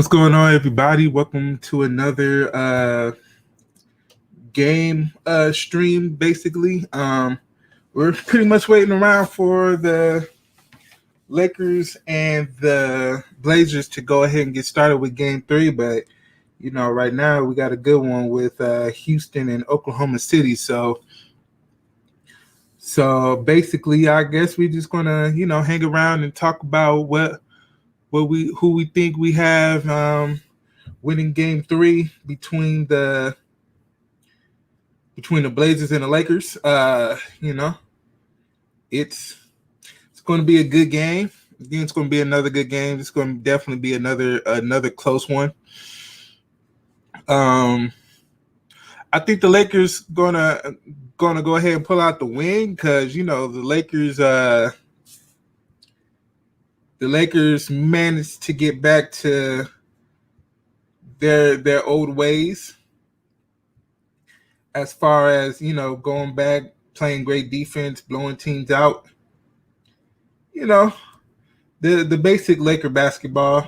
What's going on, everybody? Welcome to another game stream. Basically, we're pretty much waiting around for the Lakers and the Blazers to go ahead and get started with Game 3. But right now we got a good one with Houston and Oklahoma City. So basically, I guess we're just gonna hang around and talk about who we think we have winning Game 3 between the Blazers and the Lakers. It's going to be a good game. Again, it's going to be another good game. It's going to definitely be another close one. I think the Lakers gonna go ahead and pull out the win because the Lakers managed to get back to their old ways as far as going back, playing great defense, blowing teams out. The basic Laker basketball.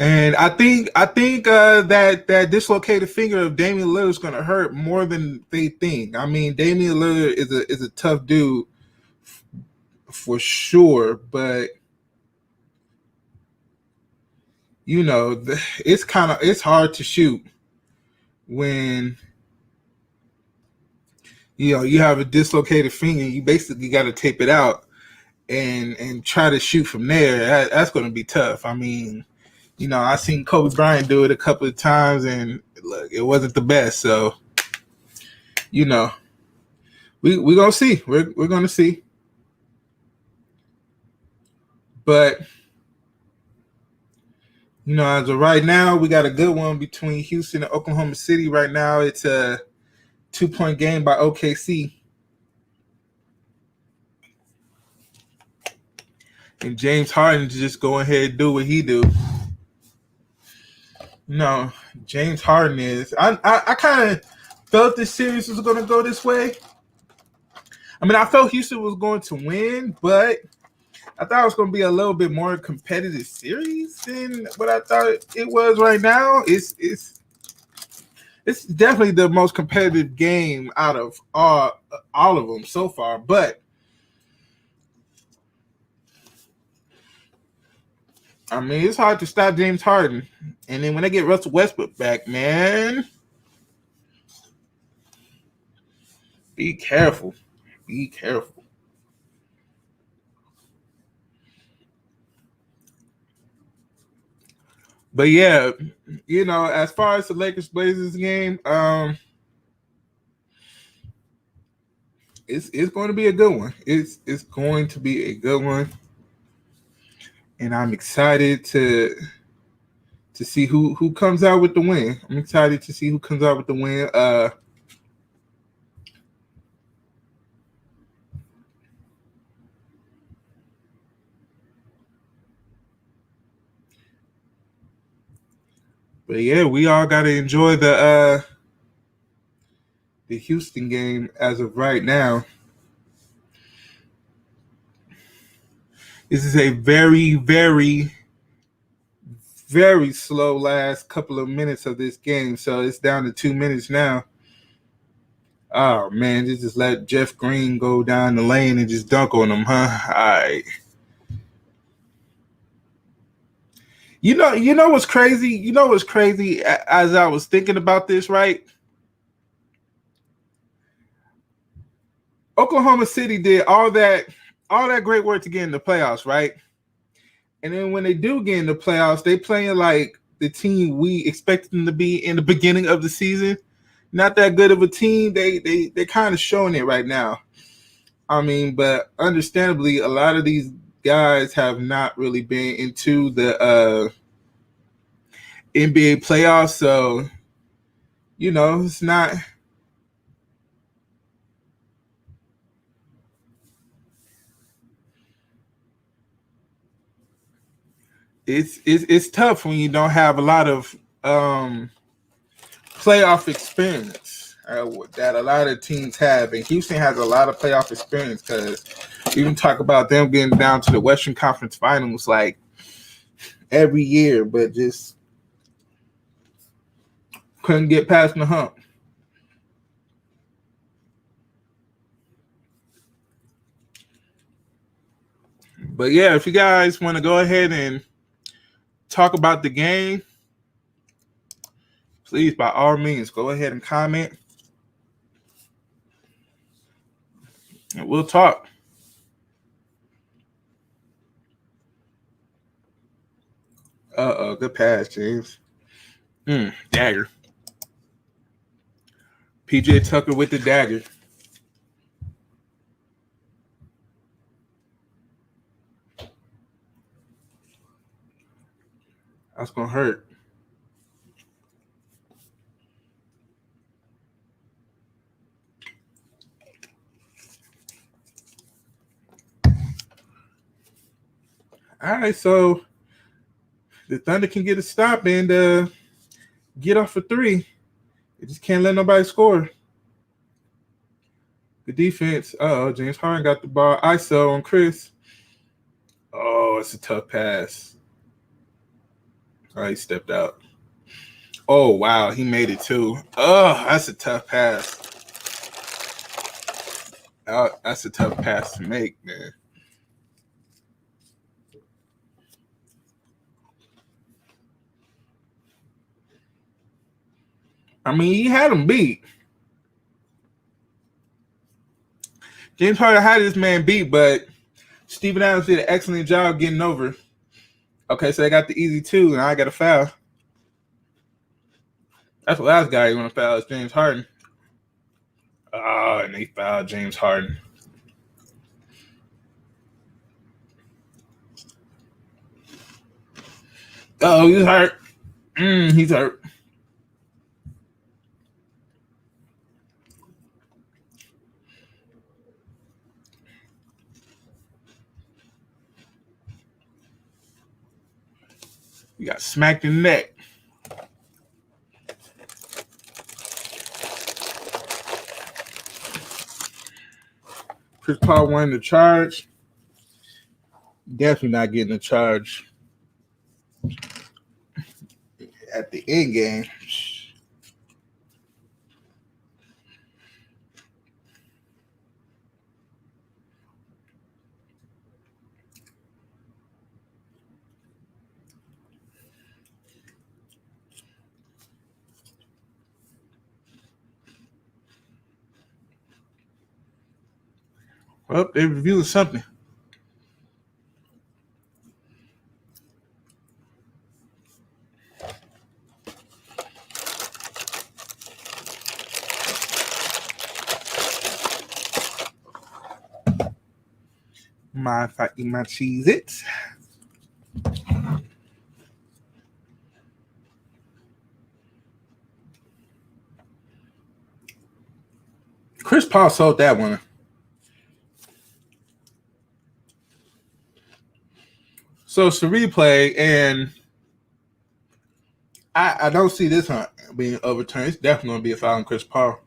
And I think that dislocated finger of Damian Lillard is going to hurt more than they think. I mean, Damian Lillard is a tough dude for sure, but it's hard to shoot when you have a dislocated finger. You basically got to tape it out and try to shoot from there. That's going to be tough. I mean, I seen Kobe Bryant do it a couple of times, and look, it wasn't the best. So, we're gonna see. We're gonna see. But as of right now, we got a good one between Houston and Oklahoma City. Right now, it's a 2-point game by OKC. And James Harden just go ahead and do what he do. James Harden is. I kind of felt this series was going to go this way. I mean, I felt Houston was going to win, but I thought it was going to be a little bit more competitive series than what I thought it was right now. It's definitely the most competitive game out of all of them so far. But I mean, it's hard to stop James Harden. And then when they get Russell Westbrook back, man, be careful. Be careful. But yeah, as far as the Lakers Blazers game, it's going to be a good one. It's going to be a good one, and I'm excited to see who comes out with the win. I'm excited to see who comes out with the win. But yeah, we all got to enjoy the Houston game as of right now. This is a very, very, very slow last couple of minutes of this game. So it's down to 2 minutes now. Oh, man, just let Jeff Green go down the lane and just dunk on him, huh? All right. You know what's crazy? You know what's crazy as I was thinking about this, right? Oklahoma City did all that great work to get in the playoffs, right? And then when they do get in the playoffs, they playing like the team we expected them to be in the beginning of the season. Not that good of a team. They kind of showing it right now. I mean, but understandably, a lot of these guys have not really been into the NBA playoffs, so it's not. It's tough when you don't have a lot of playoff experience that a lot of teams have, and Houston has a lot of playoff experience because Even talk about them getting down to the Western Conference Finals like every year, but just couldn't get past the hump. But yeah, if you guys want to go ahead and talk about the game, please, by all means, go ahead and comment. And we'll talk. Good pass, James. Dagger. PJ Tucker with the dagger. That's going to hurt. All right, so the Thunder can get a stop and get off a three. They just can't let nobody score. The defense. James Harden got the ball. ISO on Chris. Oh, it's a tough pass. Oh, he stepped out. Oh, wow. He made it too. Oh, that's a tough pass. Oh, that's a tough pass to make, man. I mean, he had him beat. James Harden had this man beat, but Steven Adams did an excellent job getting over. Okay, so they got the easy two, and I got a foul. That's the last guy you want to foul is James Harden. Oh, and they fouled James Harden. Oh, he's hurt. He's hurt. He got smacked in the neck. Chris Paul won the charge. Definitely not getting the charge at the end game. Well, they reviewed something. Mind if I eat my Cheez-Its? Chris Paul sold that one. So it's a replay, and I don't see this one being overturned. It's definitely going to be a foul on Chris Paul.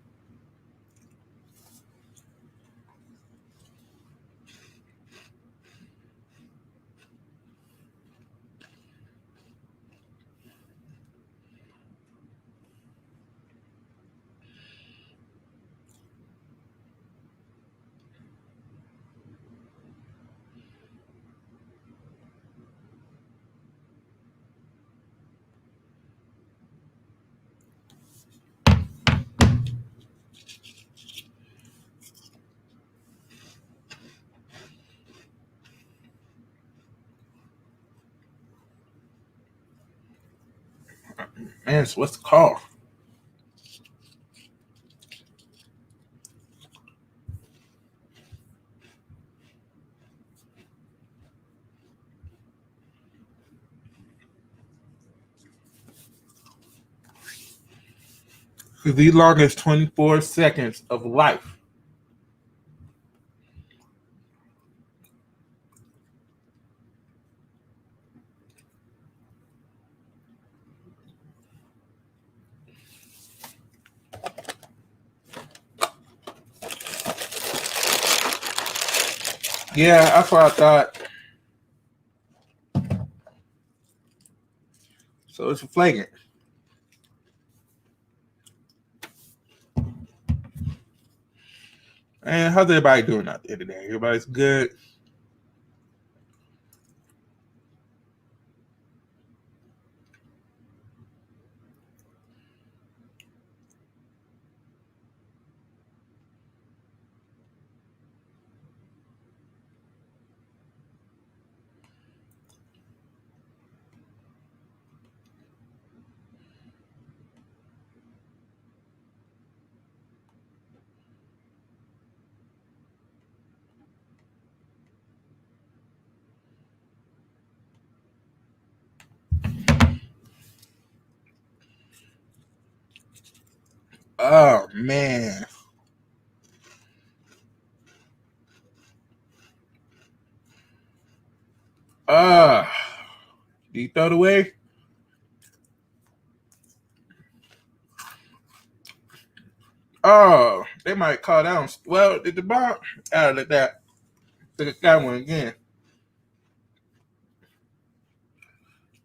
Man, so what's the call? The longest 24 seconds of life. Yeah, that's what I thought. So it's a flagrant. And how's everybody doing out there today? Everybody's good. Oh man. Uh do you throw it away? Oh, they might call that one. Well, did the ball out of that? Look at that one again.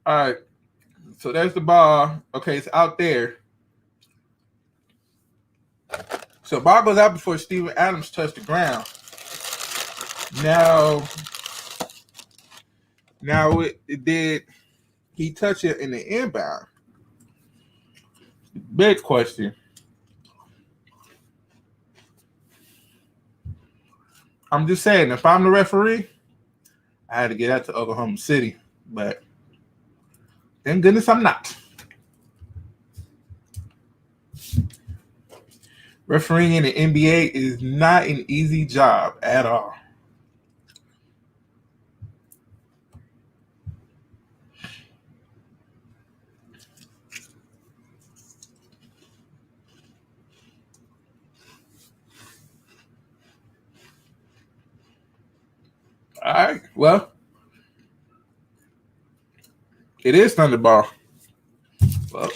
All right. So there's the ball. Okay, it's out there. So ball goes out before Steven Adams touched the ground. Now it did he touch it in the inbound? Big question. I'm just saying, if I'm the referee, I had to get out to Oklahoma City, but thank goodness I'm not. Refereeing in the NBA is not an easy job at all. All right, well, it is Thunderball. Well,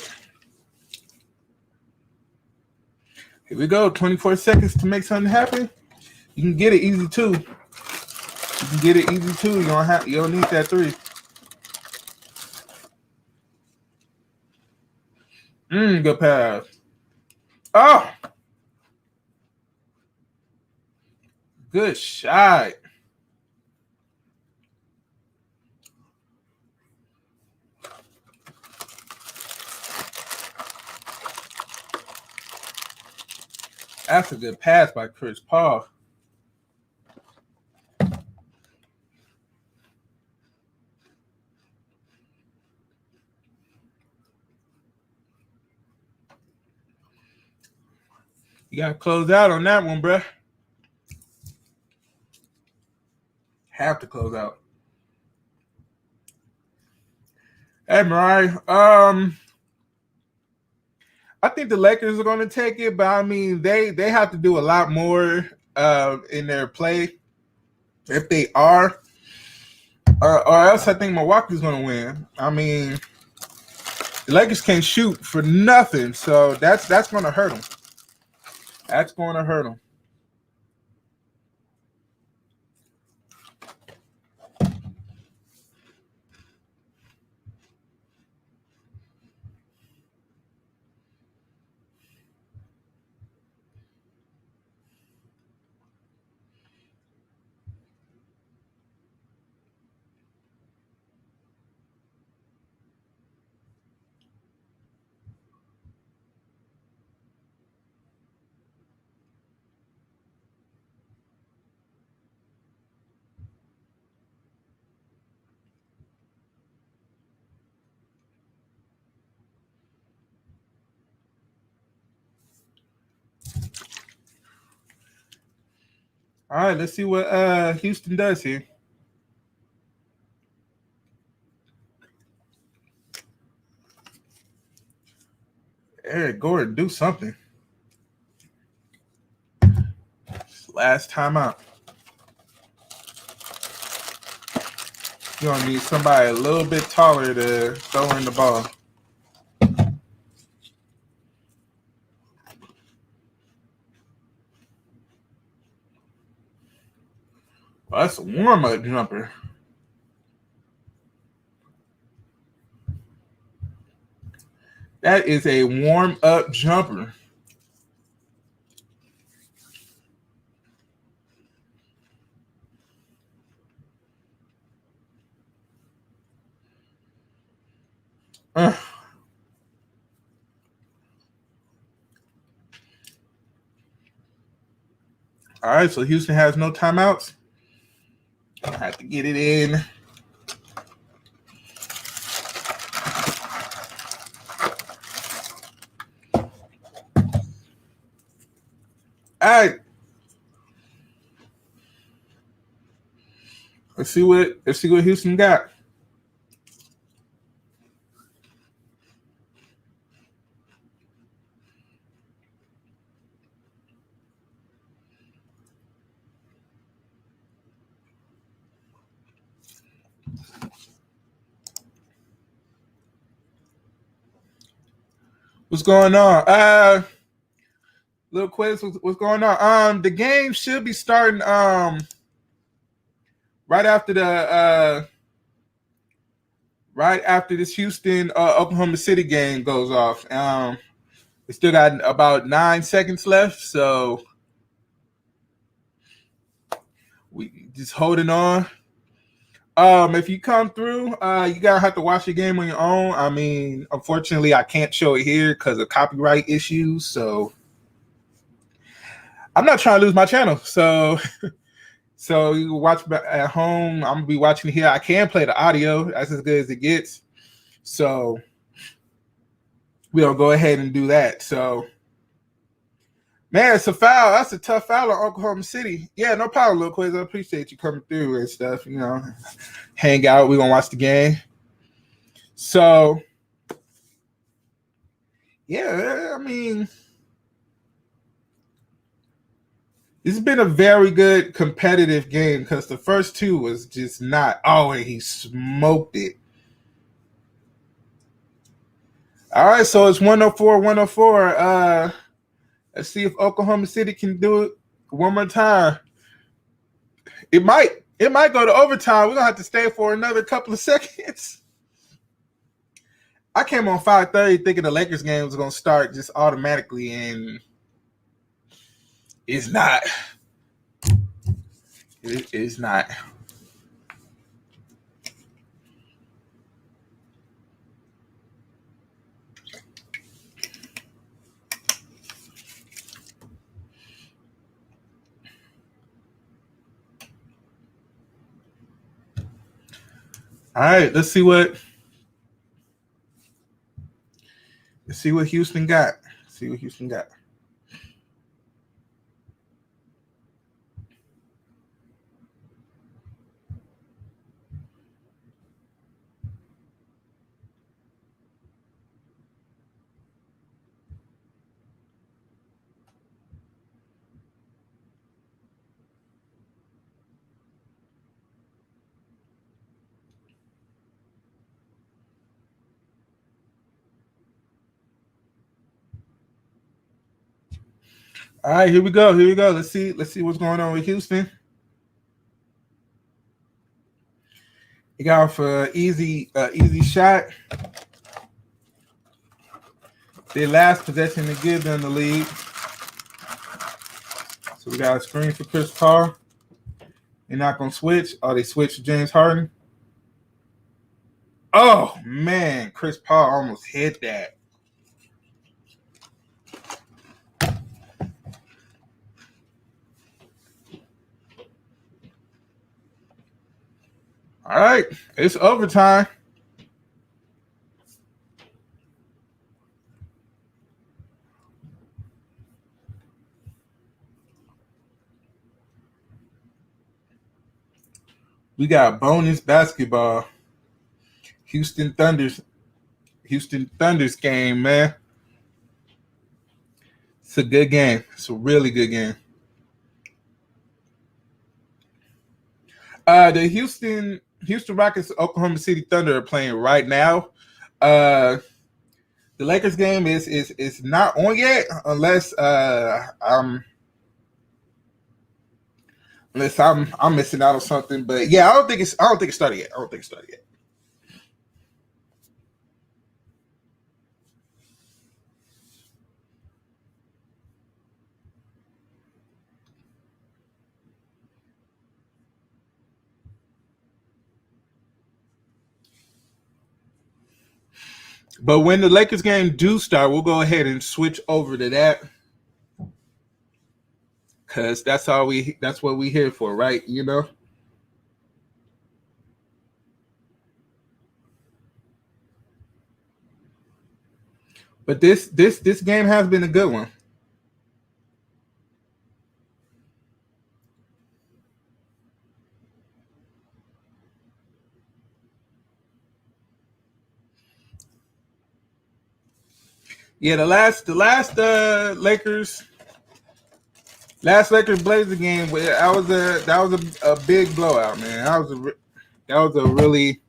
here we go. 24 seconds to make something happen. You can get it easy too. You can get it easy too. You don't need that three. Good pass. Oh, good shot. That's a good pass by Chris Paul. You got to close out on that one, bruh. Have to close out. Hey, Mariah. I think the Lakers are going to take it, but I mean, they have to do a lot more in their play if they are, or else I think Milwaukee's going to win. I mean, the Lakers can't shoot for nothing, so that's going to hurt them. That's going to hurt them. All right, let's see what Houston does here. Eric Gordon, do something. Last time out. You're going to need somebody a little bit taller to throw in the ball. Oh, that's a warm-up jumper. That is a warm-up jumper. All right, so Houston has no timeouts. I have to get it in. All right. Let's see what Houston got. What's going on? Little quiz. What's going on? The game should be starting right after this Houston Oklahoma City game goes off. We still got about 9 seconds left, so we just holding on. If you come through, you gotta have to watch the game on your own. I mean, unfortunately, I can't show it here because of copyright issues. So I'm not trying to lose my channel. So so you can watch at home. I'm gonna be watching it here. I can play the audio. That's as good as it gets. So we'll go ahead and do that. So, man, it's a foul. That's a tough foul on Oklahoma City. Yeah, no problem, Lil Quiz. I appreciate you coming through and stuff. You know, hang out. We're gonna watch the game. So, yeah, I mean, it's been a very good competitive game because the first two was just not. Oh, and he smoked it. All right, so it's 104-104. Let's see if Oklahoma City can do it one more time. It might go to overtime. We're gonna have to stay for another couple of seconds. I came on 5:30 thinking the Lakers game was gonna start just automatically, and it's not. It's not. All right, let's see what Houston got. See what Houston got. All right, here we go. Let's see what's going on with Houston. You got off an easy shot. Their last possession to give them the lead. So we got a screen for Chris Paul. They're not gonna switch. Oh, they switched to James Harden. Oh man, Chris Paul almost hit that. All right, it's overtime. We got bonus basketball. Houston Thunder's game, man. It's a good game. It's a really good game. The Houston Rockets, Oklahoma City Thunder are playing right now. The Lakers game is not on yet unless Unless I'm missing out on something, but yeah, I don't think it started yet. I don't think it started yet. But when the Lakers game do start, we'll go ahead and switch over to that because that's what we here for, right? You know. But this game has been a good one. Yeah, the last Lakers Blazers game, that was a big blowout, man. That was a really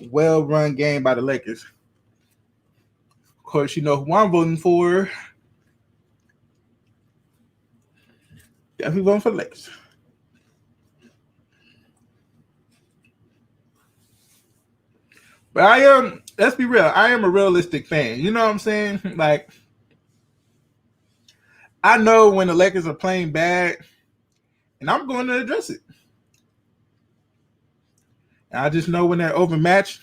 well run game by the Lakers. Of course, you know who I'm voting for. Definitely voting for the Lakers. But I am, let's be real, I am a realistic fan. You know what I'm saying? Like, I know when the Lakers are playing bad, and I'm going to address it. And I just know when they're overmatched.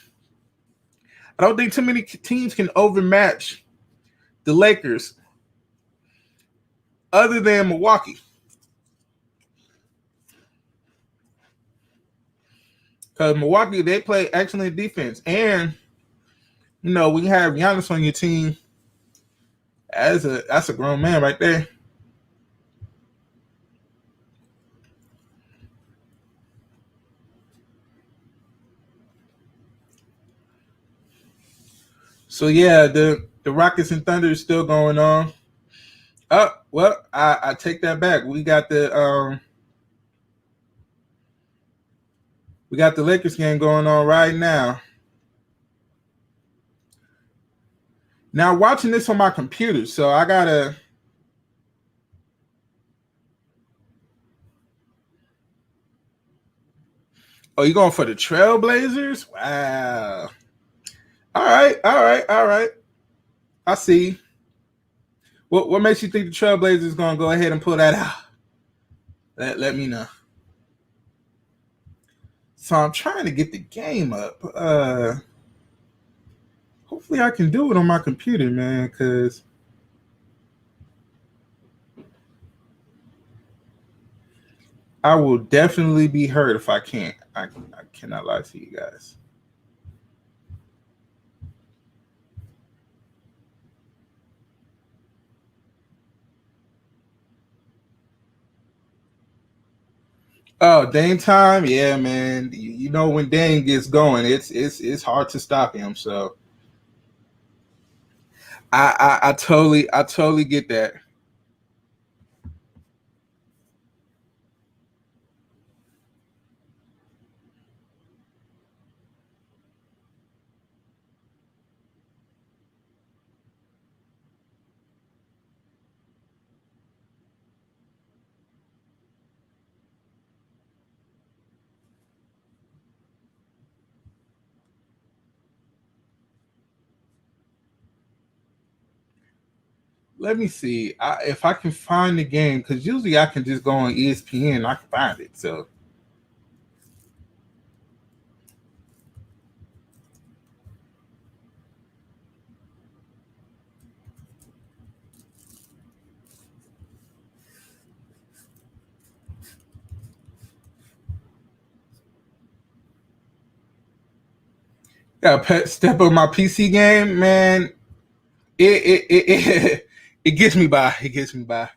I don't think too many teams can overmatch the Lakers other than Milwaukee. Because Milwaukee, they play excellent defense. And, you know, we have Giannis on your team. That's a grown man right there. So yeah, the Rockets and Thunder is still going on. Oh, well, I take that back. We got the Lakers game going on right now. Now watching this on my computer, so I gotta. Oh, you going for the Trailblazers? Wow. All right, all right, all right. I see. What makes you think the Trailblazers is gonna go ahead and pull that out? Let me know. So I'm trying to get the game up. Hopefully I can do it on my computer, man, because I will definitely be hurt if I can't. I cannot lie to you guys. Oh, Dame time, yeah, man. You know when Dame gets going, it's hard to stop him. So I totally get that. Let me see if I can find the game because usually I can just go on ESPN and I can find it. So yeah, step up my PC game, man. It it gets me by. It gets me by.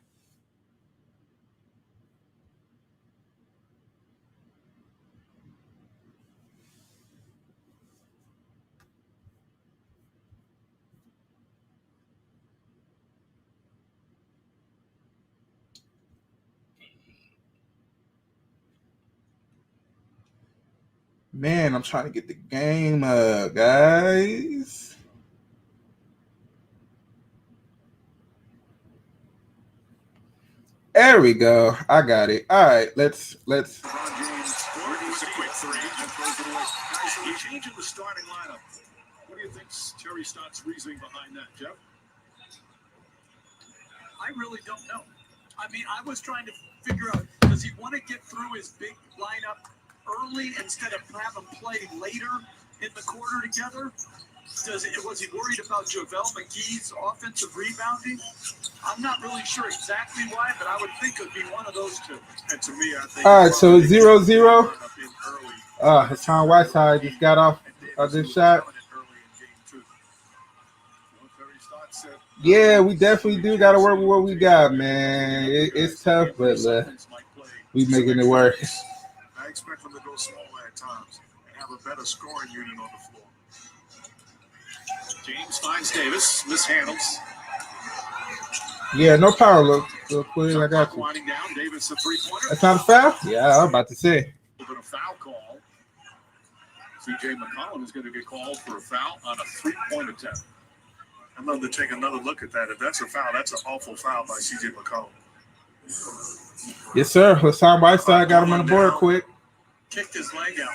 Man, I'm trying to get the game, guys. There we go. I got it. All right, let's. LeBron James was a quick three and throws it away. Guys, so you're changing the starting lineup. What do you think's Terry Stott's reasoning behind that, Jeff? I really don't know. I mean, I was trying to figure out, does he want to get through his big lineup early instead of have them play later in the quarter together? Was he worried about JaVale McGee's offensive rebounding? I'm not really sure exactly why, but I would think it would be one of those two. And to me, I think. All right, so 0-0. Hassan Whiteside just got off this shot. Yeah, we definitely do got to work with what we got, man. It's tough, but we making it work. I expect them to go smaller at times and have a better scoring unit on the floor. James finds Davis, mishandles. Yeah, no power look. Real quick, I got you. Winding down, Davis a three-pointer. That's not a foul? Yeah, I'm about to say. A little bit of foul call. CJ McCollum is going to get called for a foul on a three-point attempt. I'd love to take another look at that. If that's a foul, that's an awful foul by CJ McCollum. Yes, sir. Hassan Whiteside got him on the board quick. Kicked his leg out.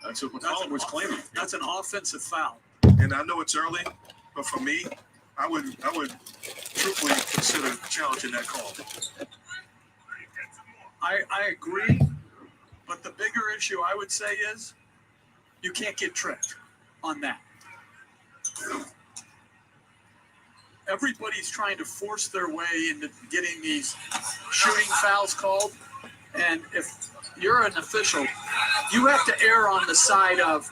That's what McCollum was claiming. That's an offensive foul. And I know it's early, but for me, I would truthfully consider challenging that call. I agree, but the bigger issue I would say is you can't get tricked on that. Everybody's trying to force their way into getting these shooting fouls called, and if you're an official, you have to err on the side of,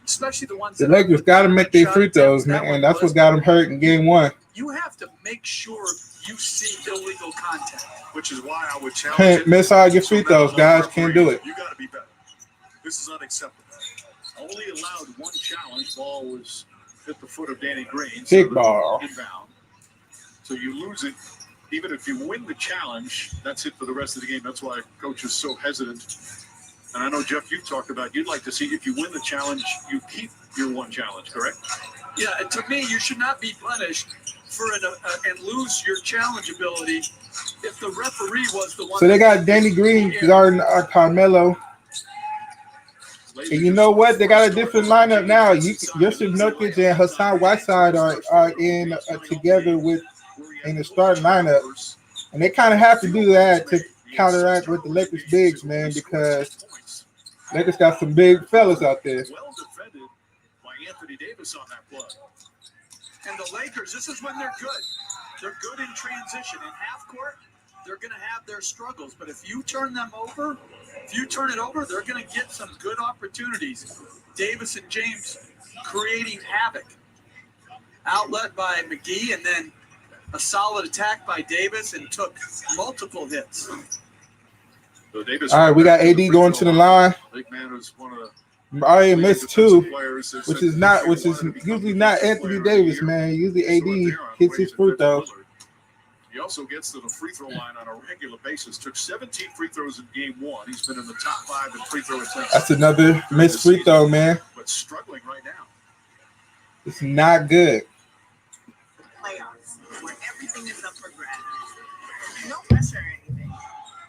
especially the ones. The Lakers got to make their free throws, man, and that's what got them hurt in Game 1. You have to make sure you see illegal contact, which is why I would challenge. Can't miss all your free throws, guys. Can't do it. You got to be better. This is unacceptable. Only allowed one challenge. Ball was at the foot of Danny Green. Big ball. Inbound. So you lose it. Even if you win the challenge, that's it for the rest of the game. That's why coach is so hesitant. And I know, Jeff, you talked about you'd like to see if you win the challenge, you keep your one challenge, correct? Yeah, and to me, you should not be punished for and lose your challenge ability if the referee was the one. So they got Danny Green guarding Carmelo. And you know what? They got a different lineup now. Yusuf Nurkic and Hassan Whiteside are in together in the starting lineup. And they kind of have to do that to counteract with the Lakers bigs, man, because Lakers got some big fellas out there. Well defended by Anthony Davis on that play. And the Lakers, this is when they're good. They're good in transition. In half court, they're going to have their struggles. But if you turn them over, they're going to get some good opportunities. Davis and James creating havoc. Outlet by McGee, and then a solid attack by Davis, and took multiple hits. So Davis, all right, we got AD going to the line. Big man was one of the already missed two, which is usually not Anthony Davis, man. Usually AD hits his free throws. He also gets to the free throw line on a regular basis. Took 17 free throws in Game 1. He's been in the top 5 in free throw attempts. That's another missed free throw, man. But struggling right now. It's not good. Playoffs, where everything is up for grabs. No pressure or anything.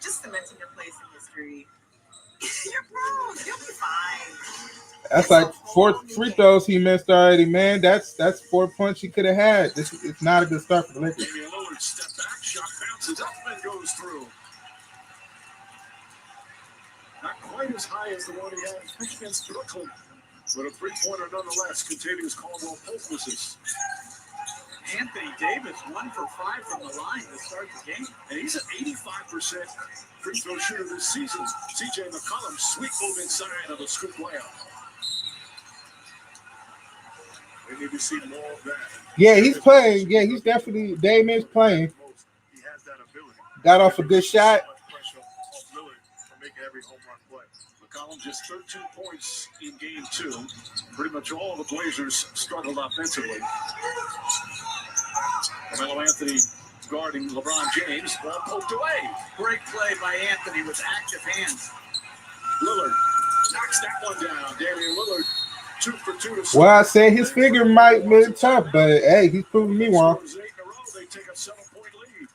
Just cementing your place in history. You're pros. You'll be fine. That's like 4 free throws he missed already, man. That's 4 points he could have had. It's not a good start for the Lakers. Damian Lillard step back, shot bounces up and goes through. Not quite as high as the one he had against Brooklyn, but a three-pointer nonetheless. Contagious Caldwell Pope. Anthony Davis 1 for 5 from the line to start the game, and he's an 85% free throw shooter this season. CJ McCollum sweet move inside of the scoop layup. We need to see more of that. Yeah, he's playing. Yeah, he's definitely. Damian's playing. He has that ability. Got off a good shot. Pressure off Lillard for making every home run play. McCollum just 13 points in Game 2. Pretty much all of the Blazers struggled offensively. Carmelo Anthony guarding LeBron James. Ball poked away. Great play by Anthony with active hands. Lillard knocks that one down. Damian Lillard 2 for 2 to Well, I start. said his figure might be tough, but hey, he's proving me wrong. Scores 8 in a row, they take a 7-point lead.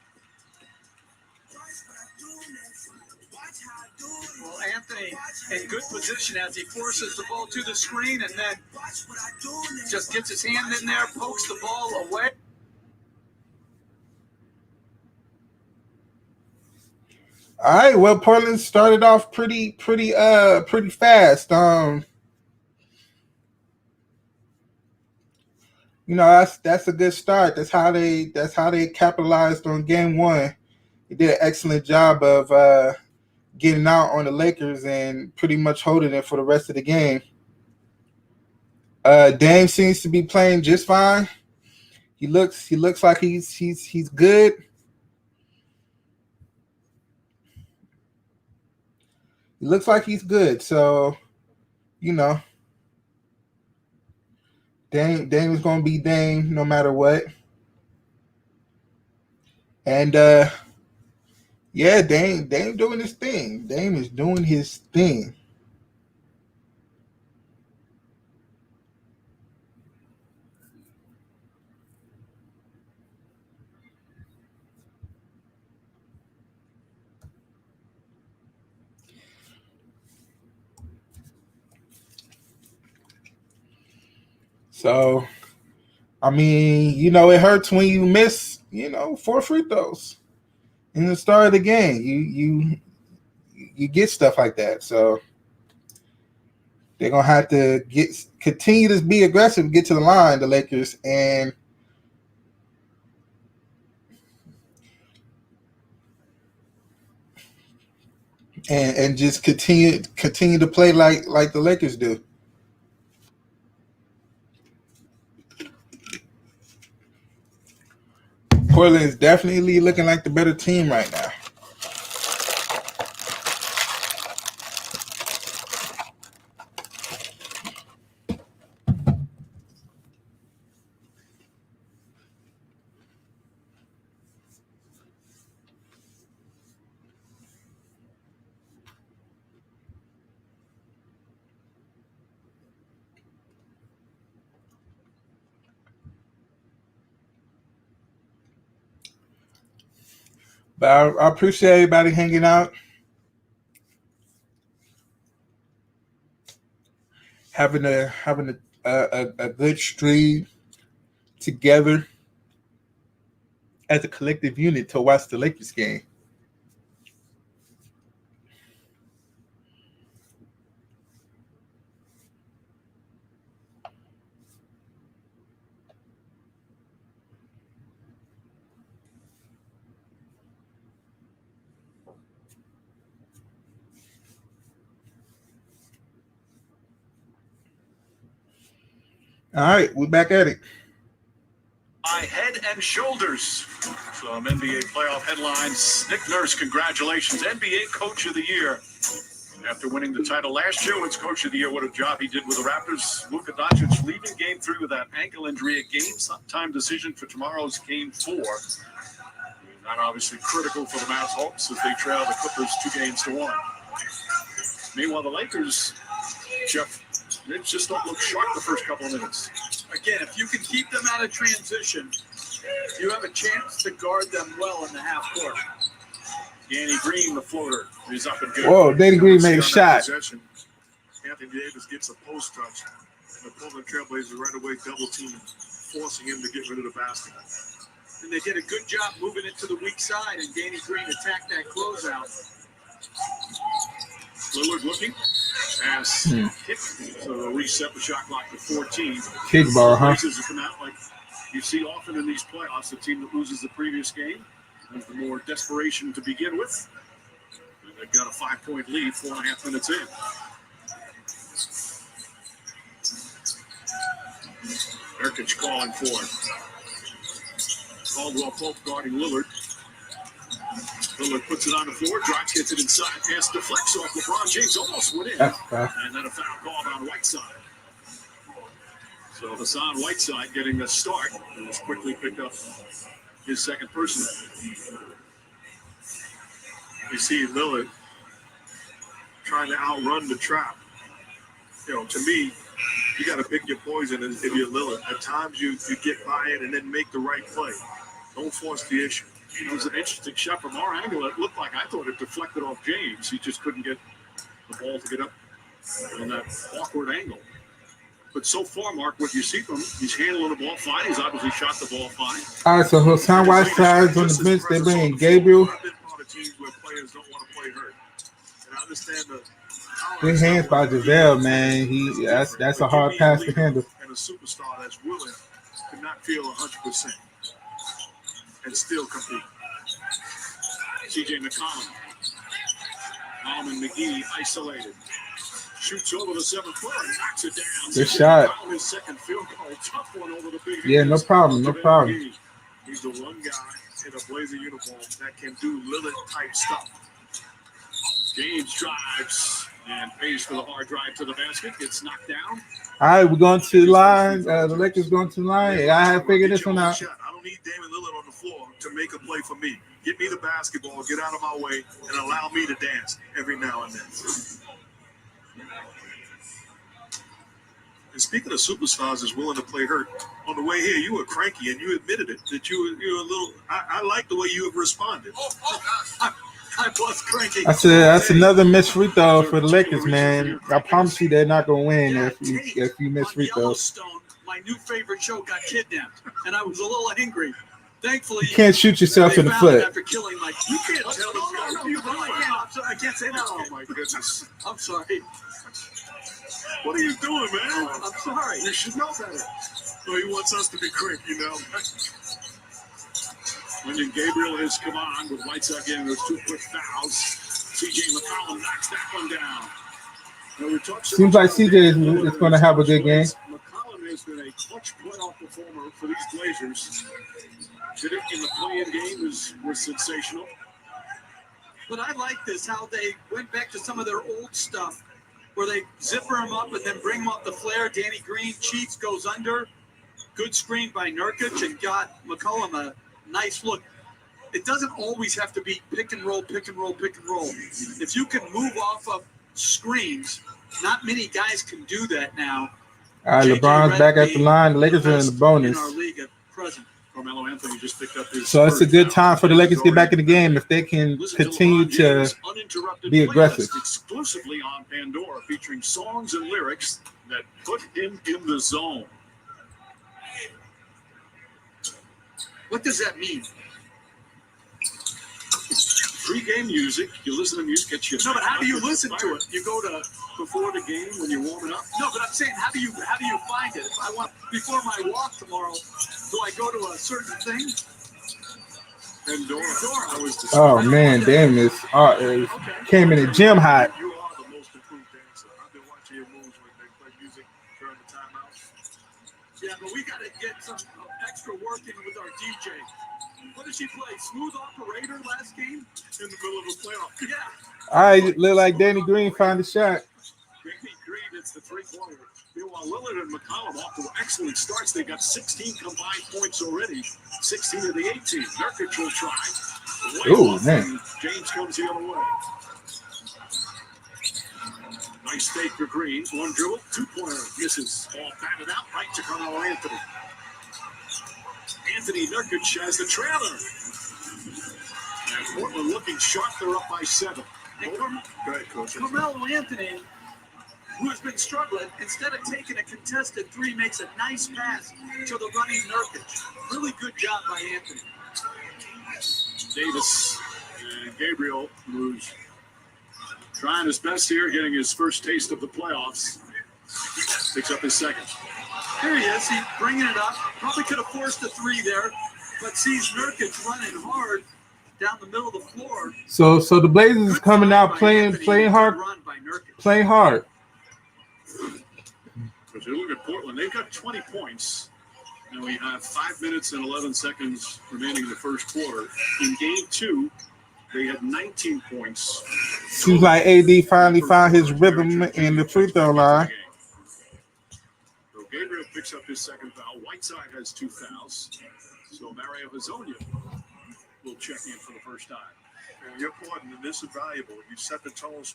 Well, Anthony in good position as he forces the ball to the screen and then just gets his hand in there, pokes the ball away. All right, well, Portland started off pretty fast. That's a good start. That's how they capitalized on game one. They did an excellent job of getting out on the Lakers and pretty much holding it for the rest of the game. Dame seems to be playing just fine. He looks like he's good. He looks like he's good. So, Dame is going to be Dame no matter what. And yeah, Dame doing his thing. Dame is doing his thing. So, I mean, it hurts when you miss, 4 free throws in the start of the game. You get stuff like that. So they're gonna have to continue to be aggressive, get to the line, the Lakers, and just continue to play like the Lakers do. Portland is definitely looking like the better team right now. But I appreciate everybody hanging out, having a good stream together as a collective unit to watch the Lakers game. All right, we're back at it. By Head and Shoulders. Some NBA playoff headlines. Nick Nurse, congratulations. NBA Coach of the Year. After winning the title last year, wins Coach of the Year. What a job he did with the Raptors. Luka Doncic leaving Game 3 with that ankle injury. A game-time decision for tomorrow's Game 4. Not obviously critical for the Mavs Hawks as they trail the Clippers 2-1. Meanwhile, the Lakers, Jeff, they just don't look sharp the first couple of minutes. Again, if you can keep them out of transition, you have a chance to guard them well in the half court. Danny Green, the floater, is up and good. Whoa, Danny Green made a shot. Possession. Anthony Davis gets a post touch. The Portland Trailblazers right away double teaming, forcing him to get rid of the basket. And they did a good job moving it to the weak side, and Danny Green attacked that closeout. Lillard looking. Pass hit. So they'll reset the shot clock to 14. Kickball, huh? Blazers have come out like you see often in these playoffs. The team that loses the previous game has the more desperation to begin with. And they've got a 5-point lead, 4.5 minutes in. Nurkic calling for it. Caldwell Pope guarding Lillard. Lillard puts it on the floor, drives, gets it inside, pass deflects off. LeBron James almost went in. And then a foul called on Whiteside. So Hassan Whiteside getting the start and has quickly picked up his second personal. You see Lillard trying to outrun the trap. To me, You got to pick your poison if you're Lillard. At times you get by it and then make the right play. Don't force the issue. It was an interesting shot from our angle. It looked like I thought it deflected off James. He just couldn't get the ball to get up on that awkward angle. But so far, Mark, what you see from him, he's handling the ball fine. He's obviously shot the ball fine. All right, so Hassan Whiteside's on the bench. They bring Gabriel. I've been part of teams where players don't want to play hurt. And I understand the Good hands by JaVale, man. That's a hard pass to handle. And a superstar that's willing to not feel 100% and still compete. C.J. McCollum. And McGee isolated. Shoots over the 7-footer and knocks it down. Good shot. His second field goal. Tough one over the big Yeah, no problem. No problem. He's the one guy in a Blazer uniform that can do Lillard-type stuff. James drives and pays for the hard drive to the basket. Gets knocked down. All right, we're going to the line. The Lakers going to the line. I have figured this one out. I don't need Damian Lillard on the floor to make a play for me. Get me the basketball, get out of my way, and allow me to dance every now and then. And speaking of superstars that's willing to play hurt, on the way here, you were cranky, and you admitted it, that you were a little – I like the way you have responded. I was cranky. That's another missed free throw for the Lakers, man. I promise you they're not going to win if you miss free throws. Yellowstone, my new favorite show, got kidnapped, and I was a little angry. Thankfully, You can't shoot yourself in the foot. After killing my, you can't tell No, I can't say that. Oh, my goodness. I'm sorry. What are you doing, man? I'm sorry. You should know better. Well, he wants us to be quick, you know. When Gabriel has come on with Whiteside getting those 2 quick fouls. C.J. McCollum knocks that one down. Now, we talked Seems like CJ is going to have a good game. McCollum has been a clutch playoff performer for these Blazers. Did it in the play-in game was sensational. But I like this, how they went back to some of their old stuff, where they zipper him up and then bring him up the flare. Danny Green cheats, goes under. Good screen by Nurkic and got McCollum a nice look. It doesn't always have to be pick and roll, pick and roll, pick and roll. If you can move off of screens, not many guys can do that now. All right, LeBron's back at the line. The Lakers are in the bonus. In our league at present. Carmelo Anthony just picked up his So it's a good time for the Lakers to get back in the game if they can continue to be aggressive. Exclusively on Pandora, featuring songs and lyrics that put him in the zone. What does that mean? Pre-game music. You listen to music, gets you. No, but how do you listen to it? You go to before the game when you're warming up. No, but I'm saying, how do you find it? If I want before my walk tomorrow, do I go to a certain thing? Pandora. Oh man, damn this came in the gym hot. You are the most improved dancer. I've been watching your moves when they play music during the timeout. Yeah, but we got to get some extra work in with our DJ. What did she play? Smooth operator last game? In the middle of a playoff. Yeah. All right, look like Danny Green found the shot. Green, it's the three-pointer. Meanwhile, Lillard and McCollum off to excellent starts. They got 16 combined points already. 16 of the 18. Nurkic will try. Ooh, man. James comes the other way. Nice fake for Green. One dribble, 2-pointer. Misses. Ball batted out right to Carmelo Anthony. Anthony Nurkic has the trailer. And Portland looking sharp. They're up by 7. Go ahead, Coach. Carmelo Anthony, who has been struggling, instead of taking a contested 3, makes a nice pass to the running Nurkic. Really good job by Anthony. Davis and Gabriel, who's trying his best here, getting his first taste of the playoffs. Picks up his second. There he is. He's bringing it up. Probably could have forced a 3 there, but sees Nurkic running hard down the middle of the floor. So the Blazers is coming out playing hard. Playing hard. But you look at Portland, they've got 20 points. And we have 5 minutes and 11 seconds remaining in the first quarter. In game 2, they had 19 points. Seems like AD finally found his rhythm in the free throw line. So Gabriel picks up his second foul. Whiteside has 2 fouls. So Mario Hezonja will check in for the first time. And you're important, and this is valuable. You set the tones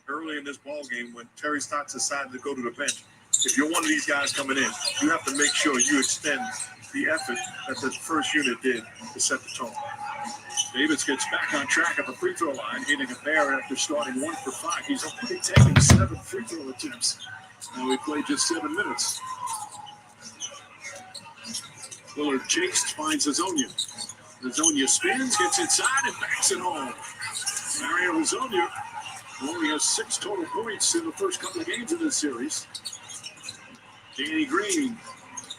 early in this ball game when Terry Stotts decided to go to the bench. if you're one of these guys coming in, you have to make sure you extend the effort that the first unit did to set the tone. Davis gets back on track at the free throw line, hitting a pair after starting 1 for 5. He's only taken 7 free throw attempts. And we played just 7 minutes. Lillard chased, finds Hazonia. Hazonia spins, gets inside, and backs it home. Mario Hazonia only has 6 total points in the first couple of games of this series. Danny Green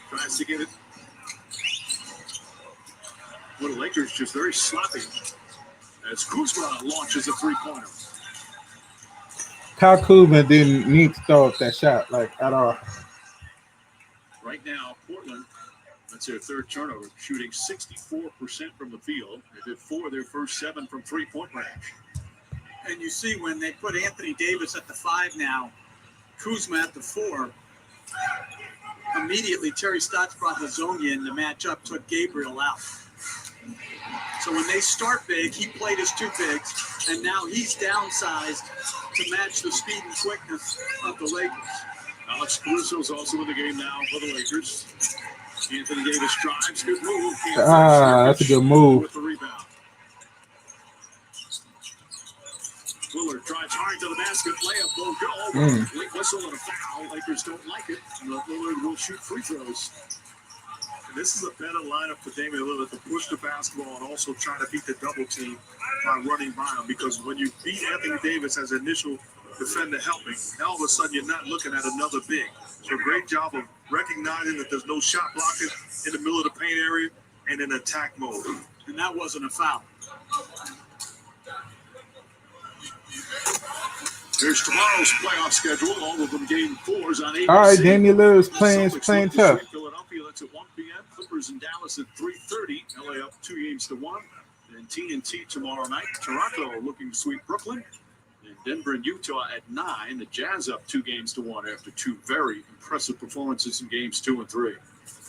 tries to get it. Well, the Lakers just very sloppy as Kuzma launches a three-pointer. Kyle Kuzma didn't need to throw up that shot, like, at all. Right now, Portland, that's their third turnover, shooting 64% from the field. They did 4 of their first 7 from three-point range. And you see when they put Anthony Davis at the 5 now, Kuzma at the 4, immediately Terry Stotts brought Hazonia in the matchup, took Gabriel out. So when they start big, he played his 2 bigs, and now he's downsized to match the speed and quickness of the Lakers. Alex Caruso's also in the game now for the Lakers. Anthony Davis drives, good move. That's a good move. With the rebound. Lillard drives hard to the basket, layup won't go. Late whistle and a foul. Lakers don't like it. Lillard will shoot free throws. And this is a better lineup for Damian Lillard to push the basketball and also try to beat the double team by running by him. Because when you beat Anthony Davis as initial defender helping, now all of a sudden you're not looking at another big. So great job of recognizing that there's no shot blocking in the middle of the paint area and in attack mode. And that wasn't a foul. There's tomorrow's playoff schedule. All of them game 4s on ABC. All right, Damian Lillard's playing tough. Philadelphia, that's at 1 p.m. Clippers in Dallas at 3:30. LA up 2 games to 1. And TNT tomorrow night. Toronto looking to sweep Brooklyn. And Denver and Utah at 9. The Jazz up 2 games to 1 after 2 very impressive performances in games 2 and 3.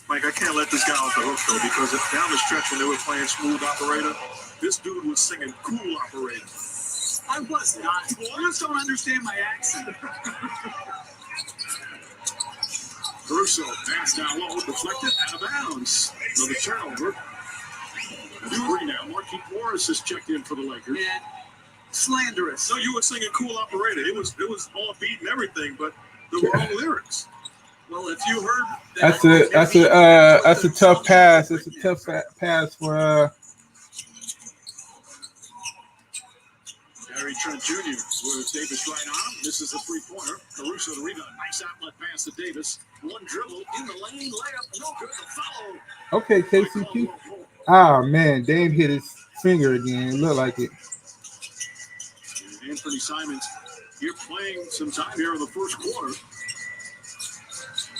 Mike, I can't let this guy off the hook, though, because down the stretch when they were playing Smooth Operator, this dude was singing Cool Operator. I was not. People just don't understand my accent. Caruso, pass down low, deflected, out of bounds. Another turnover. Three now. Marquise Morris has checked in for the Lakers. And slanderous. So you were singing Cool Operator. It was all beat and everything, but the wrong lyrics. Well, if you heard that, that's a tough pass. It's a tough pass for Gary Trent Jr. with Davis right on him. Misses a three-pointer. Caruso the rebound. Nice outlet pass to Davis. One dribble in the lane. Layup. No good. The follow. Okay, KCP. Ah, man. Dame hit his finger again. It looked like it. And Anthony Simons here playing some time here in the first quarter.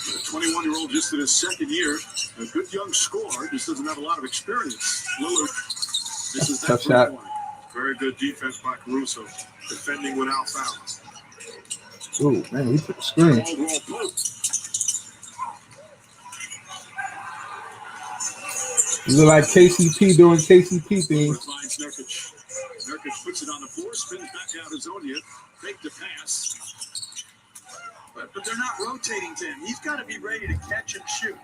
The 21-year-old just in his second year. A good young scorer. Just doesn't have a lot of experience. Lillard. This is that tough shot. Point. Very good defense by Caruso, defending without fouls. Oh, man, he took the screen. You look like KCP doing KCP things. Finds Nurkic. Nurkic puts it on the floor, spins back out to Hazonia. Fake the pass. But they're not rotating to him. He's got to be ready to catch and shoot.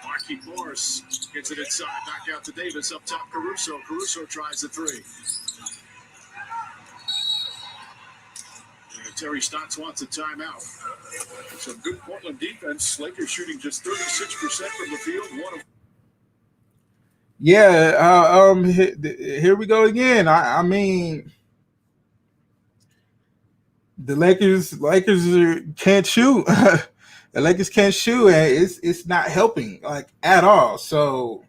Marquise Morris gets it inside, back out to Davis, up top Caruso. Caruso tries the 3. And Terry Stotts wants a timeout. Some good Portland defense. Lakers shooting just 36% from the field. Yeah, here we go again. I mean, the Lakers can't shoot. The Lakers can't shoot, and it's not helping like at all. So,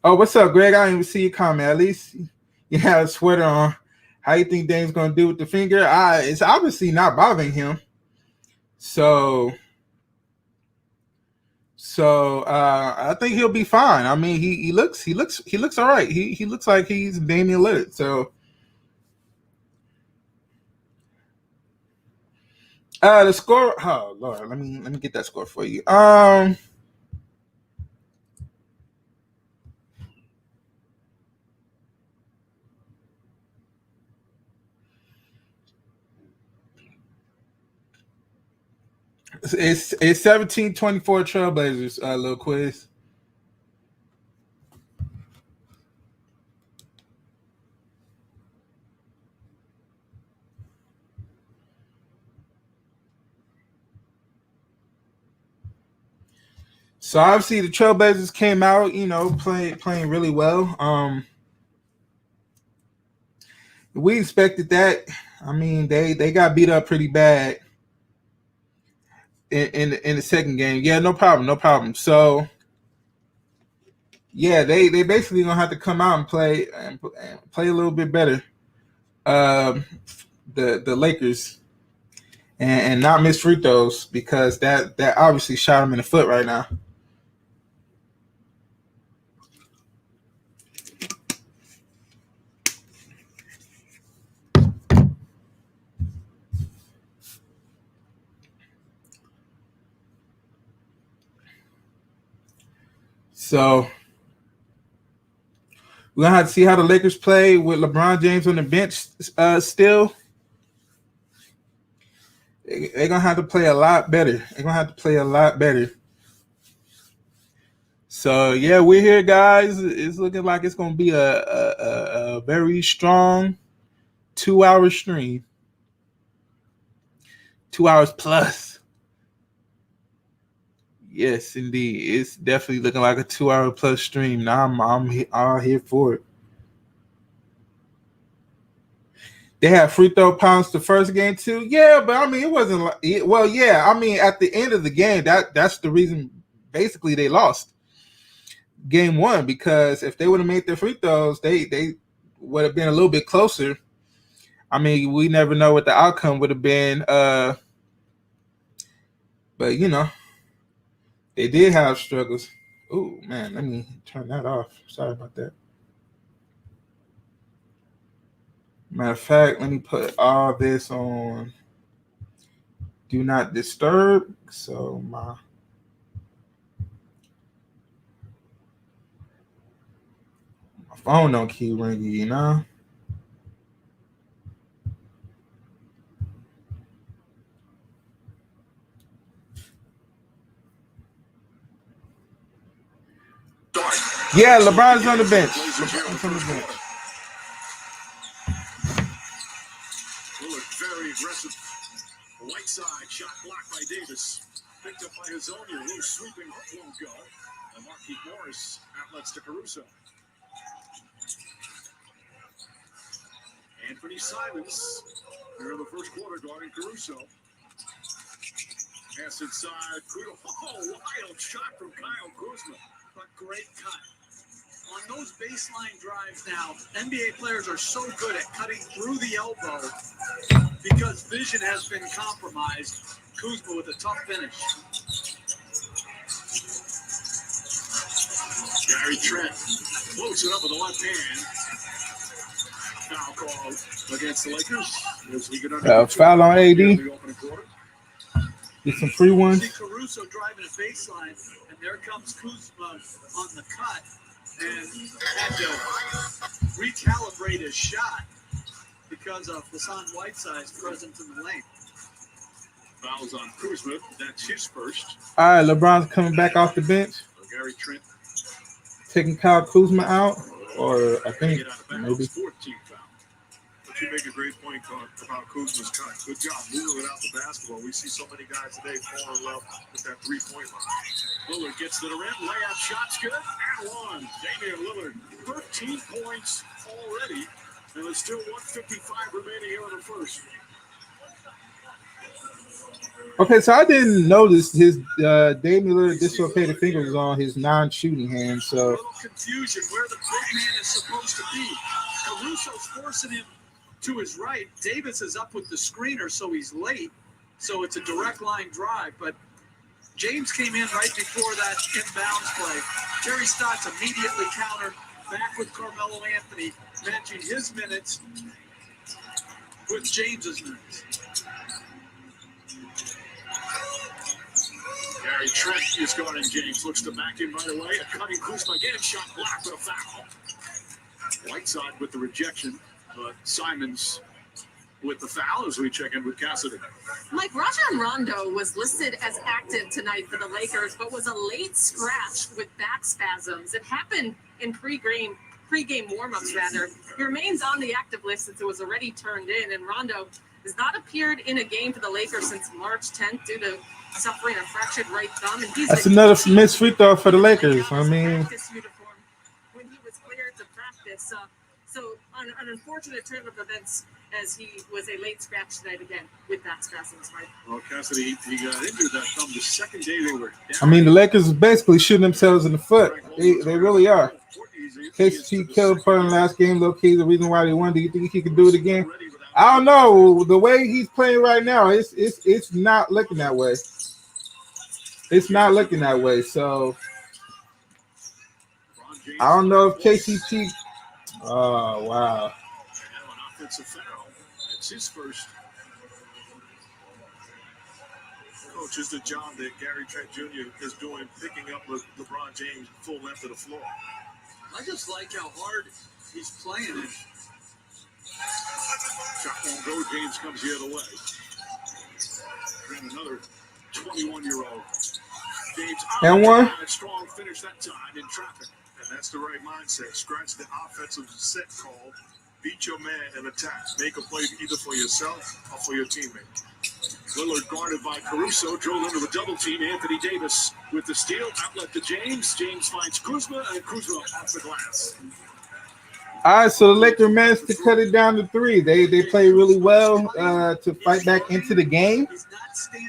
what's up, Greg? I didn't even see your comment. At least you have a sweater on. How you think Dame's gonna do with the finger? It's obviously not bothering him. So I think he'll be fine. I mean, he looks all right. He looks like he's Damian Lillard. So. The score. Oh Lord, let me get that score for you. It's 17-24 Trailblazers, little quiz. So obviously the Trailblazers came out, playing really well. We expected that. I mean, they got beat up pretty bad in the second game. Yeah, no problem. So yeah, they basically gonna have to come out and play a little bit better. The Lakers and not miss free throws, because that obviously shot them in the foot right now. So we're gonna have to see how the Lakers play with LeBron James on the bench still. They're gonna have to play a lot better. So yeah, we're here, guys. It's looking like it's gonna be a very strong 2-hour stream. 2 hours plus. Yes, indeed. It's definitely looking like a 2-hour plus stream. Now I'm all here for it. They had free throw pounds the first game too. Yeah, but I mean it wasn't like, well, yeah. I mean at the end of the game, that's the reason basically they lost game one, because if they would have made their free throws, they would have been a little bit closer. I mean, we never know what the outcome would have been. But they did have struggles. Oh, man, let me turn that off. Sorry about that. Matter of fact, let me put all this on Do Not Disturb. So my phone don't keep ringing, Yeah, LeBron's on the bench. Very aggressive. Right side shot blocked by Davis. Picked up by Hazonia. A little sweeping hook won't go. And Marquise Morris outlets to Caruso. Anthony Simons here in the first quarter guarding Caruso. Pass inside. Oh, wild shot from Kyle Kuzma. A great cut. On those baseline drives now, NBA players are so good at cutting through the elbow because vision has been compromised. Kuzma with a tough finish. Gary Trent floats it up with the left hand. Foul call against the Lakers. As we get foul on AD. Get some free ones. See Caruso driving a baseline, and there comes Kuzma on the cut, and had to recalibrate his shot because of Hassan Whiteside's presence in the lane. Fouls on Kuzma. That's his first. All right, LeBron's coming back off the bench. So Gary Trent taking Kyle Kuzma out, or I think maybe. 14th foul. But you make a great point about Kuzma's cut. Good job moving without the basketball. We see so many guys today fall in love with that three-point line. Lillard gets to the rim. Layup shot's good. And one. Damian Lillard, 13 points already. And there's still 1:55 remaining here in the first. Okay, so I didn't notice his Damian Lillard dislocated finger was on his non-shooting hand. So a little confusion where the big man is supposed to be. Caruso's forcing him to his right. Davis is up with the screener, so he's late. So it's a direct line drive. But James came in right before that inbounds play. Terry Stotts immediately countered, back with Carmelo Anthony, matching his minutes with James's minutes. Gary Trent is guarding James. Looks to back him right away. A cutting Kuzma again. Shot blocked with a foul. Whiteside with the rejection, but Simons with the foul as we check in with Cassidy. Mike, Rajon Rondo was listed as active tonight for the Lakers, but was a late scratch with back spasms. It happened in pregame warmups, rather. He remains on the active list since it was already turned in, and Rondo has not appeared in a game for the Lakers since March 10th due to suffering a fractured right thumb. And That's another missed free throw for the Lakers. I mean, when he was cleared to practice, so an unfortunate turn of events as he was a late scratch tonight again with back spasms. Right? Well, Cassidy, he got injured that thumb the second day they were down. I mean, the Lakers are basically shooting themselves in the foot. They really are. KCP killed Portland last game. Low key, the reason why they won. Do you think he can do it again? I don't know. The way he's playing right now, it's not looking that way. It's not looking that way. So I don't know if KCP. Oh wow. An offensive foul. It's his first. Coach, is the job that Gary Trent Jr. is doing, picking up with LeBron James full length of the floor. I just like how hard he's playing it. Shot won't go. James comes the other way. And another 21-year-old. James And one. A strong finish that time in traffic. And that's the right mindset. Scratch the offensive set call. Beat your man and attack. Make a play either for yourself or for your teammate. Lillard guarded by Caruso, drove into the double team. Anthony Davis with the steal, outlet to James. James finds Kuzma, and Kuzma off the glass. All right, so the Lakers managed to cut it down to 3. They play really well to fight back into the game.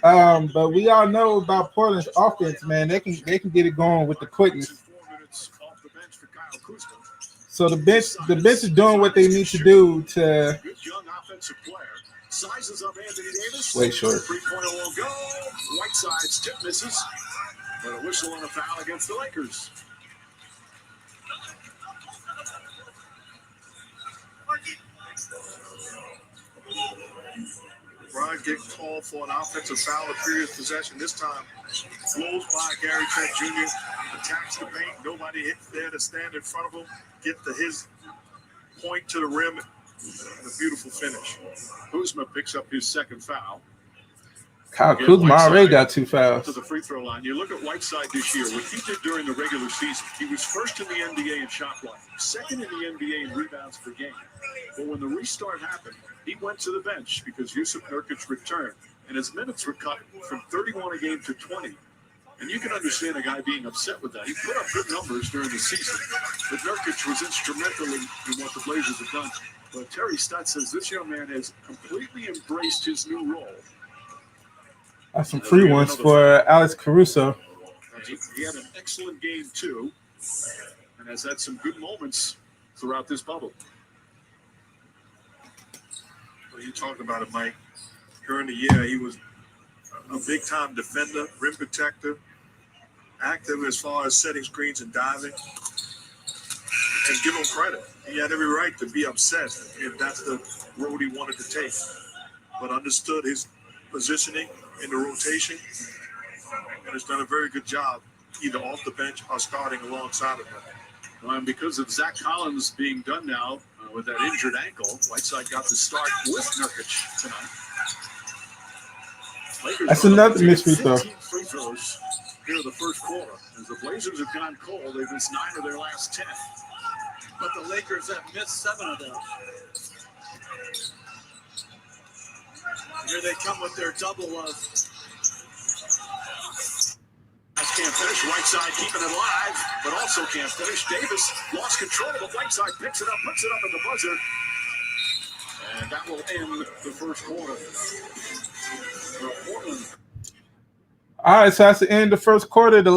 But we all know about Portland's offense, man. They can get it going with the quickness. 4 minutes off the bench for Kyle Kuzma. So the bench is doing what they need to do to. Good young offensive player. Sizes up Anthony Davis. Way short. 3-pointer will go. Whiteside's tip misses. But a whistle and a foul against the Lakers. Brian get called for an offensive foul of previous possession. This time, flows by Gary Trent Jr., attacks the paint. Nobody hit there to stand in front of him, get to his point to the rim. A beautiful finish. Kuzma picks up his second foul. Kyle Kuzma already got 2 fouls. To the free throw line. You look at Whiteside this year. What he did during the regular season, he was first in the NBA in shot blocking, second in the NBA in rebounds per game. But when the restart happened, he went to the bench because Yusuf Nurkic returned, and his minutes were cut from 31 a game to 20. And you can understand a guy being upset with that. He put up good numbers during the season, but Nurkic was instrumental in what the Blazers have done. But Terry Stotts says this young man has completely embraced his new role. That's some free ones for Alex Caruso. He had an excellent game, too, and has had some good moments throughout this bubble. Well, you talked about it, Mike. During the year, he was a big-time defender, rim protector, active as far as setting screens and diving. And give him credit. He had every right to be upset if that's the road he wanted to take, but understood his positioning in the rotation and has done a very good job either off the bench or starting alongside of him. And because of Zach Collins being done now with that injured ankle, Whiteside got the start with Nurkic tonight. Lakers That's another missed free throw. 15 free throws here in the first quarter. As the Blazers have gone cold, they've missed 9 of their last 10. But the Lakers have missed 7 of them. Here they come with their double of. Can't finish. Whiteside keeping it alive, but also can't finish. Davis lost control, but Whiteside picks it up, puts it up at the buzzer. And that will end the first quarter. For Portland. All right, so that's the end of the first quarter. The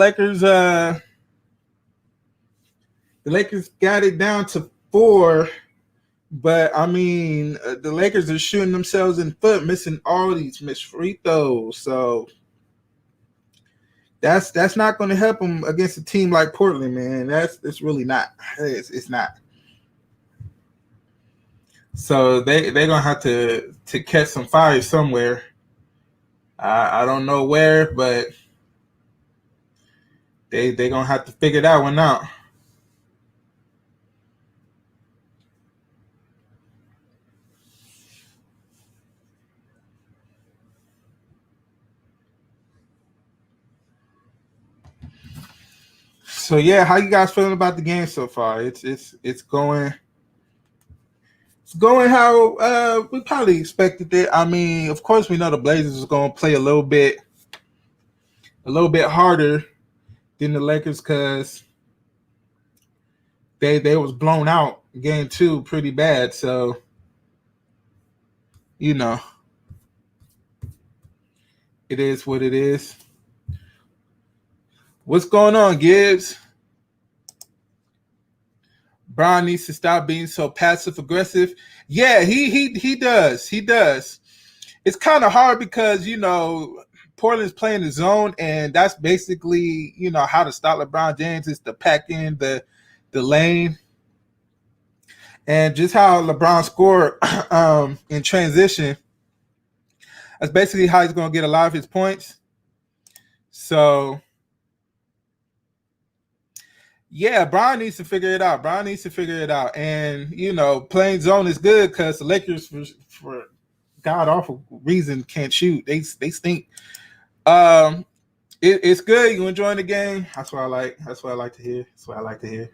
Lakers got it down to 4, but I mean, the Lakers are shooting themselves in the foot, missing all these missed free throws. So that's not going to help them against a team like Portland, man. It's really not. It's not. So they're gonna have to catch some fire somewhere. I don't know where, but they're gonna have to figure that one out. So yeah, how you guys feeling about the game so far? It's going how we probably expected it. I mean, of course we know the Blazers is going to play a little bit harder than the Lakers because they was blown out game 2 pretty bad. So you know, it is what it is. What's going on, Gibbs? Bron needs to stop being so passive aggressive. Yeah, he does. He does. It's kind of hard because, you know, Portland's playing the zone, and that's basically, you know, how to stop LeBron James is to pack in the lane. And just how LeBron scored in transition, that's basically how he's going to get a lot of his points. So yeah, Bron needs to figure it out. And, you know, playing zone is good because the Lakers, for god-awful reason, can't shoot. They stink. It's good. You enjoying the game? That's what I like. That's what I like to hear.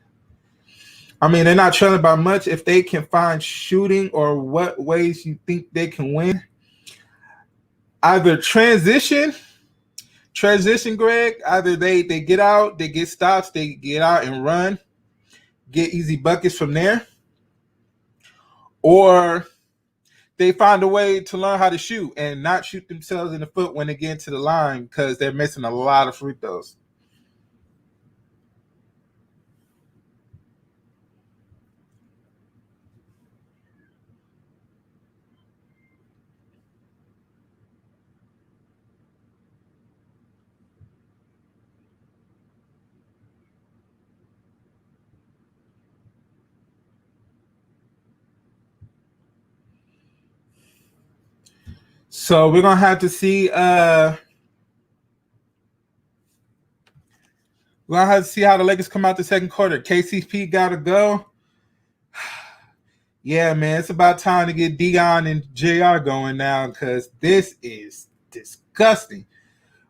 I mean, they're not trailing by much. If they can find shooting or what ways you think they can win, either transition, Greg. Either they get out, they get stops, they get out and run, get easy buckets from there, or they find a way to learn how to shoot and not shoot themselves in the foot when they get into the line because they're missing a lot of free throws. So we're gonna have to see. We're gonna have to see how the Lakers come out the second quarter. KCP gotta go. Yeah, man, it's about time to get Dion and JR going now because this is disgusting.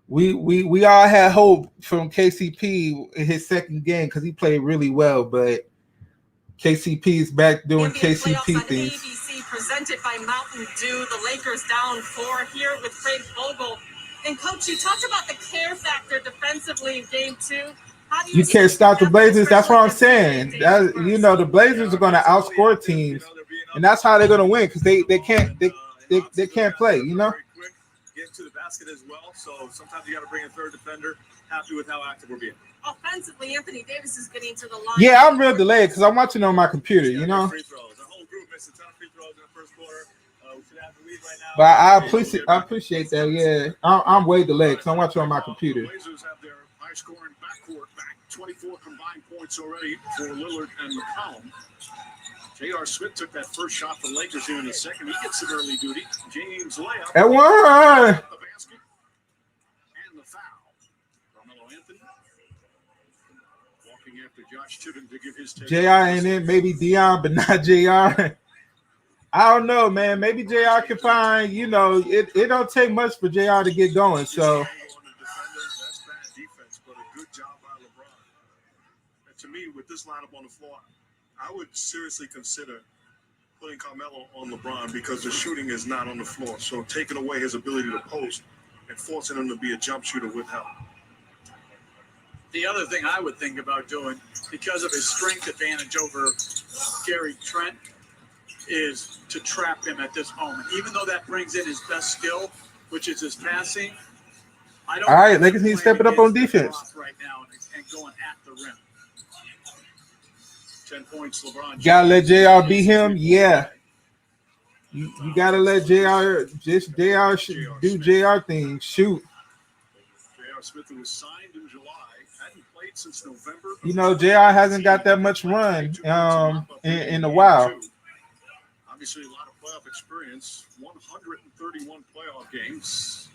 We all had hope from KCP in his second game because he played really well, but KCP is back doing KCP things. ABC presented by Mountain Dew. The Lakers down 4 here with Craig Vogel. And Coach, you talked about the care factor defensively in Game 2. How do You can't stop the Blazers. That's what I'm saying. You know, the Blazers are going to outscore teams, and that's how they're going to win because they can't play. You know. Get to the basket as well. So sometimes you got to bring a third defender. Happy with how active we're being. Offensively, Anthony Davis is getting to the line. Yeah, I'm real delayed because I'm watching on my computer. You know. Free throws. The whole group missed a ton of free throws in the first quarter. We should have the lead right now. But I appreciate that. Yeah, I'm way delayed because I'm watching on my computer. The Blazers have their high-scoring backcourt back. 24 combined points already for Lillard and McCollum. J.R. Smith took that first shot for the Lakers here in the second. He gets some early duty. James layup. At one. The basket and the foul. Carmelo Anthony walking after Josh Chivin to give his take. JR in it, maybe Dion, but not JR. I don't know, man. Maybe JR can find, you know, it don't take much for JR to get going. So That's bad defense, but a good job by LeBron. And to me, with this lineup on the floor, I would seriously consider putting Carmelo on LeBron because the shooting is not on the floor. So taking away his ability to post and forcing him to be a jump shooter with help. The other thing I would think about doing, because of his strength advantage over Gary Trent, is to trap him at this moment. Even though that brings in his best skill, which is his passing, I don't. All right, Lakers need to step it up on defense right now and going at the rim. 10 points, LeBron. Gotta let JR beat him. Yeah. You gotta let JR do JR things. Shoot. J.R. Smith, who was signed in July, hadn't played since November. You know, JR hasn't got that much run in a while. Obviously, a lot of playoff experience. 131 playoff games.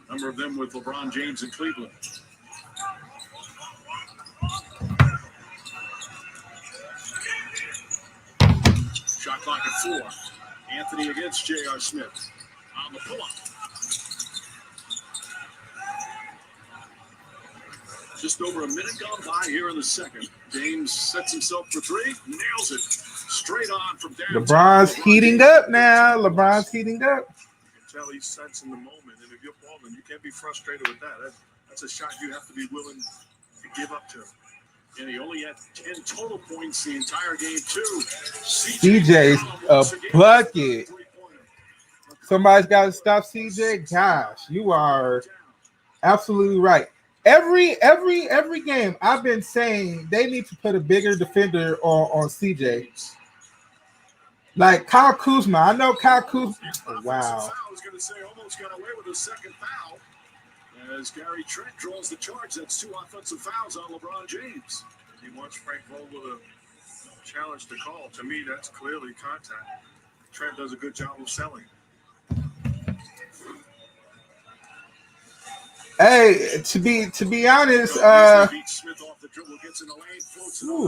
A number of them with LeBron James in Cleveland. Shot clock at 4. Anthony against J.R. Smith. On the pull-up. Just over a minute gone by here in the second. James sets himself for three, nails it straight on from downtown. LeBron's heating up now. LeBron's heating up. You can tell he's sensing the moment. And if you're Portland, you can't be frustrated with that. That's a shot you have to be willing to give up to. And he only had 10 total points the entire game, too. CJ's a bucket. Somebody's got to stop CJ. Gosh, you are absolutely right. Every game I've been saying they need to put a bigger defender on CJ. Like Kyle Kuzma. I know Kyle Kuzma. Wow. I was going to say almost got away with a second foul. As Gary Trent draws the charge, that's 2 offensive fouls on LeBron James. He wants Frank Vogel to challenge the call. To me, that's clearly contact. Trent does a good job of selling. Hey, to be honest, oh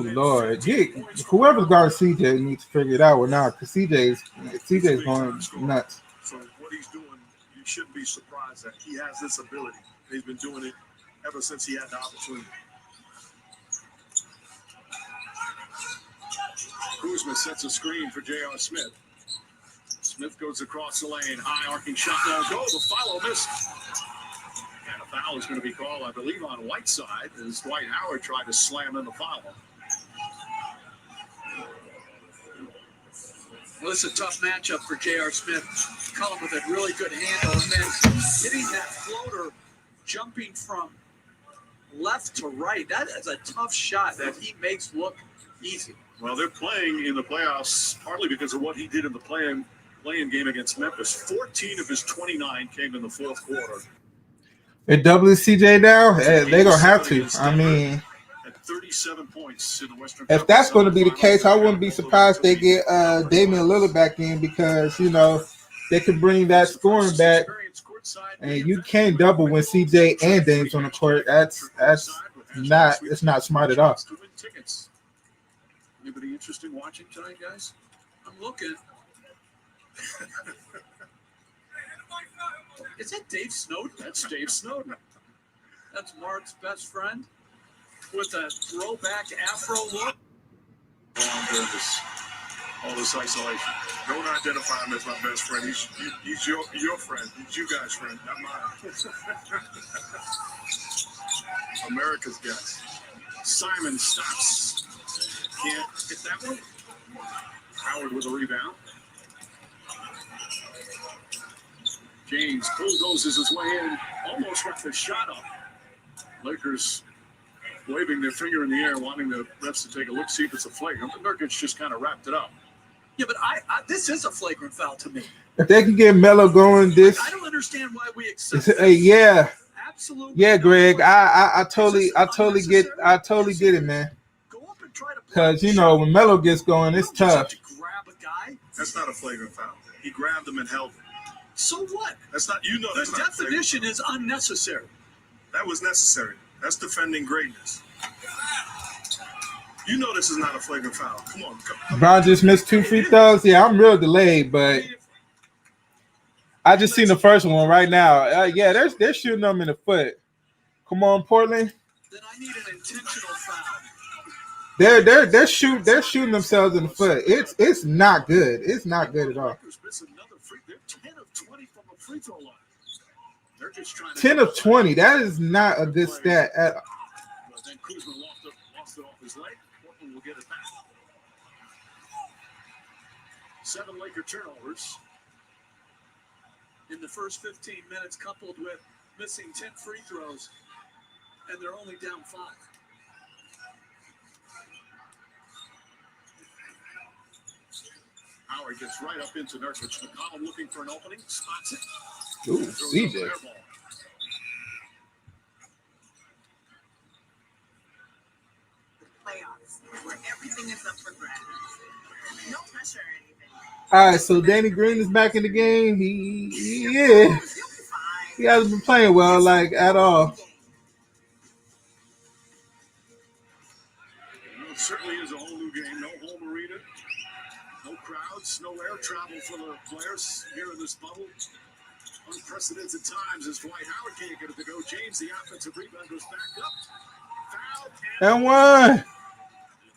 Lord, whoever's guarding CJ needs to figure it out or not, because CJ's going nuts. So what he's doing, you shouldn't be surprised that he has this ability. He's been doing it ever since he had the opportunity. Kuzma sets a screen for J.R. Smith. Smith goes across the lane, high arcing shot, no go. The follow missed. And a foul is going to be called, I believe, on Whiteside as Dwight Howard tried to slam in the foul. Well, it's a tough matchup for J.R. Smith. Cullen with a really good handle, and then hitting that floater, jumping from left to right. That is a tough shot that he makes look easy. Well, they're playing in the playoffs partly because of what he did in the playing game against Memphis. 14 of his 29 came in the fourth quarter. They're doubling CJ now. They're gonna have to. I mean, at 37 points in the Western. If that's going to be the case, I wouldn't be surprised they get Damian Lillard back in, because they could bring that scoring back, and you can't double when CJ and Dame's on the court. It's not smart at all. Anybody interested in watching tonight, guys? I'm looking. Is that Dave Snowden? That's Dave Snowden. That's Mark's best friend with a throwback afro look. All this isolation. Don't identify him as my best friend. He's your friend. He's you guys' friend, not mine. America's guest. Simon stops. Can't hit that one. Howard with a rebound. James bulldozes his way in. Almost got the shot up. Lakers waving their finger in the air, wanting the refs to take a look, see if it's a flagrant. But Nurkic just kind of wrapped it up. Yeah, but I this is a flagrant foul to me. If they can get Melo going, I don't understand why we accept it. Yeah. Absolutely. Yeah, Greg. I totally get it, man. Go up and try to, because when Melo gets going, it's tough. To grab a guy. That's not a flagrant foul. He grabbed him and held him. So what? That's not. That's the not definition is unnecessary. That was necessary. That's defending greatness. This is not a flagrant foul. Come on. Brown just missed 2 free throws. Yeah, I'm real delayed, but I just seen the first one right now. Yeah, they're shooting them in the foot. Come on, Portland. Then I need an intentional foul. They're shooting themselves in the foot. It's not good. It's not good at all. They're 10 of 20 from the free throw line. They're just trying 10 of 20. That is not a good stat at all. But then Kuzma lost it off his leg. Portland will get it back. 7 Laker turnovers in the first 15 minutes, coupled with missing 10 free throws, and they're only down 5. Howard gets right up into Nurkic. McCollum looking for an opening, spots it. Ooh, CJ. Playoffs, where everything is up for grabs. No pressure or anything. All right, so Danny Green is back in the game. He hasn't been playing well, at all. It certainly is a whole new game. No home arena, no crowds, no air travel for the players here in this bubble. Unprecedented times as Dwight Howard can't get it to go. James, the offensive rebound, goes back up. And one.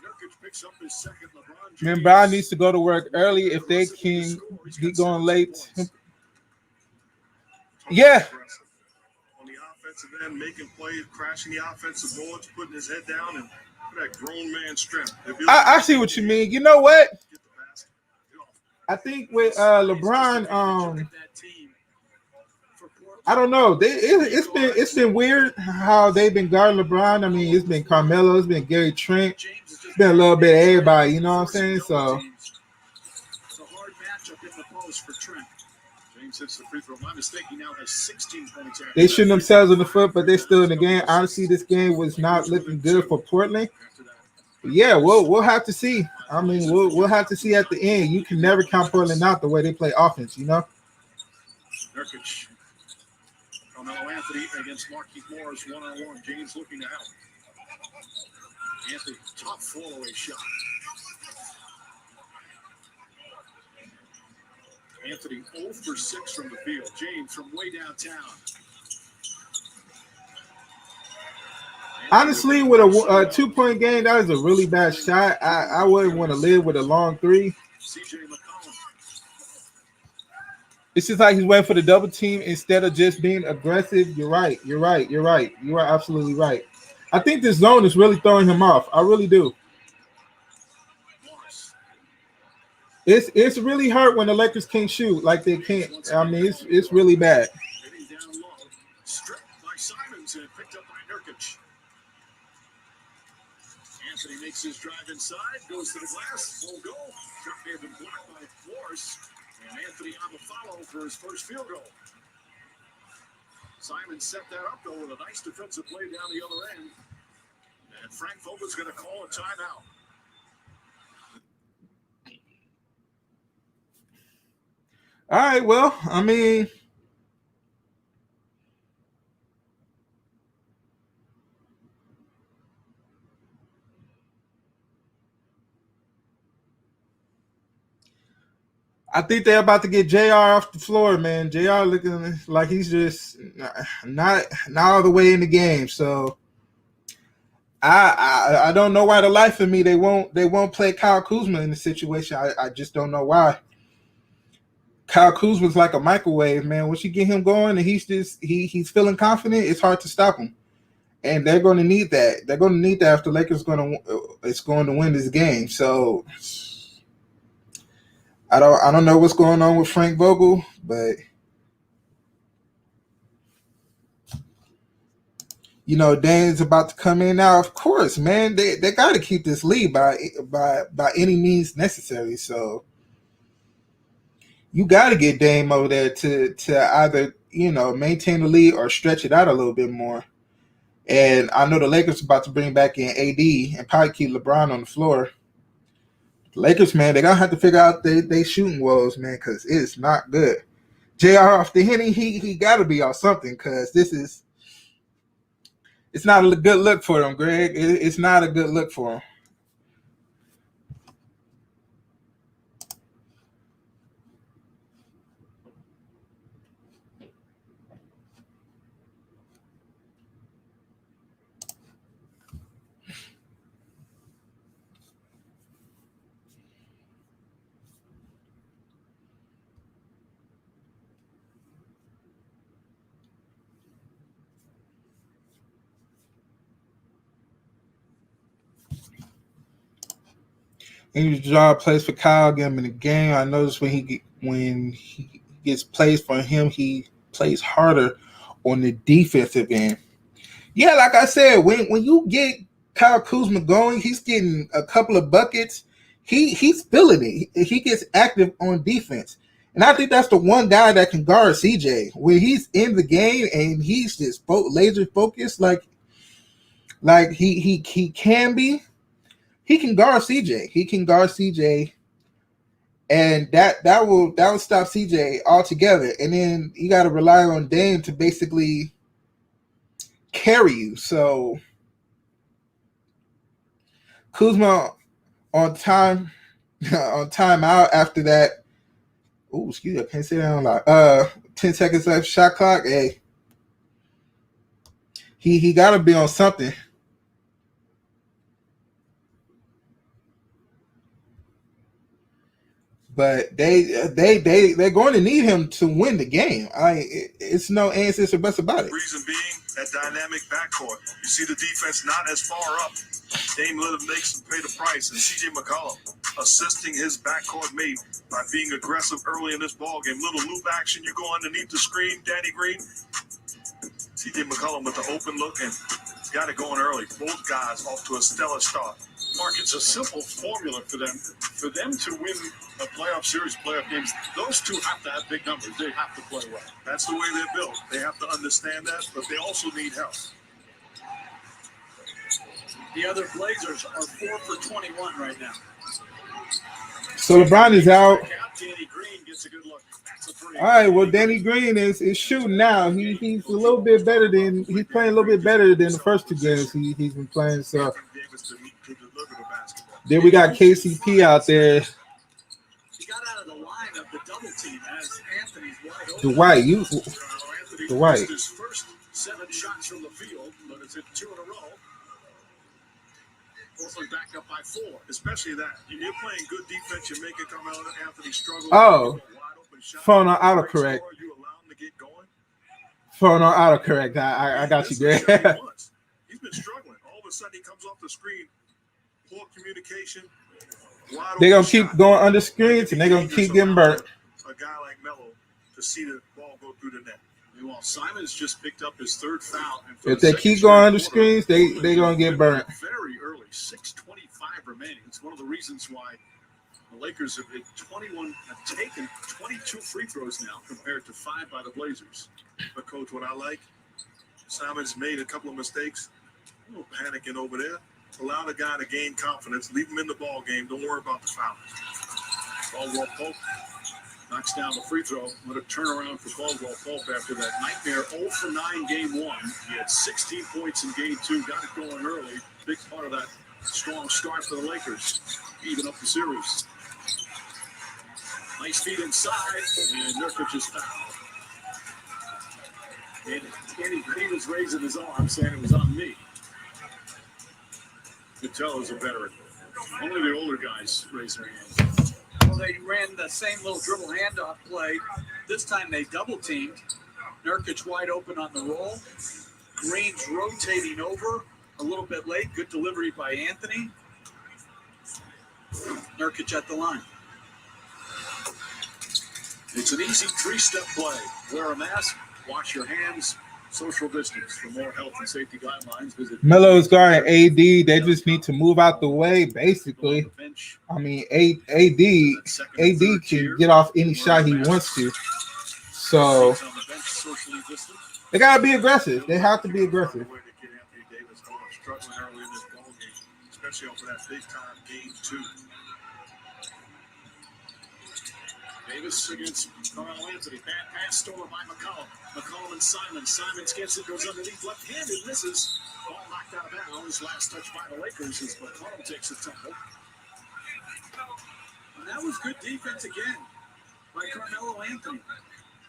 Nurkic picks up his second. LeBron Man, James. Brown needs to go to work early if they can get going late. Yeah. On the offensive end, making plays, crashing the offensive boards, putting his head down, and that grown man strength. I see what you mean. You know what? Get the basket. Get off. I think with LeBron, I don't know. It's been weird how they've been guarding LeBron. I mean, it's been Carmelo, it's been Gary Trent, it's been a little bit of everybody. You know what I'm saying? So It's a hard matchup in the post for Trent. James hits the free throw. My mistake. He now has 16 points. After they that. shooting themselves in the foot, but they're still in the game. Honestly, this game was not looking good for Portland. After that. But yeah, we'll have to see. I mean, we'll have to see at the end. You can never count Portland out the way they play offense. You know. Nurkic. Carmelo Anthony against Marquise Morris one-on-one. James looking to help. Anthony, top fall-away shot. Anthony 0 for 6 from the field. James from way downtown. Honestly, with a 2-point game, that is a really bad shot. I wouldn't want to live with a long three. CJ McCollum. It's just like he's waiting for the double team instead of just being aggressive. You're right. You are absolutely right. I think this zone is really throwing him off. I really do. Morris. It's really hurt when the Lakers can't shoot like they can't. I mean, it's really bad. Hitting down low. Stripped by Simons and picked up by Nurkic. Anthony makes his drive inside, goes to the glass, full goal. Shot may have been blocked by Morris, and Anthony on the follow for his first field goal. Simon set that up, though, with a nice defensive play down the other end. And Frank Vogel's going to call a timeout. All right, well, I mean, I think they're about to get JR off the floor, man. JR looking like he's just not all the way in the game. So I don't know why the life of me they won't play Kyle Kuzma in the situation. I just don't know why. Kyle Kuzma's like a microwave, man. Once you get him going and he's feeling confident, it's hard to stop him. And they're going to need that. They're going to need that if the Lakers going to win this game. So I don't know what's going on with Frank Vogel, but you know, Dame's about to come in now. Of course, man, they got to keep this lead by any means necessary. So you got to get Dame over there to either, you know, maintain the lead or stretch it out a little bit more. And I know the Lakers are about to bring back in AD and probably keep LeBron on the floor. The Lakers, man, they're going to have to figure out they shooting woes, man, because it's not good. JR off the Henny, he got to be off something because it's not a good look for him, Greg. It's not a good look for him. And draw plays for Kyle, get him in the game. I noticed when he gets plays for him, he plays harder on the defensive end. Yeah, like I said, when you get Kyle Kuzma going, he's getting a couple of buckets. He's feeling it. He gets active on defense. And I think that's the one guy that can guard CJ. When he's in the game and he's just laser focused like he can be, he can guard CJ. He can guard CJ. And that will stop CJ altogether. And then you got to rely on Dame to basically carry you. So Kuzma on time out after that. Oh, excuse me, I can't say that on loud. 10 seconds left, shot clock. Hey, he got to be on something. but they're going to need him to win the game. It's no ands, ifs, or buts about it. Reason being that dynamic backcourt. You see the defense not as far up. Dame Lillard makes them pay the price, and CJ McCollum assisting his backcourt mate by being aggressive early in this ball game. Little loop action, you go underneath the screen, Danny Green. CJ McCollum with the open look and got it going early. Both guys off to a stellar start. Mark, it's a simple formula for them. For them to win a playoff series, playoff games, those two have to have big numbers. They have to play well. That's the way they're built. They have to understand that, but they also need help. The other Blazers are 4 for 21 right now. So LeBron is out. Danny Green gets a good look. That's a three. All right, well, Danny Green is shooting now. He's a little bit better than he's playing a little bit better than the first two games he's been playing. So Anthony Davis to deliver the basketball. then we got KCP out there. He got out of the line of the double team as Anthony's wide open. Dwight, Anthony Dwight. missed his first 7 shots from the field, but it's hit 2 in a row. Portland back up by 4. Especially that. You're playing good defense. You're making Carmelo Anthony struggle. Oh. Wide open shot. Phone on autocorrect. You allow him to get going. Phone on autocorrect. I got you, This is Greg. what he wants. He's been struggling. All of a sudden, he comes off the screen. Poor communication. Wide They're open gonna keep shot. going under screens and they're gonna keep getting burnt. A guy like Melo to see the ball go through the net. Meanwhile, Simon's just picked up his 3rd foul. And for If the they second keep straight going under quarter, screens, they're gonna get burnt. Very early, 6:25 remaining. It's one of the reasons why the Lakers have taken 22 free throws now compared to 5 by the Blazers. But, Coach, what I like, Simon's made a couple of mistakes. A little panicking over there. Allow the guy to gain confidence. Leave him in the ball game. Don't worry about the foul. Caldwell Pope knocks down the free throw. What a turnaround for Caldwell Pope after that nightmare 0 for 9 game 1. He had 16 points in game 2. Got it going early. Big part of that strong start for the Lakers. Even up the series. Nice feed inside, and Nurkic is fouled. And Danny Green was raising his arm, saying it was on me. Vitello's a veteran. Only the older guys raise their hands. Well, they ran the same little dribble handoff play. This time they double teamed. Nurkic wide open on the roll. Green's rotating over a little bit late. Good delivery by Anthony. Nurkic at the line. It's an easy 3-step play. Wear a mask, wash your hands, social distance. For more health and safety guidelines, visit Melo's guarding AD. They just need to move out the way, go on basically. the bench. I mean, That second and AD third can tier. get off any Wear shot a he mask. wants to. So Sits on the bench, socially distant. they gotta be aggressive. They have to be aggressive. Way to get Anthony Davis going. Struggling early in this ball game, especially off of that big time game 2. Davis against Carl Anthony. Bad pass stolen by McCollum. McCollum and Simon. Simons gets it, goes underneath left-handed, misses. Ball knocked out of bounds. Last touch by the Lakers as McCollum takes a tumble. And that was good defense again by Carmelo Anthony.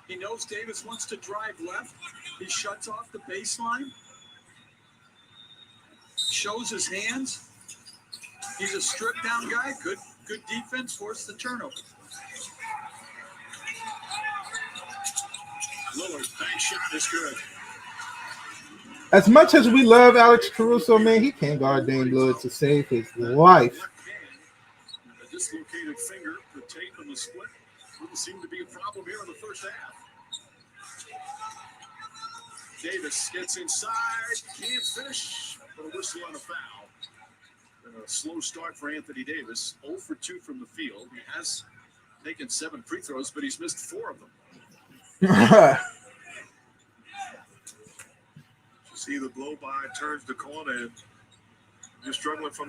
He knows Davis wants to drive left. He shuts off the baseline. Shows his hands. He's a stripped down guy. Good defense. Forced the turnover. Lillard, bank shot is good. As much as we love Alex Caruso, man, he can't guard Dame Lillard to save his life. Left hand, a dislocated finger, the tape and the split. Didn't seem to be a problem here in the first half. Davis gets inside, can't finish, but a whistle on a foul. And a slow start for Anthony Davis. 0 for 2 from the field. He has taken 7 free throws, but he's missed 4 of them. See the blow by, turns the corner, and just struggling from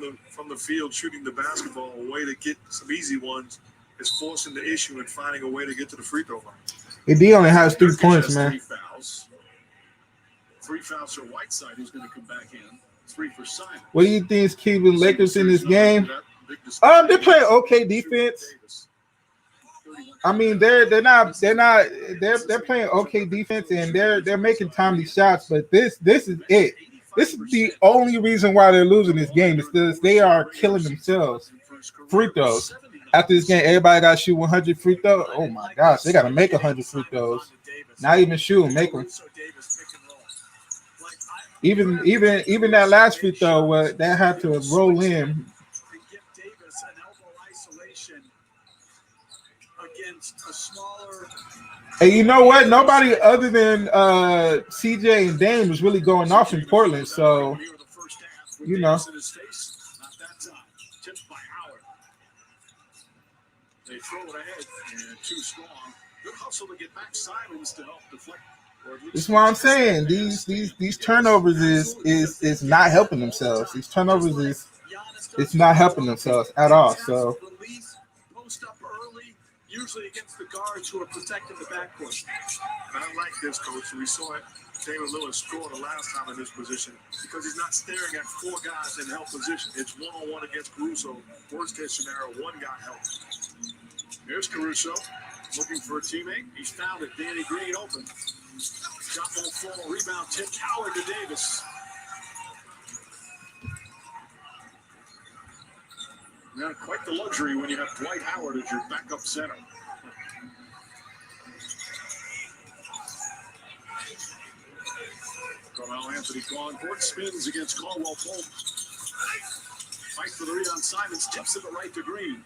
the field, shooting the basketball. A way to get some easy ones is forcing the issue and finding a way to get to the free throw line. AD only has 3 Nurkic points, has man. 3 fouls. 3 fouls for Whiteside, who's going to come back in. 3 for Simon. What do you think is keeping Lakers in this game? They're playing okay defense. I mean, they're playing okay defense and they're making timely shots, but this is it. This is the only reason why they're losing this game is because they are killing themselves. Free throws. After this game, everybody got to shoot 100 free throws. Oh my gosh, they got to make 100 free throws. Not even shoot them, make them. Even that last free throw, that had to roll in. And give Davis an elbow isolation against a smaller. And you know what? Nobody other than CJ and Dame is really going off in Portland. So, you know. They throw it ahead and too strong. Good hustle to get back Simons to help deflect. That's what I'm saying. These turnovers is not helping themselves. These turnovers it's not helping themselves at all. So Post up early, usually against the guards who are protecting the backcourt. And I like this, coach. We saw it. David Lillard scored the last time in this position because he's not staring at four guys in help position. It's one-on-one against Caruso. Worst case scenario, one guy helps. Here's Caruso looking for a teammate. He's found it. Danny Green open. Shot won't fall. Rebound tipped. Howard to Davis. Now, quite the luxury when you have Dwight Howard as your backup center. Carmelo Anthony on court, spins against Caldwell Pope. Fight for the rebound. Simons tips it right to Green.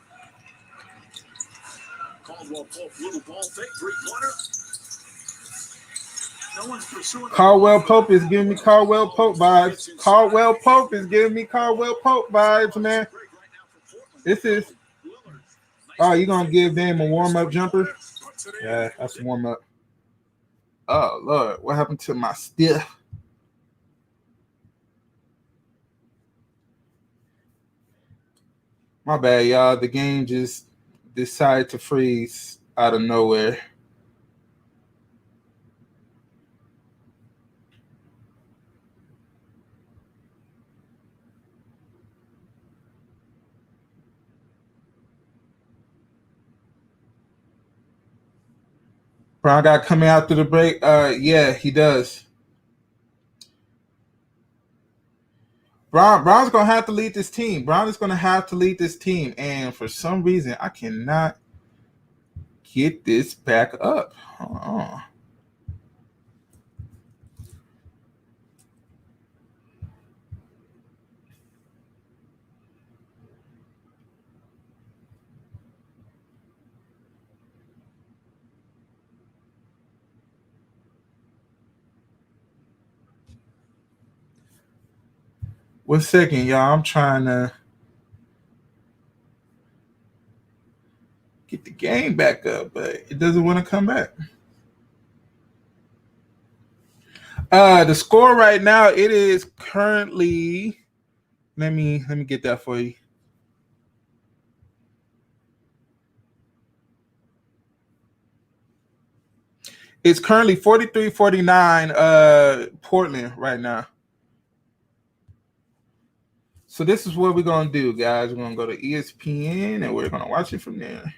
Caldwell Pope, little ball fake, three-pointer. No one's pursuing. Caldwell Pope is giving me Caldwell Pope vibes. Caldwell Pope is giving me Caldwell Pope vibes, man. This is. Oh, you gonna give Dame a warm-up jumper? Yeah, that's a warm-up. Oh Lord, what happened to my stiff? My bad, y'all. The game just decided to freeze out of nowhere. Brown got coming after the break. Yeah, he does. Brown's gonna have to lead this team. Brown is gonna have to lead this team, and for some reason, I cannot get this back up. Hold on. One second, y'all. I'm trying to get the game back up, but it doesn't want to come back. The score right now, it is currently. Let me get that for you. It's currently 43-49 Portland right now. So this is what we're going to do, guys. We're going to go to ESPN, and we're going to watch it from there.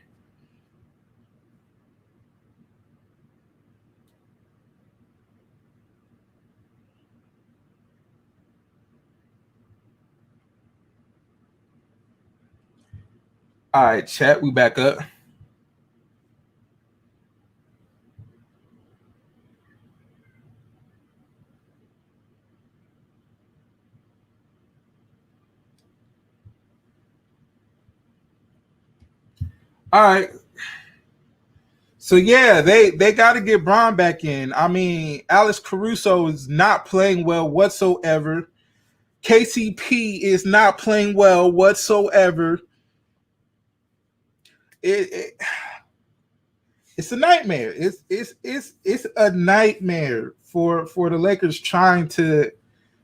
All right, chat, we back up. All right. So, yeah, they got to get Bron back in. I mean, Alex Caruso is not playing well whatsoever. KCP is not playing well whatsoever. It's a nightmare. It's a nightmare for the Lakers trying to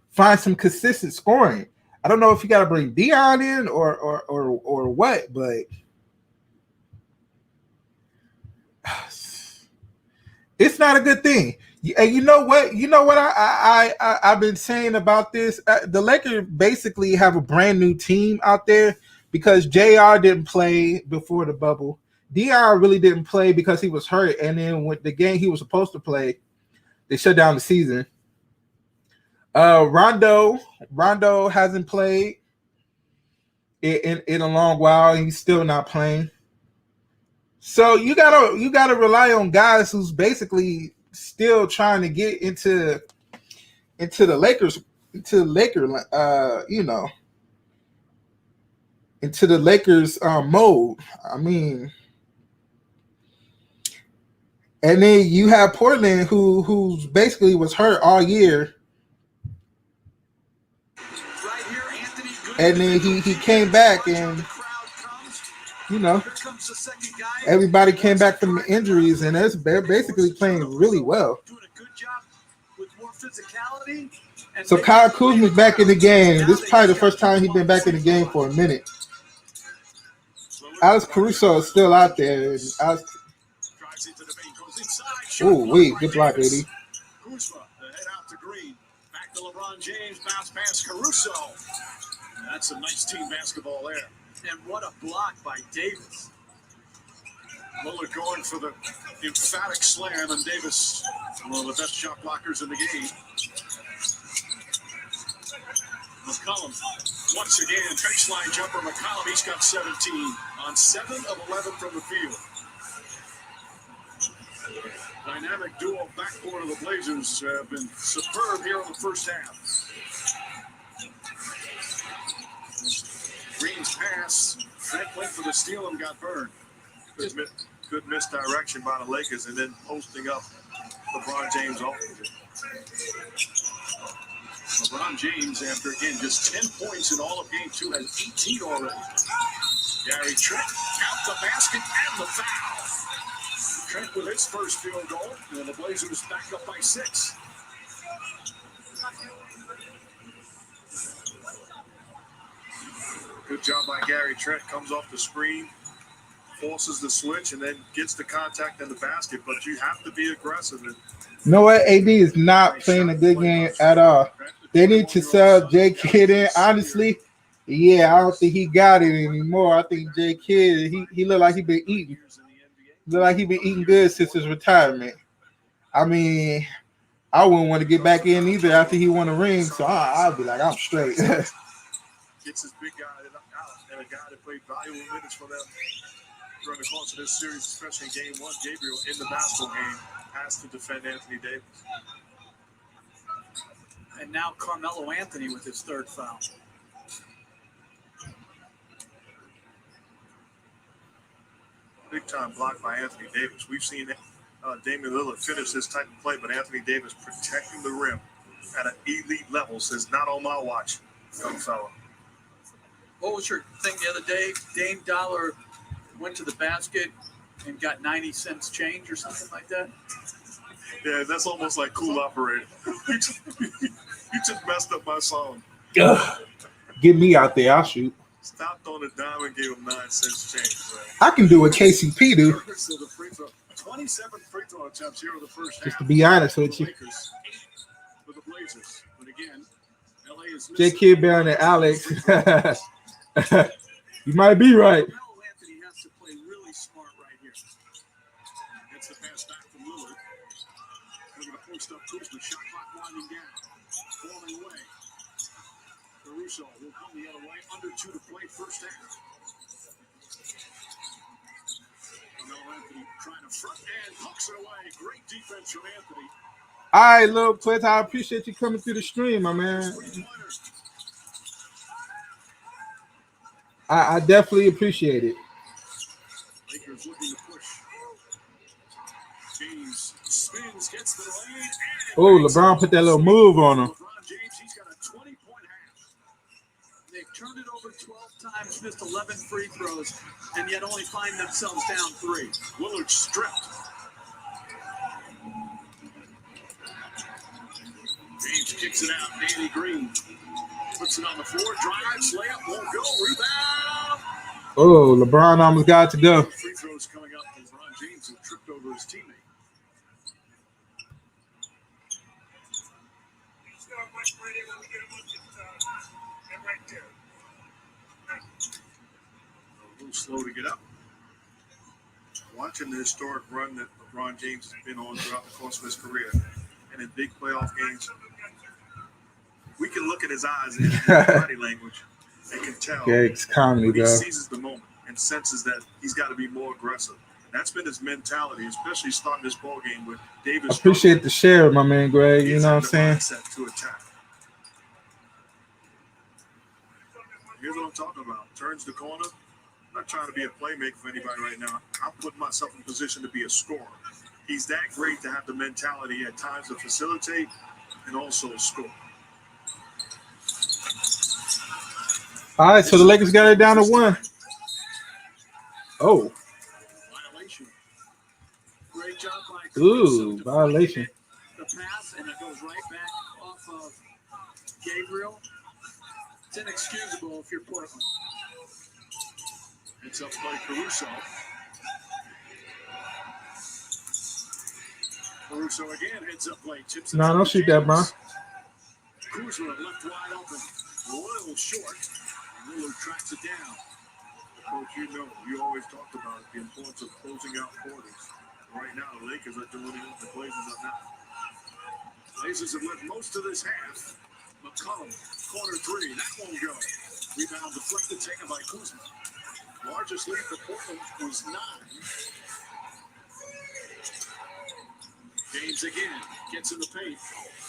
find some consistent scoring. I don't know if you got to bring Dion in or what, but it's not a good thing. And you know what? I've been saying about this. The Lakers basically have a brand new team out there because JR didn't play before the bubble. DR really didn't play because he was hurt. And then with the game he was supposed to play, they shut down the season. Rondo hasn't played. in a long while, and he's still not playing. So you gotta rely on guys who's basically still trying to get into the Lakers, into the mode. I mean, and then you have Portland who's basically was hurt all year. Right here, Anthony Good. And then he came back, and The crowd comes. you know, Here comes the second guy. everybody came back from injuries, and they're basically playing really well. Doing a good job with more physicality. And So making Kyle it play Kuzma's back in the game. Now This is they probably the got first time he's been back in the game for a minute. Alex Caruso is still out there. Drives into the paint, goes inside. Oh, wait, good block, AD. Kuzma, the head out to Green. Back to LeBron James, bounce pass Caruso. That's some nice team basketball there. And what a block by Davis. Lillard going for the emphatic slam, and Davis, one of the best shot blockers in the game. McCollum, once again, baseline jumper. McCollum, he's got 17 on 7 of 11 from the field. Dynamic duo backcourt of the Blazers have been superb here in the first half. Green's pass, that went for the steal and got burned. Good misdirection by the Lakers, and then posting up LeBron James off. LeBron James, after again just 10 points in all of game 2, has 18 already. Gary Trent count the basket and the foul. Trent with his first field goal, and the Blazers back up by 6. Good job by Gary Trent. Comes off the screen, forces the switch, and then gets the contact in the basket. But you have to be aggressive. And You know what? AD is not playing a good game at all. They need to sub J Kidd in. Honestly, yeah, I don't think he got it anymore. I think J Kidd, he looked like he been eating. Look like he been eating good since his retirement. I mean, I wouldn't want to get back in either after he won a ring. So I'll be like, I'm straight. gets his big guy out, and a guy that played valuable minutes for them during the course of this series, especially in game 1. Gabriel in the basketball game has to defend Anthony Davis. And now Carmelo Anthony with his third foul. Big time block by Anthony Davis. We've seen Damian Lillard finish this type of play, but Anthony Davis protecting the rim at an elite level says, not on my watch, young fella. What was your thing the other day? Dame Dollar went to the basket and got 90 cents change or something like that? Yeah, that's almost like Cool Operator. You just messed up my song. Get me out there. I'll shoot. Stopped on the dime and gave him 9 cents change. Right? I can do what KCP do. So the free throw, 27 free throw attempts here in the first half. Just to be honest with you. Lakers for the Blazers. But again, LA is J Kidd better than Alex. You might be right. Carmelo Anthony has to play really smart right here. Gets the pass back from Lillard. They're going to post up Kuzma. Shot clock winding down. Falling away. Caruso will come the other way. Under 2 to play first half. Carmelo Anthony trying to front and hooks it away. Great defense from Anthony. All right, little Quiz, I appreciate you coming through the stream, my man. I definitely appreciate it. Lakers looking to push. James spins, gets the lane. Oh, LeBron put that little move on him. LeBron James, he's got a 20-point half. They've turned it over 12 times, missed 11 free throws, and yet only find themselves down 3. Lillard stripped. James kicks it out. Danny Green puts it on the floor. Drives, layup, won't go. Rebound. Oh, LeBron almost got to go. Free throws coming up. LeBron James who tripped over his teammate. A little slow to get up. Watching the historic run that LeBron James has been on throughout the course of his career and in big playoff games, we can look at his eyes and his body language. and can tell Gabe's comedy, when he though. seizes the moment and senses that he's got to be more aggressive. That's been his mentality, especially starting this ball game with Davis. Appreciate the share, my man Greg. You know what I'm saying? Mindset to attack. Here's what I'm talking about. Turns the corner. I'm not trying to be a playmaker for anybody right now. I'm putting myself in position to be a scorer. He's that great to have the mentality at times to facilitate and also score. All right, so the Lakers got it down to 1. Oh. Violation. Great job by Ooh, Caruso violation. the pass, and it goes right back off of Gabriel. It's inexcusable if you're Portland. It's up by Caruso. Caruso again heads up late. Chips it No, to don't shoot that, bro. James. Kuzma left wide open. A little short. Lillard tracks it down. Coach, you always talked about the importance of closing out quarters. Right now, the Lakers are doing it. The Blazers are not. Blazers have led most of this half. McCollum, corner three. That won't go. Rebound deflected, taken by Kuzma. Largest lead for Portland was 9. James again gets in the paint.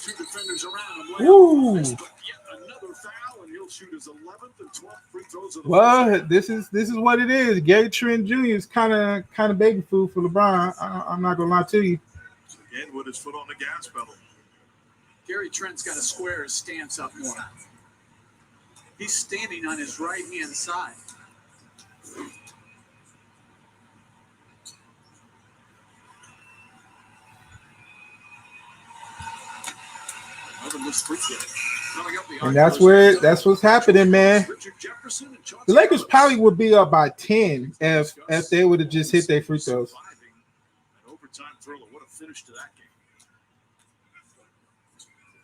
2 defenders around him. Woo. But yet another foul, and he'll shoot his 11th and 12th free throws of the Well, this is what it is. Gary Trent Jr. is kind of baby food for LeBron. I'm not gonna lie to you. Again, with his foot on the gas pedal. Gary Trent's got to square his stance up more. He's standing on his right-hand side. Another missed free throw. Coming up, the And that's what's happening, man. Richard Jefferson and Chauncey The Lakers Billups. probably would be up by 10 if they would have just hit their free throws. Surviving an overtime thriller. What a finish to that game.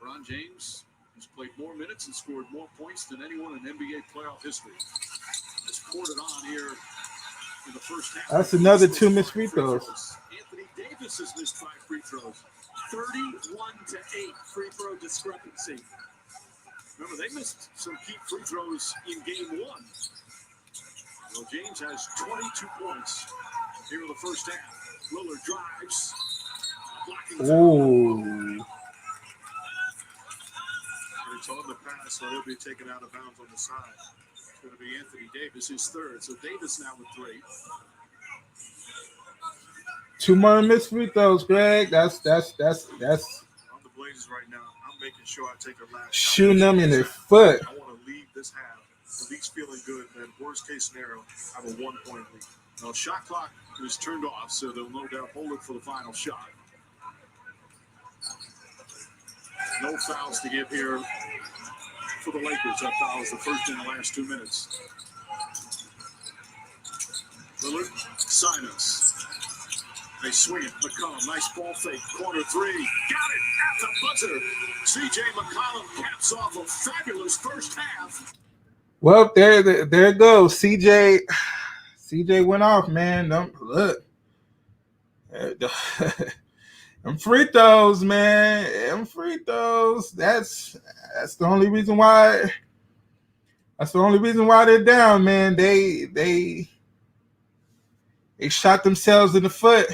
LeBron James has played more minutes and scored more points than anyone in NBA playoff history. Has poured it on here in the first half. That's another 2 missed free throws. Anthony Davis has missed 5 free throws. 31-8 free throw discrepancy. Remember, they missed some key free throws in game 1. Well, James has 22 points here in the first half. Lillard drives. Blocking Ooh. It's on the pass, so he'll be taken out of bounds on the side. It's going to be Anthony Davis, his 3rd. So Davis now with 3. 2 more missed free throws, Greg. That's On the Blazers right now, I'm making sure I take a last shot. shooting them in their foot. I want to leave this half at least feeling good. Then worst case scenario, I have a 1-point lead. Now, shot clock is turned off, so they'll no doubt hold it for the final shot. No fouls to give here for the Lakers. That foul is the first in the last 2 minutes. Lillard, Sinus. They swing it. McCollum, nice ball fake. Corner 3. Got it at the buzzer. C.J. McCollum caps off a fabulous first half. Well, there it goes. CJ went off, man. Look. Them free throws, man. Them free throws. That's the only reason why. That's the only reason why they're down, man. They shot themselves in the foot.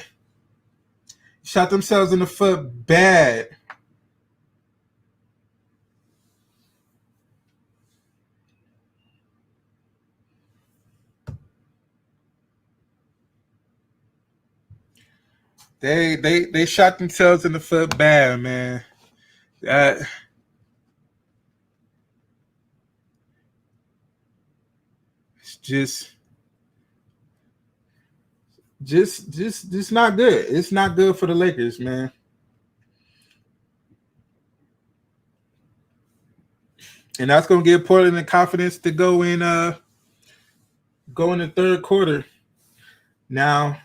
Shot themselves in the foot bad. They shot themselves in the foot bad, man. That it's just not good. It's not good for the Lakers, man. And that's gonna give Portland the confidence to go in the 3rd quarter. Now,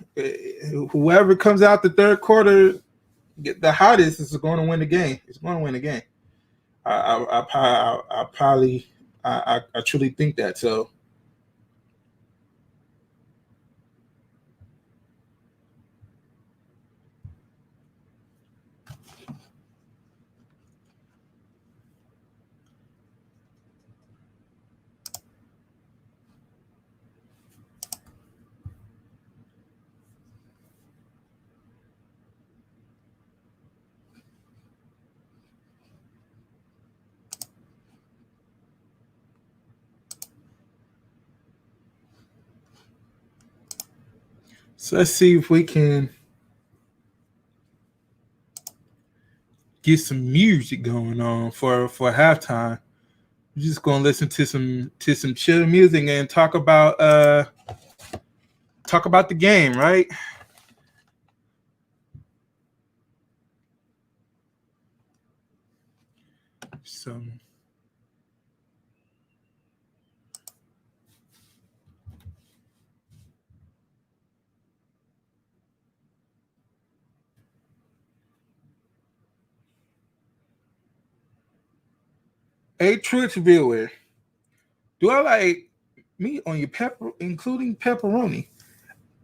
whoever comes out the 3rd quarter, get the hottest, is going to win the game. It's going to win the game. I truly think that. So, So let's see if we can get some music going on for halftime. We're just gonna listen to some chill music and talk about the game, right? So a Twitch viewer, do I like meat on your pepper, including pepperoni?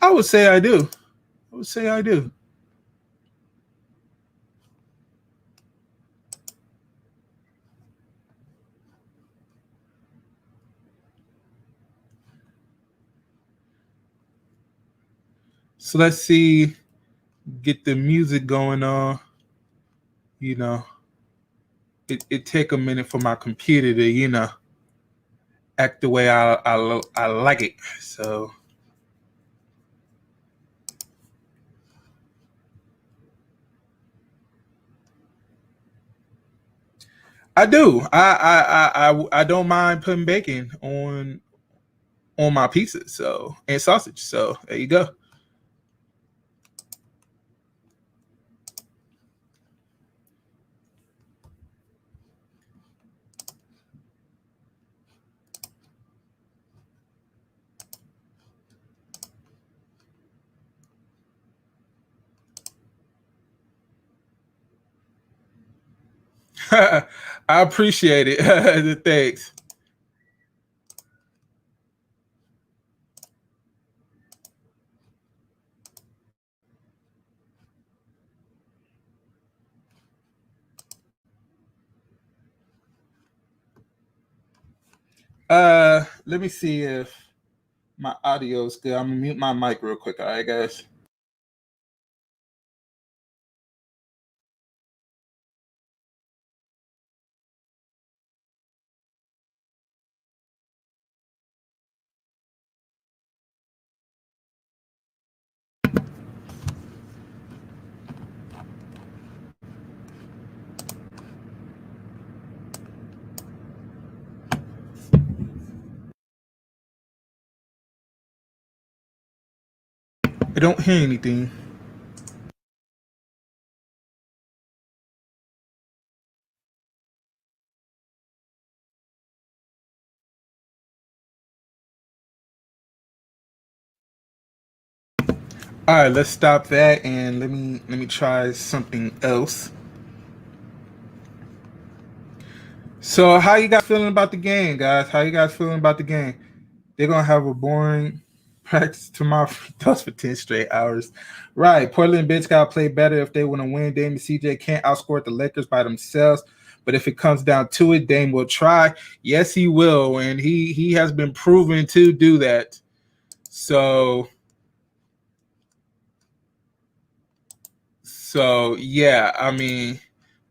I would say I do. I would say I do. So let's see, get the music going on. You know, it take a minute for my computer to act the way I like it. So I do. I don't mind putting bacon on my pizzas. So and sausage. So there you go. I appreciate it. Thanks. Let me see if my audio is good. I'm gonna mute my mic real quick. All right, guys. I don't hear anything. All right, let's stop that and let me try something else. So, how you guys feeling about the game, guys? How you guys feeling about the game? They're gonna have a boring practice tomorrow for 10 straight hours. Right. Portland bitch gotta play better if they want to win. Dame and CJ can't outscore the Lakers by themselves. But if it comes down to it, Dame will try. Yes, he will, and he has been proven to do that. So yeah, I mean,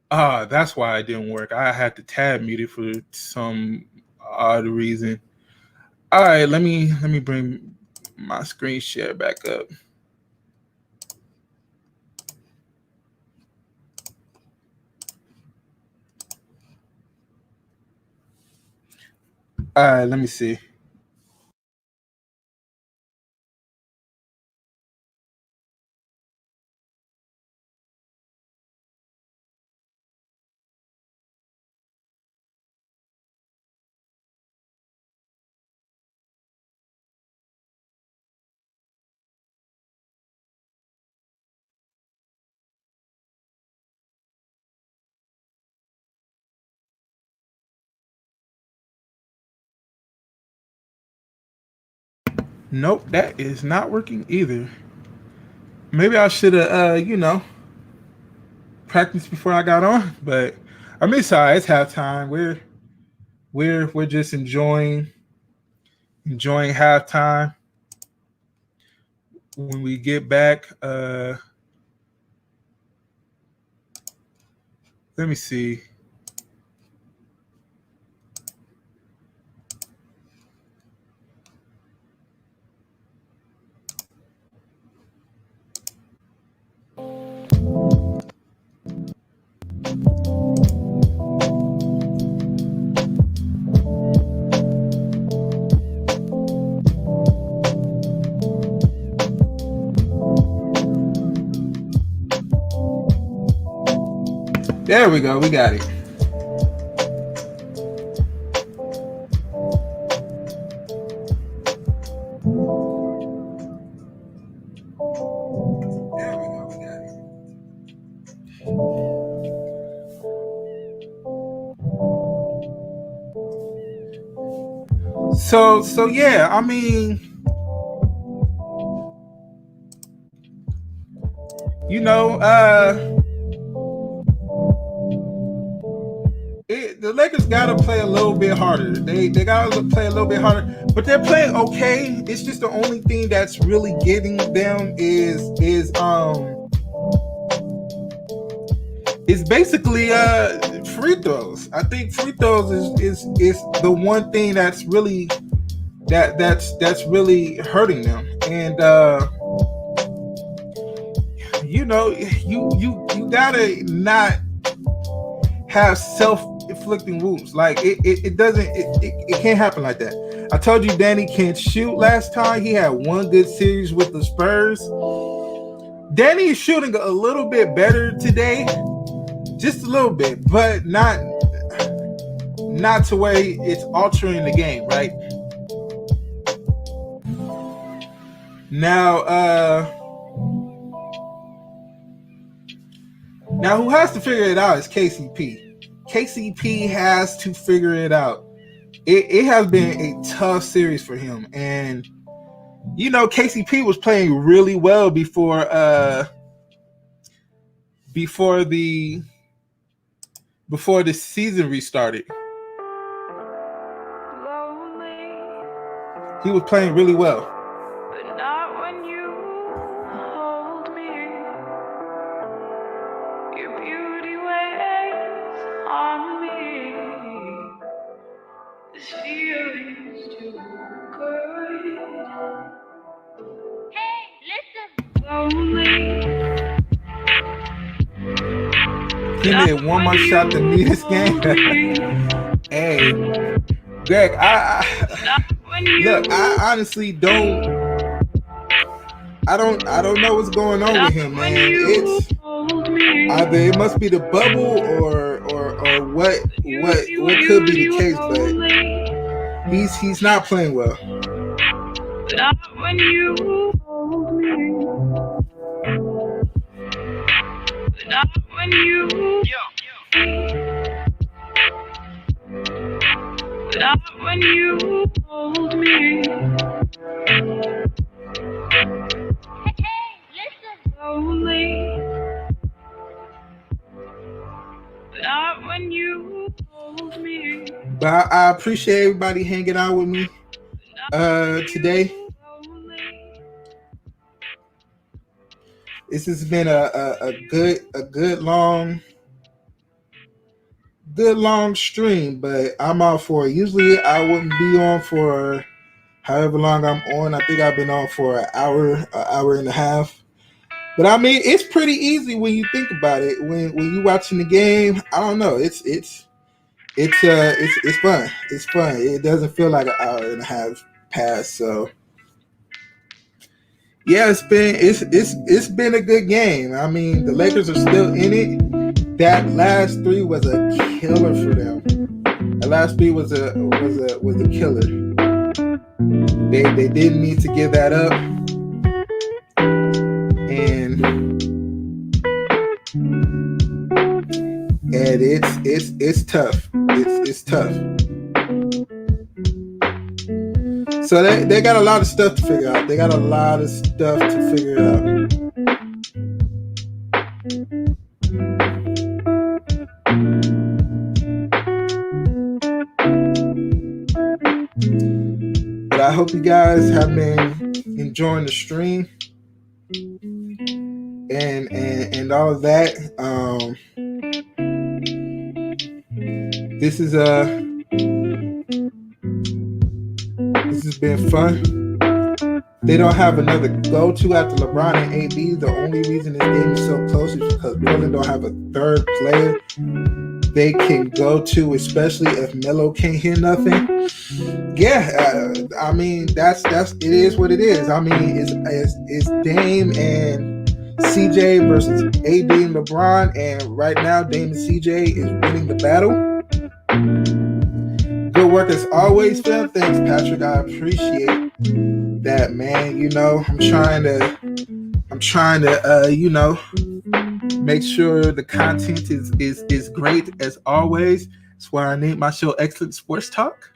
that's why it didn't work. I had the tab muted for some odd reason. All right, let me bring my screen share back up. All right, let me see. Nope, that is not working either. Maybe I should have, practiced before I got on. But I mean, sorry, it's halftime. We're just enjoying halftime. When we get back, let me see. There we go. We got it. So yeah, I mean, you know, the Lakers gotta play a little bit harder. They gotta play a little bit harder, but they're playing okay. It's just the only thing that's really getting them is basically free throws. I think free throws is the one thing that's really that's really hurting them. And you know, you gotta not have self-inflicting wounds. Like it doesn't it can't happen like that. I told you Danny can't shoot last time. He had one good series with the Spurs. Danny is shooting a little bit better today. Just a little bit, but not to where it's altering the game, right? Now who has to figure it out is KCP. KCP has to figure it out. It has been a tough series for him, and you know KCP was playing really well before the season restarted. He was playing really well. But not when you hold me. Your beauty weighs on me. This feeling's too good. Hey, listen. Lonely. He needed one more shot to lead this game. Hey, Greg, I honestly don't know what's going on with him, man. It's either it must be the bubble or what could be the case, but he's not playing well. Not when you hold me. Not when you not when you hold me. Hey, listen. Lonely. Not when you hold me. But I appreciate everybody hanging out with me today. This has been a good long stream, but I'm out for it. Usually I wouldn't be on for however long I'm on. I think I've been on for an hour and a half. But I mean, it's pretty easy when you think about it. When you're watching the game, I don't know. It's fun. It's fun. It doesn't feel like an hour and a half passed. So yeah, it's been a good game. I mean, the Lakers are still in it. That last three was a killer for them. The last three was a killer. They didn't need to give that up. And it's tough. It's tough. So they got a lot of stuff to figure out. They got a lot of stuff to figure out. But I hope you guys have been enjoying the stream and all of that. This has been fun. They don't have another go-to after LeBron and AD. The only reason this game is so close is because Portland don't have a third player they can go to, especially if Melo can't hear nothing. Yeah, I mean that's it is what it is. I mean it's Dame and CJ versus AD and LeBron, and right now Dame and CJ is winning the battle. Good work as always, Phil. Thanks, Patrick. I appreciate that, man. You know, I'm trying to you know, make sure the content is great as always. That's why I named my show Excellent Sports Talk.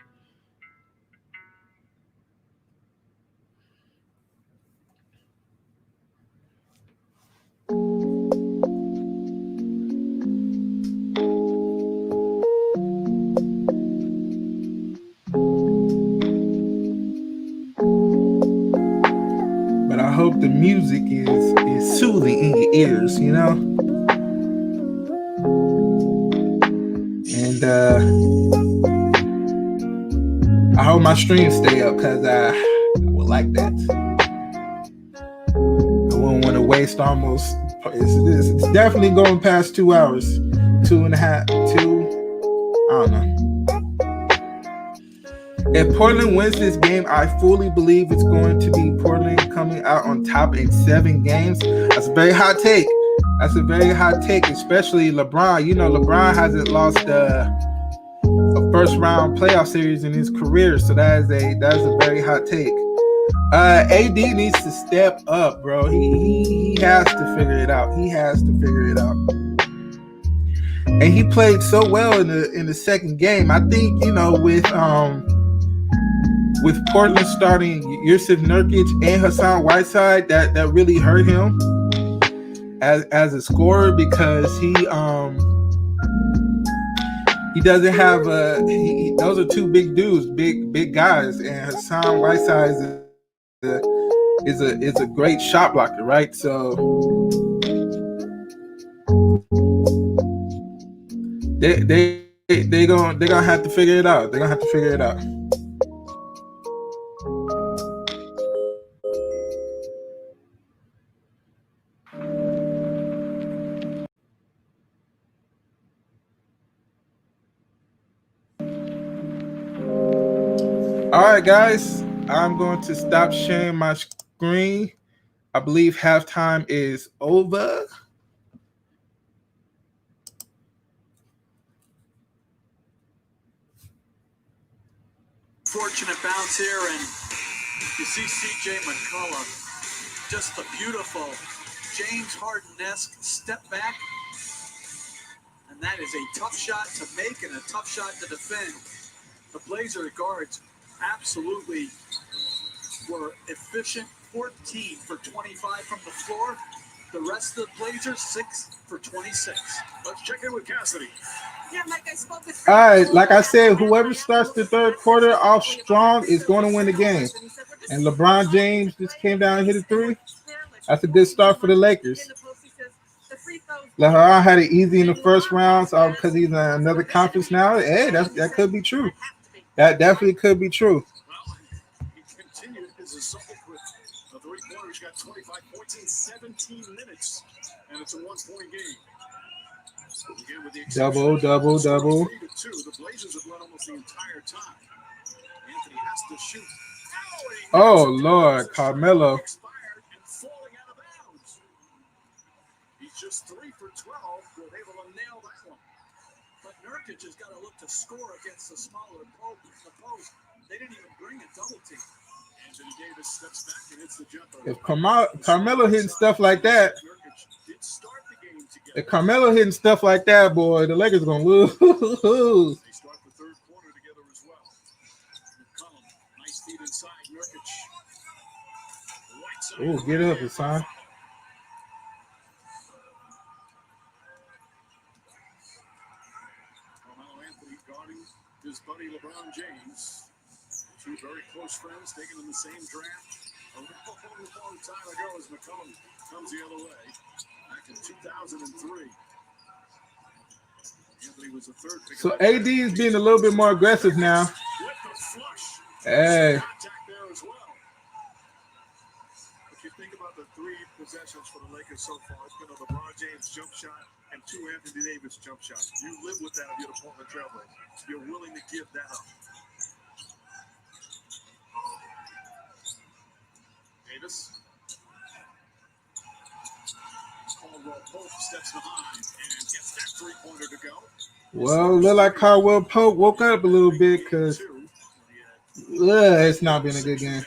But I hope the music is soothing in your ears, you know? And I hope my streams stay up because I would like that. I wouldn't want to waste almost. It's definitely going past 2 hours, 2.5, 2. I don't know. If Portland wins this game, I fully believe it's going to be Portland coming out on top in 7 games. That's a very hot take. That's a very hot take, especially LeBron. You know, LeBron hasn't lost a first round playoff series in his career, so that's a very hot take. AD needs to step up, bro. He has to figure it out. He has to figure it out. And he played so well in the second game. I think, you know, with Portland starting Jusuf Nurkic and Hassan Whiteside, that really hurt him as a scorer, because he doesn't have those are 2 big dudes, big guys, and Hassan Whiteside is a great shot blocker, right? So they're gonna have to figure it out. They're gonna have to figure it out. All right, guys, I'm going to stop sharing my screen. I believe halftime is over. Fortunate bounce here, and you see CJ McCollum, just a beautiful James Harden-esque step back. And that is a tough shot to make and a tough shot to defend. The Blazer guards absolutely were efficient. 14 for 25 from the floor. The rest of the Blazers 6 for 26. Let's check in with Cassidy. Yeah, Mike, I spoke with. All right, like I said, whoever starts the third quarter off strong is going to win the game. And LeBron James just came down and hit a 3. That's a good start for the Lakers. LeBron had it easy in the first round because he's in another conference now. Hey, that could be true. That definitely could be true. Well, he continued his assault with the 3-pointer. He's got 25 points in 17 minutes, and it's a 1-point game. Again, with the Double. The Blazers have led almost the entire time. Anthony has to shoot. Oh, Lord, Carmelo. Expired and falling out of bounds. He's just 3 for 12. We're able to nail that one. But Nurkic has got to look to score against the smaller post. They didn't even bring a double team. Anthony Davis steps back and hits the jumper. If Carmelo hitting stuff like that, Nurkic did start the game together. if Carmelo hitting stuff like that, boy, the Lakers going to lose. They start the third quarter together as well. McCollum, nice feed inside. Nurkic. Right side. Oh, get up, Hassan. Carmelo Anthony guarding his buddy LeBron James. 2 very close friends taken in the same draft a long time ago as McCollum comes the other way. Back in 2003. Anthony was the third pick. So AD is being a little bit more aggressive now. With the flush. Hey. Contact there as well. If you think about the 3 possessions for the Lakers so far, it's been a LeBron James jump shot and 2 Anthony Davis jump shots. You live with that if you're the Portland Trailblazers. You're willing to give that up. Davis. Pope steps behind and gets that three-pointer to go. Well, look like Caldwell Pope woke up a little bit because it's not been a good game.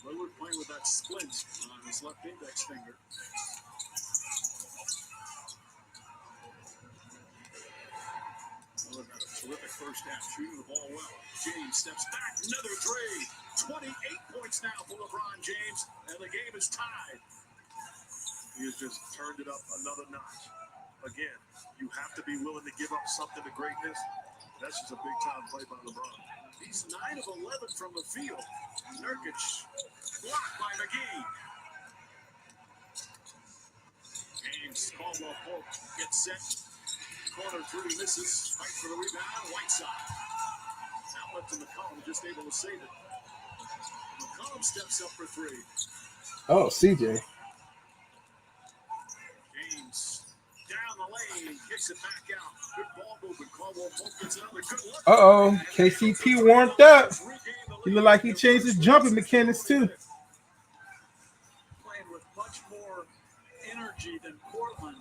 Lillard playing with that splint on his left index finger. Lillard had a terrific first half, shooting the ball well. James steps back, another three. 28 points now for LeBron James, and the game is tied. He has just turned it up another notch. Again, you have to be willing to give up something to greatness. That's just a big-time play by LeBron. He's 9 of 11 from the field. Nurkic blocked by McGee. James, Caldwell Pope gets set. Corner three misses. Fight for the rebound. Whiteside. Outlet to McCollum, just able to save it. McCollum steps up for three. Oh, CJ. James down the lane, kicks it back out. Good ball movement. Caldwell Pope gets another good look. Uh-oh. KCP warmed up. He looked like he changed his jumping mechanics, too. Playing with much more energy than Portland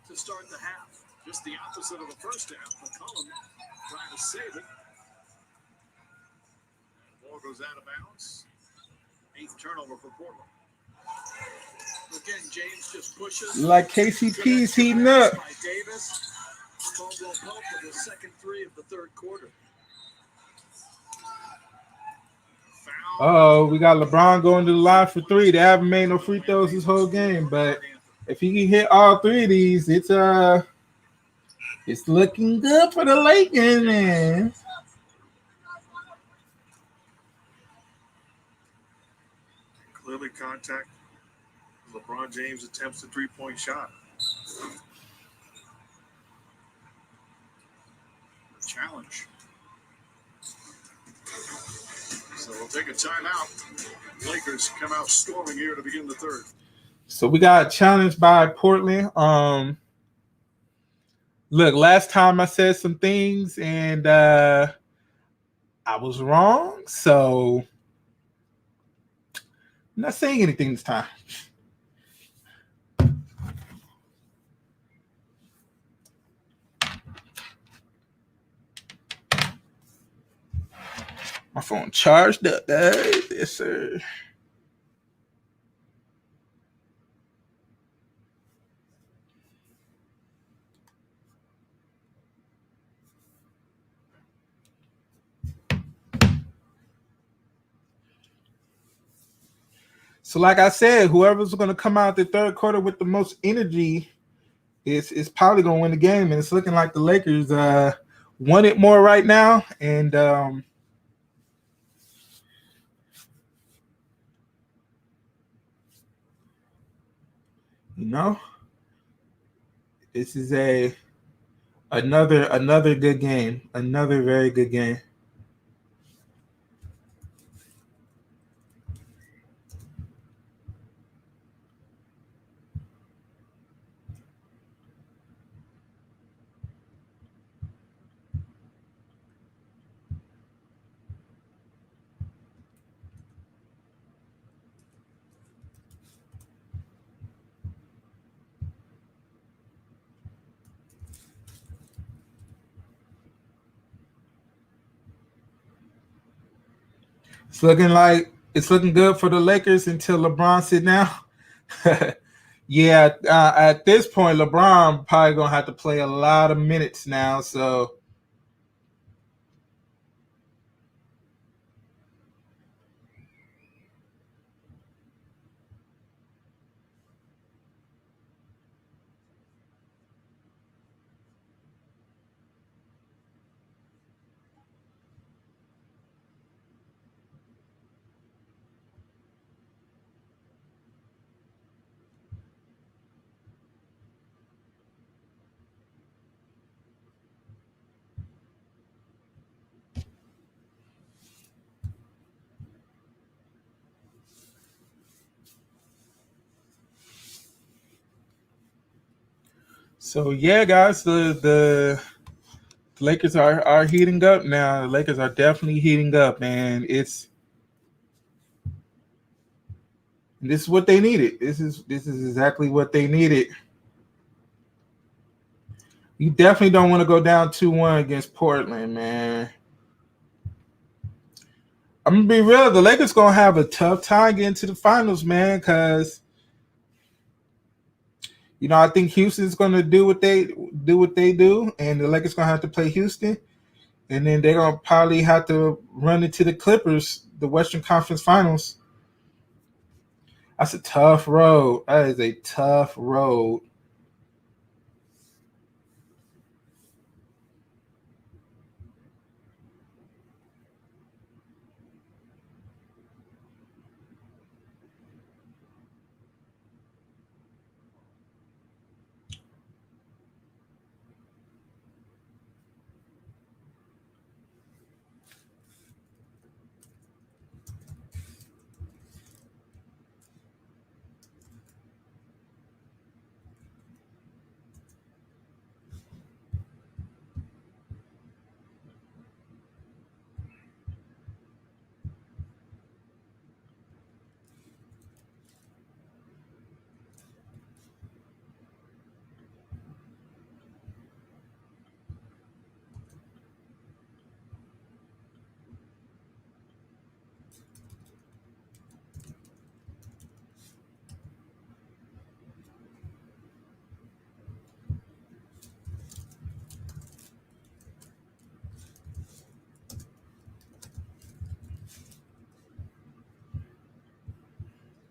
to start the half. Just the opposite of the first half. McCollum trying to save it. The ball goes out of bounds. 8th turnover for Portland. Again, James just pushes. Like KCP's heating up. By Davis. Caldwell Pope with the second three of the third quarter. Foul. Oh, we got LeBron going to the line for three. They haven't made no free throws this whole game, but if he can hit all three of these, it's looking good for the Lakers, man. Clearly contact. LeBron James attempts a three-point shot. Challenge. So we'll take a timeout. Lakers come out storming here to begin the third. So we got challenged by Portland. Look, last time I said some things and I was wrong, so I'm not saying anything this time. My phone charged up, guys. Yes, sir. So, like I said, whoever's going to come out the third quarter with the most energy is probably going to win the game. And it's looking like the Lakers want it more right now. And you know, this is another good game, another very good game. It's looking good for the Lakers until LeBron sit down. Yeah, at this point, LeBron probably gonna have to play a lot of minutes now. So yeah, guys, the Lakers are heating up now. The Lakers are definitely heating up, and This is what they needed. This is exactly what they needed. You definitely don't want to go down 2-1 against Portland, man. I'm gonna be real. The Lakers gonna have a tough time getting to the finals, man, because I think Houston's gonna do what they do, and the Lakers gonna have to play Houston, and then they're gonna probably have to run into the Clippers, the Western Conference Finals. That's a tough road. That is a tough road.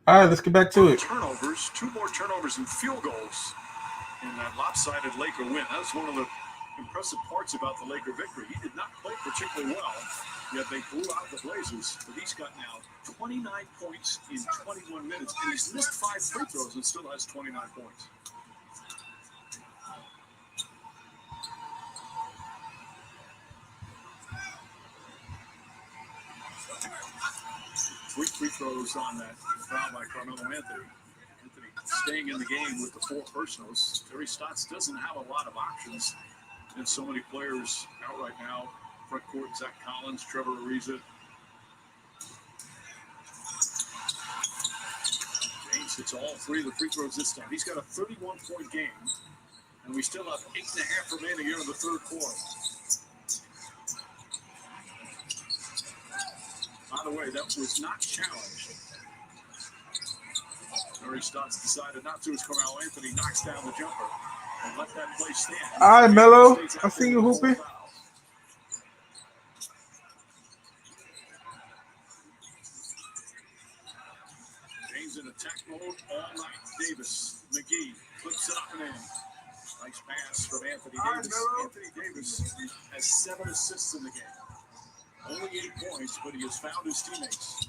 All right, let's get back to it. Turnovers, 2 more turnovers and field goals in that lopsided Laker win. That's one of the impressive parts about the Laker victory. He did not play particularly well, yet they blew out the Blazers. But he's got now 29 points in 21 minutes, and he's missed 5 free throws and still has 29 points. Three free throws on that foul by Carmelo Anthony. Anthony staying in the game with the 4 personals. Terry Stotts doesn't have a lot of options. And so many players out right now. Front court, Zach Collins, Trevor Ariza. James hits all 3 of the free throws this time. He's got a 31-point game. And we still have 8.5 remaining here in the third quarter. By the way, that was not challenged. Terry Stotts decided not to as Carmelo Anthony knocks down the jumper and let that play stand. All right, Melo. I see you hooping. James in attack mode all night. Davis, McGee flips it up and in. Nice pass from Anthony Davis. Anthony Davis has 7 assists in the game. Only 8 points, but he has found his teammates.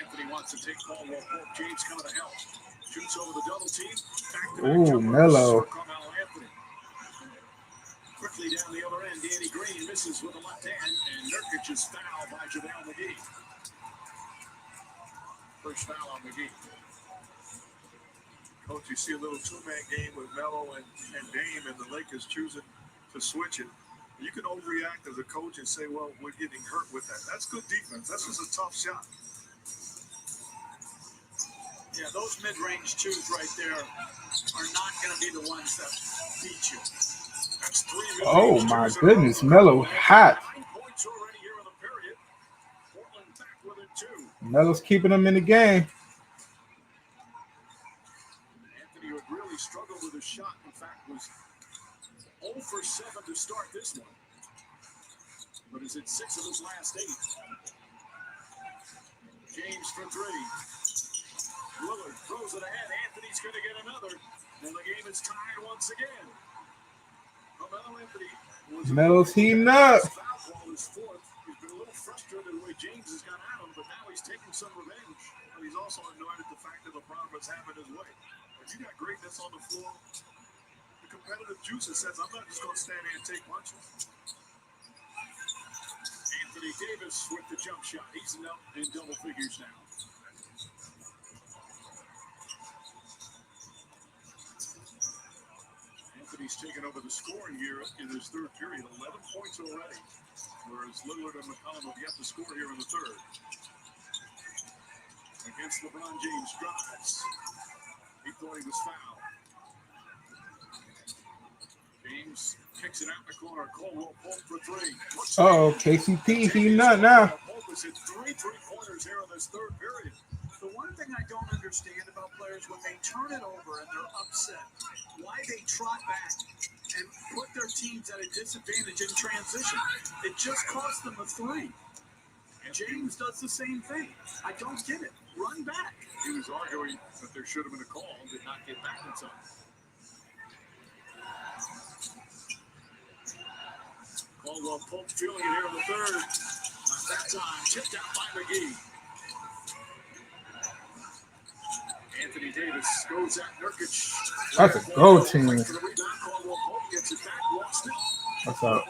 Anthony wants to take ball while James coming to help. Shoots over the double team. Ooh, Melo. Anthony. Quickly down the other end, Danny Green misses with the left hand, and Nurkic is fouled by JaVale McGee. First foul on McGee. Coach, you see a little 2-man game with Melo and Dame, and the Lakers choosing to switch it. You can overreact as a coach and say, well, we're getting hurt with that. That's good defense. That's just a tough shot. Yeah, those mid-range 2s right there are not going to be the ones that beat you. That's 3 Oh my goodness, Melo hot. 9 points already here in the period. Portland back with it 2. Melo's keeping them in the game. Anthony would really struggle with his shot. In fact, was 0 for 7 to start this one. But is it 6 of his last 8? James for 3. Lillard throws it ahead. Anthony's going to get another. And the game is tied once again. Carmelo Anthony was Melo's heating up. foul ball is 4th. He's been a little frustrated the way James has got at him, but now he's taking some revenge. But he's also annoyed at the fact that LeBron was having his way. If you got greatness on the floor, the competitive juices says, I'm not just going to stand here and take punches. Anthony Davis with the jump shot. He's in double figures now. Anthony Anthony's taken over the scoring here in his third period, 11 points already, whereas Lillard and McCollum have yet to score here in the third. Against LeBron James drives. He thought he was fouled. James kicks it out in the corner. Caldwell Pope for three. Oh, KCP, he nut now. Pope has hit three three-pointers here in this third period. The one thing I don't understand about players when they turn it over and they're upset, why they trot back and put their teams at a disadvantage in transition. It just cost them a three. And James does the same thing. I don't get it. Run back. He was arguing that there should have been a call, did not get back in time. Caldwell Pope feeling it here in the third. Not that time. Tipped out by McGee. Anthony Davis goes at Nurkic. That's a goal team. Caldwell Pope gets it back, lost it. What's up?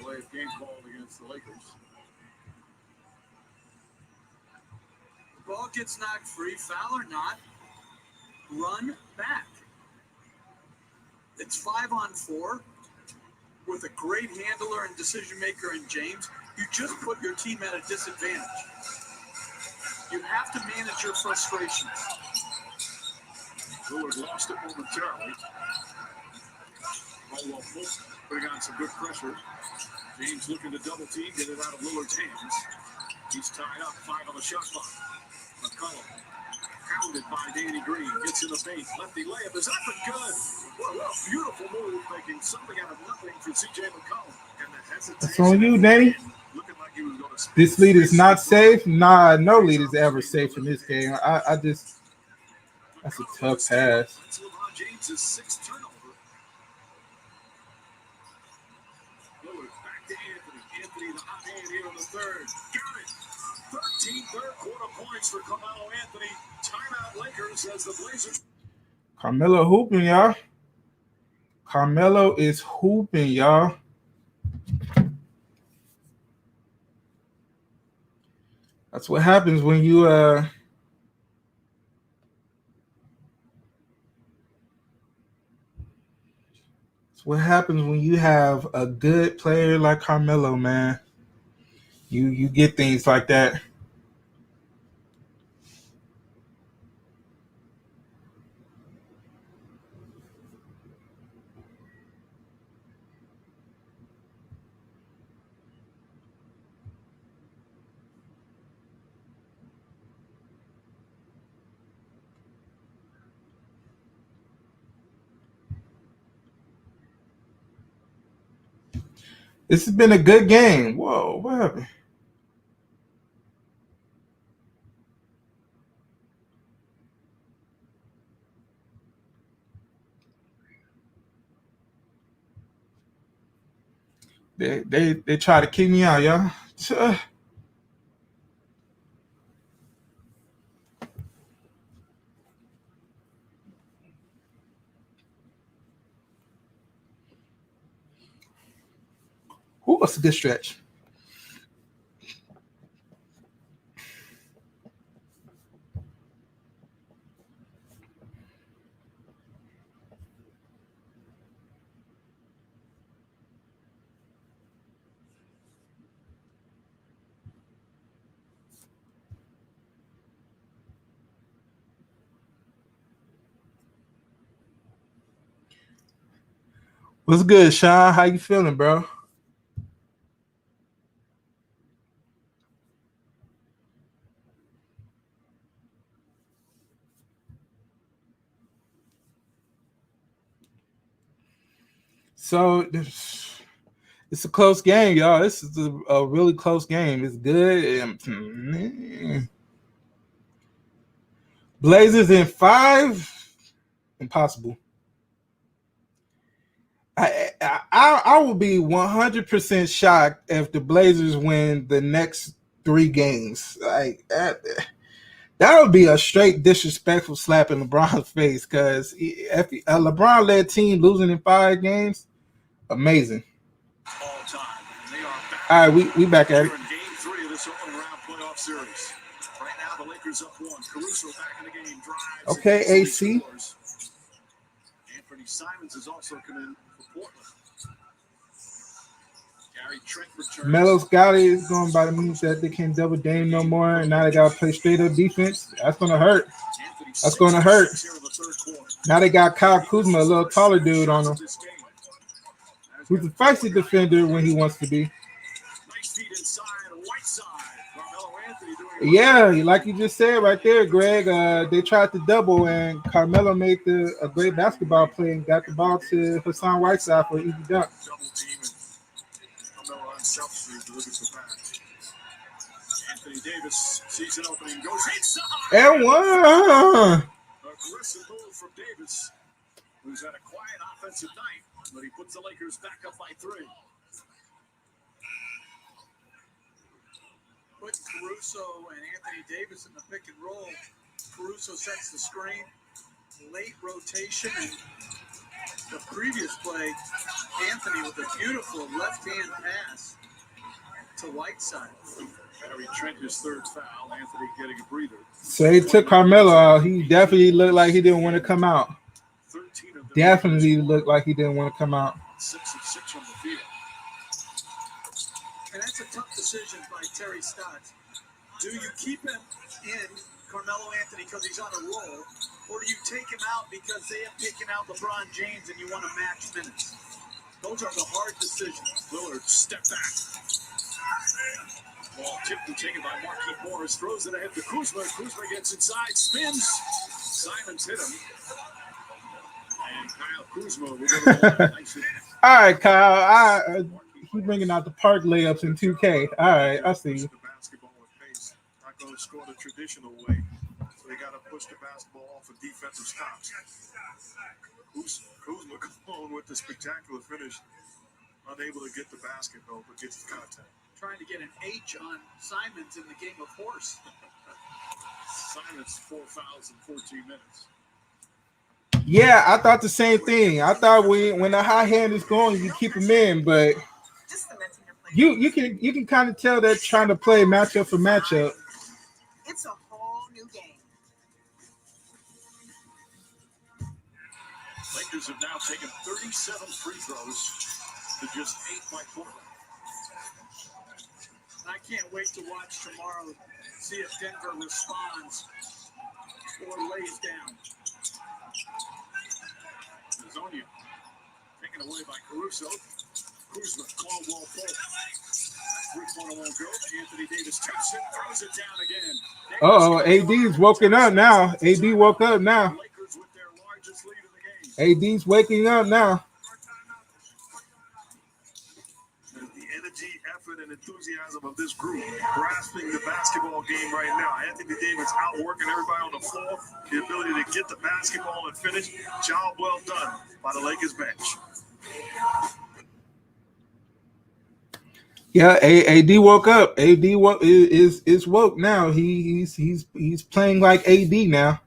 Delay of game called against the Lakers. Ball gets knocked free, foul or not, run back. It's 5-on-4 with a great handler and decision maker in James. You just put your team at a disadvantage. You have to manage your frustrations. Lillard lost it momentarily. Caldwell Pope putting on some good pressure. James looking to double team, get it out of Lillard's hands. He's tied up, 5 on the shot clock. McCollum, pounded by Danny Green, gets in the paint. Lefty layup is up and good. What a beautiful move, making something out of nothing for CJ McCollum. And the hesitation. That's on you, Danny. Looking like he was going to This lead is not safe. Nah, no lead is ever safe in this game. I just, that's a tough pass. That's LeBron James' sixth turnover. Lillard back to Anthony. Anthony, the hot hand here in the third. Got it. 13 third-quarter points for Carmelo Anthony. Timeout Lakers as the Blazers. Carmelo hooping, y'all. Carmelo is hooping, y'all. That's what happens when you that's what happens when you have a good player like Carmelo, man. You get things like that. This has been a good game. Whoa, what happened? They try to keep me out, y'all. Who was a good stretch? What's good, Sean? How you feeling, bro? So it's a close game, y'all. This is a really close game. It's good. Blazers in 5, impossible. I will be 100% shocked if the Blazers win the next 3 games. Like that would be a straight disrespectful slap in LeBron's face. Because if a LeBron-led team losing in 5 games, amazing. All time. And they are back. All right, we back at it. In game 3 of this opening round playoff series. For Lakers up one. Caruso back in the game. Drives. Okay, and AC. scores. Anthony Simons has also come in for Portland. Gary Trent returns. Melo Scotty is going by the means that they can't double Dame no more, and now they got to play straight up defense. That's going to hurt. Anthony That's going to hurt. here in the third quarter. Now they got Kyle Kuzma, a little taller dude on him, This game. who's a feisty defender when he wants to be. Nice feet inside, Whiteside. Carmelo Anthony doing Yeah, like you just said right there, Greg. They tried to double, and Carmelo made a great basketball play and got the ball to Hassan Whiteside for an easy dunk. Double team and Carmelo unselfishly delivers the pass. Anthony Davis sees an opening, goes inside. And one. Aggressive move from Davis, who's had a quiet offensive night, but he puts the Lakers back up by 3. Put Caruso and Anthony Davis in the pick and roll. Caruso sets the screen. Late rotation. And the previous play, Anthony with a beautiful left-hand pass to Whiteside. Gary Trent, his third foul. Anthony getting a breather. So they took Carmelo out. He definitely looked like he didn't want to come out. 13 of them. Definitely looked like he didn't want to come out. 6 of 6 from the field. And that's a tough decision by Terry Stotts. Do you keep him in, Carmelo Anthony, because he's on a roll, or do you take him out because they have taken out LeBron James and you want to match minutes? Those are the hard decisions. Lillard step back. Ball tipped and taken by Marquise Morris. Throws it ahead to Kuzma. Kuzma gets inside, spins. Simons hit him. And Kyle Kuzma will go to the line. Nice hit. All right, Kyle. He's bringing out the park layups in 2K. All right, I see. The basketball with pace. Not going to score the traditional way. So they got to push the basketball off of defensive stops. Kuzma going with the spectacular finish. Unable to get the basket, though, but gets the contact. Trying to get an H on Simons in the game of horse. Simons 4 fouls in 14 minutes. Yeah, I thought the same thing. I thought when the high hand is going, you keep him in, but Just cementing your place. you can kind of tell they're trying to play matchup for matchup. It's a whole new game. Lakers have now taken 37 free throws to just 8 by Portland. I can't wait to watch tomorrow, see if Denver responds or lays down. Hazonia taken away by Caruso. Kuzma, Caldwell pull. 3-pointer won't go. Anthony Davis takes it, throws it down again. Uh-oh, AD's woken up now. AD woke up now. Lakers with their largest lead of the game. AD's waking up now. The energy, effort, and enthusiasm of this group grasping the basketball game right now. Anthony Davis outworking everybody on the floor. The ability to get the basketball and finish. Job well done by the Lakers bench. Yeah, AD woke up. AD is woke now. He's playing like AD now.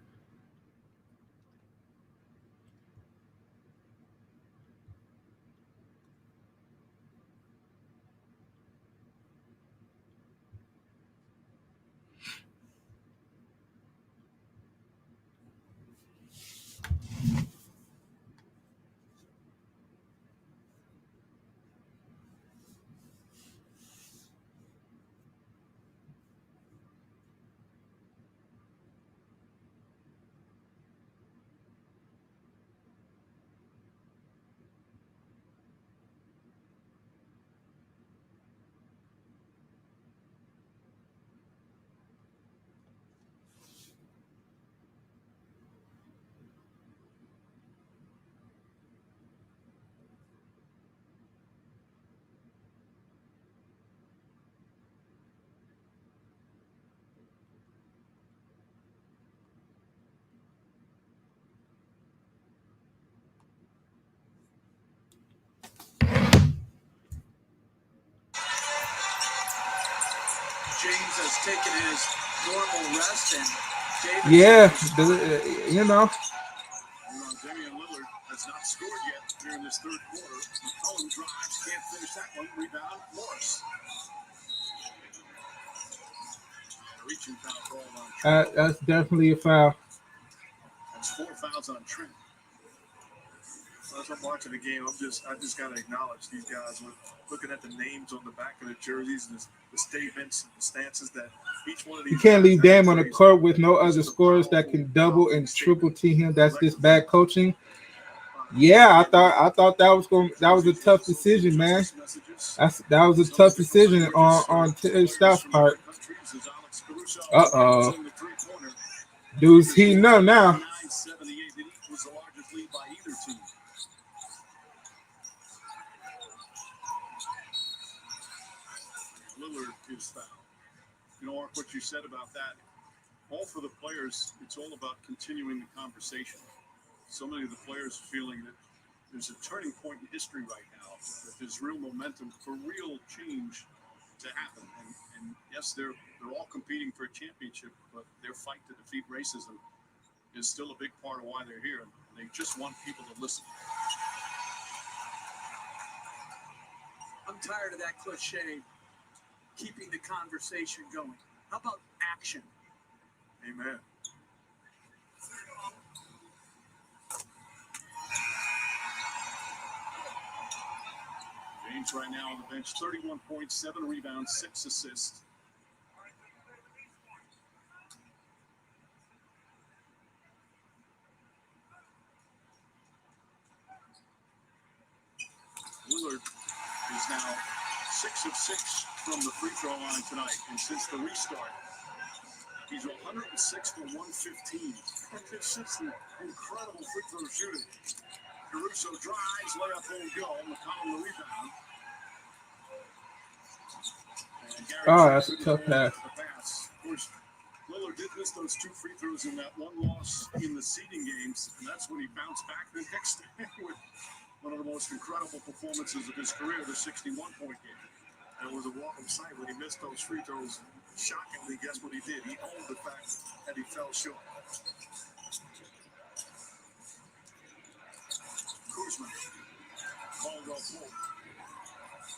James has taken his normal rest, and Davis Yeah, you know. Damian Lillard has not scored yet here in this third quarter. McCollum drives, can't finish that one. Rebound, Morris. Reaching foul called on Trent. That's definitely a foul. That's 4 fouls on Trent. As I'm watching the game, I just gotta acknowledge these guys. Looking at the names on the back of the jerseys, and the statements, and the stances that each one of these. You can't leave guys Dame on the has court with no other scorers that can double and triple team him. That's just bad coaching. Yeah, I thought that was a tough decision, man. That was a tough decision on Staff's part. Dude's heating up now. 9-78 was the largest lead by either team. Lillard is fouled. You know, Mark, what you said about that, all for the players, it's all about continuing the conversation. So many of the players are feeling that there's a turning point in history right now, that there's real momentum for real change to happen. And yes, they're all competing for a championship, but their fight to defeat racism is still a big part of why they're here. And they just want people to listen. I'm tired of that cliche, keeping the conversation going. How about action? Amen. James right now on the bench, 31 points, 7 rebounds, 6 assists. Lillard is now 6 of 6 from the free throw line tonight. And since the restart, he's 106 for 115. It's just an incredible free throw shooting. Caruso drives, layup won't go. McCollum the rebound. Oh, that's a tough pass. Of course, Lillard did miss those 2 free throws in that one loss in the seeding games, and that's when he bounced back the next day with one of the most incredible performances of his career, the 61-point game. And it was a welcome sight when he missed those free throws. Shockingly, guess what he did? He owned the fact that he fell short. Kuzma, Caldwell Pope.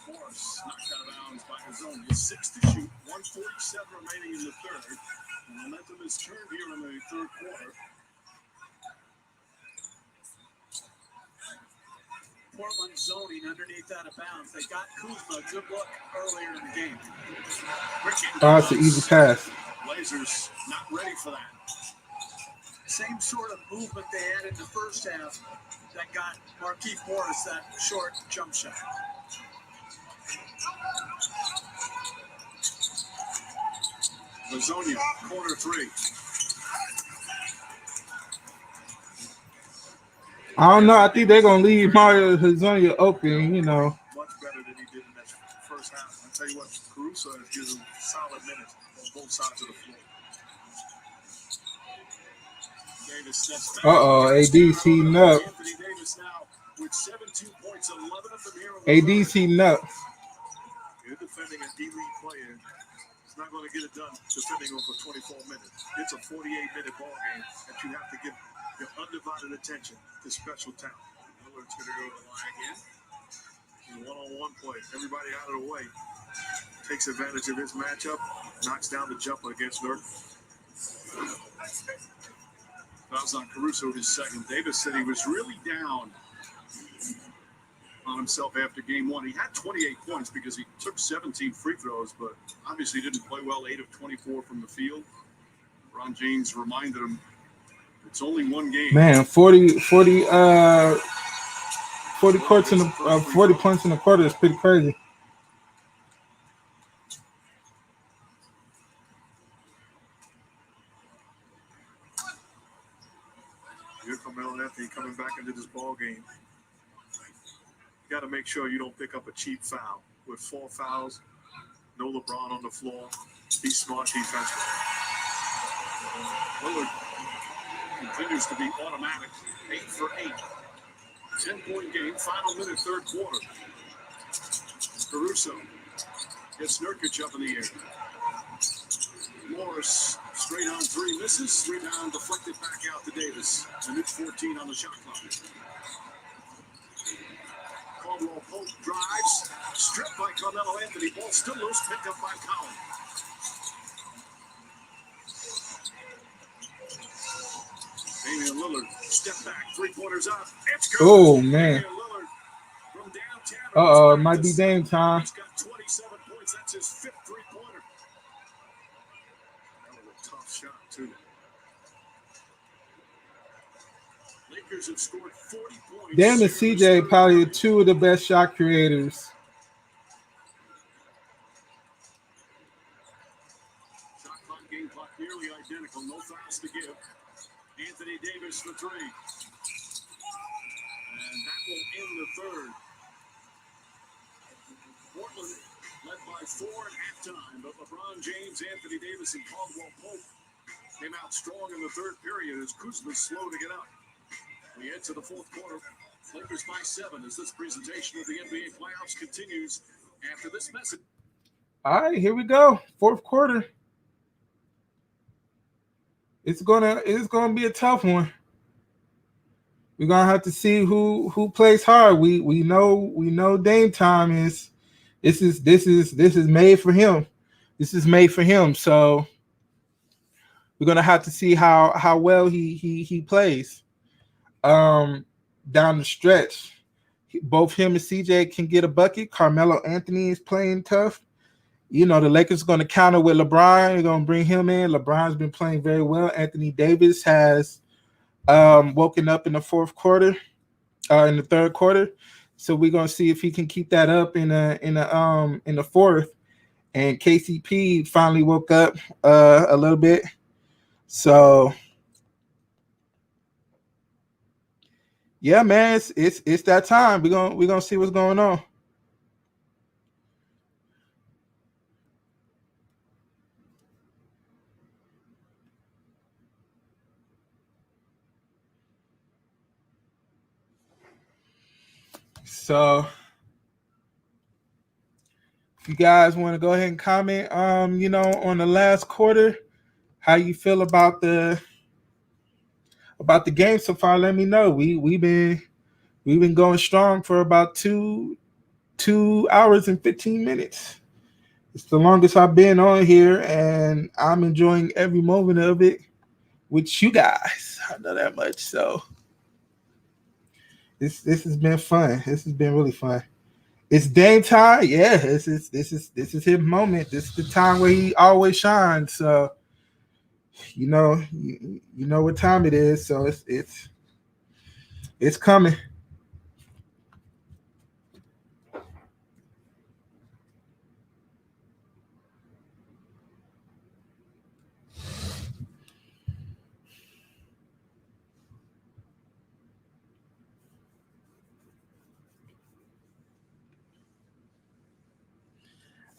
Morris knocked out of bounds by Hazonia. 6 to shoot, 147 remaining in the third. The momentum is turned here in the third quarter. Portland zoning underneath out of bounds. They got Kuzma a good look earlier in the game. Oh, it's an easy pass. Blazers not ready for that. Same sort of movement they had in the first half that got Markieff Morris that short jump shot. Hazonia, corner 3. I don't know. I think they're gonna leave Mario Hazonia open. You know. Much better than he did in that first half. I'll tell you what, Caruso has given solid minutes on both sides of the floor. Davis steps back. AD's heating up. Anthony Davis now with 17 points, 11 of them here. AD's heating up. You're defending an elite player. It's not going to get it done defending over 24 minutes. It's a 48-minute ball game that you have to give your undivided attention to special talent. Lillard's going to go to the line again. He's one-on-one play. Everybody out of the way. Takes advantage of his matchup. Knocks down the jumper against Nurk. Fouls on Caruso, his second. Davis said he was really down on himself after game 1. He had 28 points because he took 17 free throws, but obviously didn't play well. 8 of 24 from the field. Ron James reminded him it's only one game. Man, 40 points in the quarter is pretty crazy. Here come Carmelo Anthony coming back into this ball game. You got to make sure you don't pick up a cheap foul. With 4 fouls, no LeBron on the floor. Be smart defensively. Lillard continues to be automatic. 8 for 8. 10-point game, final minute, third quarter. Caruso gets Nurkic up in the air. Morris straight on 3, misses. Rebound deflected back out to Davis. Minute 14 on the shot clock. Caldwell Pope drives. Stripped by Carmelo Anthony. Ball still loose. Picked up by Collins. Lillard, step back, 3-pointers up. It's good. Oh, man. Damian Lillard from downtown. Uh-oh, it might be Dame time. He's got 27 points. That's his 5th 3-pointer. That was a tough shot, too. Lakers have scored 40 points. Dame and CJ probably two of the best shot creators. Shot clock, game clock nearly identical. No fouls to give. Anthony Davis for 3. And that will end the third. Portland led by 4 at halftime, but LeBron James, Anthony Davis, and Caldwell Pope came out strong in the third period as Kuzma's slow to get up. We head to the fourth quarter. Lakers by 7 as this presentation of the NBA playoffs continues after this message. All right, here we go. Fourth quarter. It's gonna be a tough one. We're gonna have to see who plays hard. We know Dame time is this is made for him. This is made for him. So we're gonna have to see how well he plays. Down the stretch, both him and CJ can get a bucket. Carmelo Anthony is playing tough. You know, the Lakers are going to counter with LeBron. They're going to bring him in. LeBron's been playing very well. Anthony Davis has woken up in the fourth quarter, in the third quarter. So we're going to see if he can keep that up in the fourth. And KCP finally woke up a little bit. So yeah, man, it's that time. We're gonna see what's going on. So if you guys want to go ahead and comment, on the last quarter, how you feel about the game so far, let me know. We've been going strong for about 2 hours and 15 minutes. It's the longest I've been on here, and I'm enjoying every moment of it with you guys. I know that much. So this has been fun. This has been really fun. It's Dame time. Yeah, this is his moment. This is the time where he always shines. So you know what time it is. So it's coming.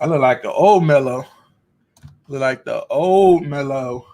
I look like the old Melo. Look like the old Melo.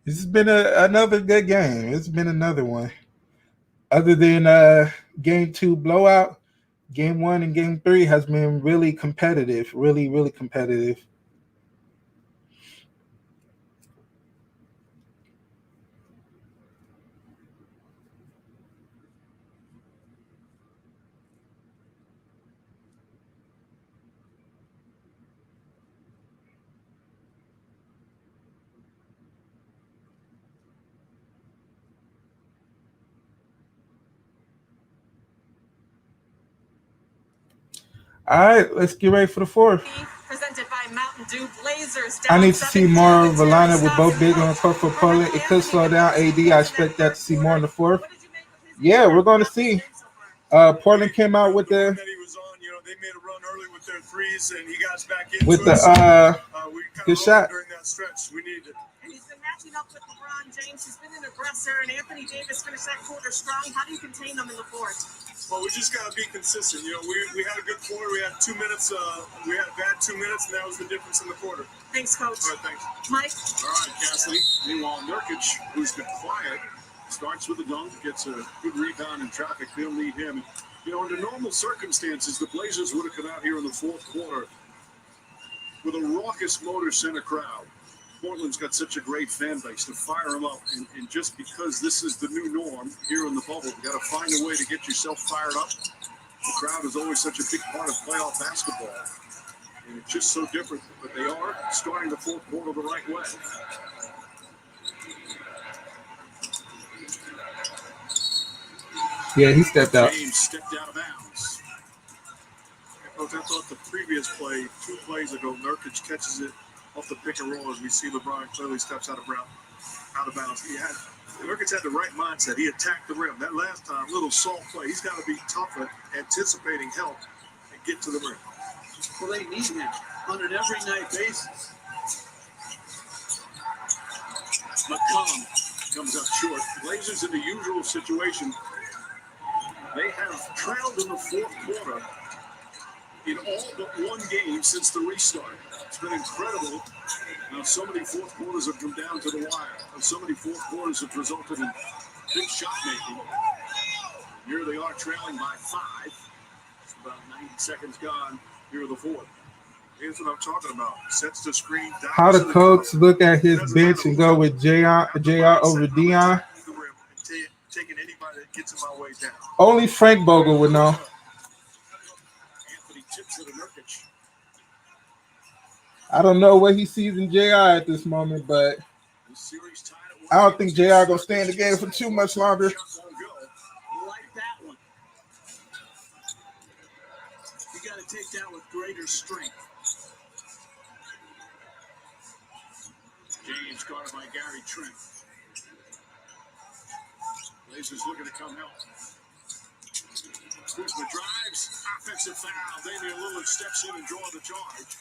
This has been another good game. It's been another one. Other than game 2 blowout, game 1 and game 3 has been really competitive. Really, really competitive. All right, let's get ready for the fourth. Presented by Mountain Dew Blazers. I need to see more of a lineup with both big on the court for Portland. It could slow down AD. I expect that to see more in the fourth. Yeah, we're going to see. Portland came out with the That he was on, they made a run early with their threes, and he got us back into with it. the We kind good of shot. during that stretch. We needed it. And he's been that matching up with LeBron James. He's been an aggressor, and Anthony Davis finished that quarter strong. How do you contain them in the fourth? Well, we just got to be consistent. You know, we had a good quarter. We had 2 minutes. We had a bad 2 minutes, and that was the difference in the quarter. Thanks, Coach. All right, thanks. Mike? All right, Cassidy. Meanwhile, Nurkic, who's been quiet, starts with a dunk, gets a good rebound in traffic. They'll need him. You know, under normal circumstances, the Blazers would have come out here in the fourth quarter with a raucous Motor Center crowd. Portland's got such a great fan base to fire them up. And just because this is the new norm here in the bubble, you got to find a way to get yourself fired up. The crowd is always such a big part of playoff basketball. And it's just so different. But they are starting the fourth quarter the right way. Yeah, he stepped out. James stepped out of bounds. Coach, I thought the previous play, 2 plays ago, Nurkic catches it off the pick and roll as we see LeBron clearly steps out of bounds. Nurkic had the right mindset. He attacked the rim. That last time, little soft play. He's got to be tougher, anticipating help, and get to the rim. Well, they need him on an every night basis. McCollum comes up short. Blazers in the usual situation. They have trailed in the fourth quarter in all but one game since the restart. It's been incredible. Now, so many fourth quarters have come down to the wire. And so many fourth quarters have resulted in big shot making. Here they are trailing by 5. It's about 90 seconds gone. Here are the fourth. Here's what I'm talking about. Sets the screen. How the coach look at his bench and go with JR over Dion? Taking anybody that gets in my way down. Only Frank Vogel would know. Anthony tips it to Nurkic. I don't know what he sees in JR at this moment, but The series tied at I don't think JR gonna stay in the game for too much longer. Shot won't go. Like that one. You got to take that with greater strength. James guarded by Gary Trent. Blazers looking to come help. Kuzma drives, offensive foul. Damian Lillard steps in and draws the charge.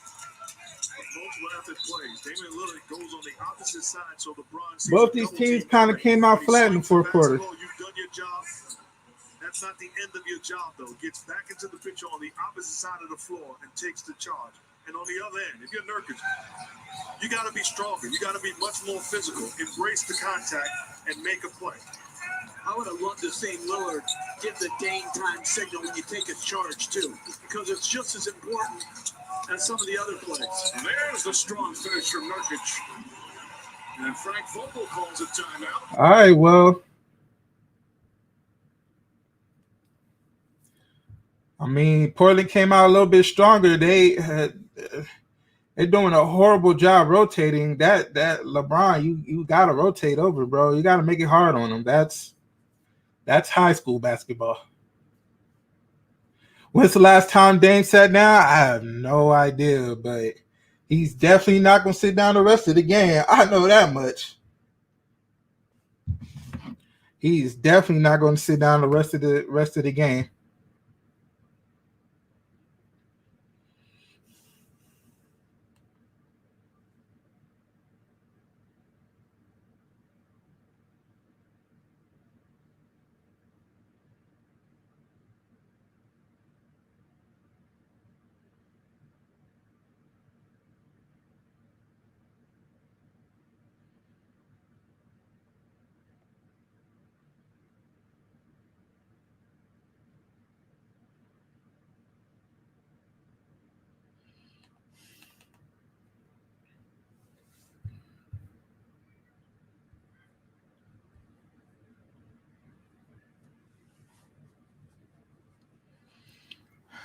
Multiple effort plays. Damian Lillard goes on the opposite side, so LeBron sees Both a these double teams team kind of coming. came out When he flat in the swings fourth quarter. basketball, You've done your job. That's not the end of your job, though. Gets back into the picture on the opposite side of the floor and takes the charge. And on the other end, if you're Nurkic, you got to be stronger. You got to be much more physical. Embrace the contact and make a play. I would have loved to see Lillard give the Dame time signal when you take a charge, too, because it's just as important as some of the other plays. And there's the strong finish from Nurkic. And Frank Vogel calls a timeout. All right, well, I mean, Portland came out a little bit stronger. They're doing a horrible job rotating. That LeBron, you gotta rotate over, bro. You gotta make it hard on him. That's high school basketball. When's the last time Dame sat down? I have no idea, but he's definitely not gonna sit down the rest of the game. I know that much. He's definitely not going to sit down the rest of the game.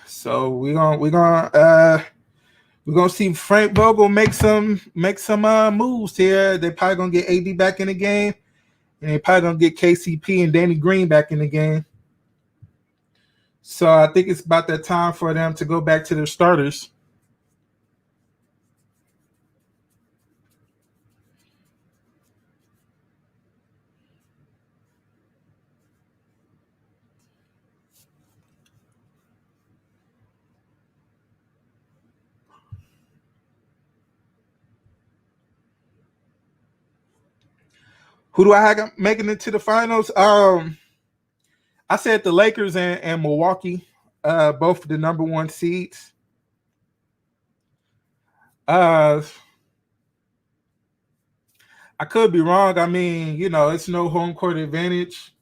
So we're gonna see Frank Vogel make some moves here. They're probably gonna get AD back in the game, and they're probably gonna get KCP and Danny Green back in the game. So I think it's about that time for them to go back to their starters. Who do I have making it to the finals? I said the Lakers and Milwaukee, both the number one seeds. I could be wrong. I mean, it's no home court advantage.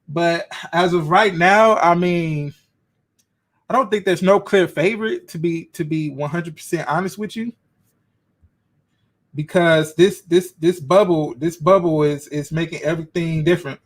But as of right now, I mean, I don't think there's no clear favorite to be 100% honest with you. Because this bubble is making everything different.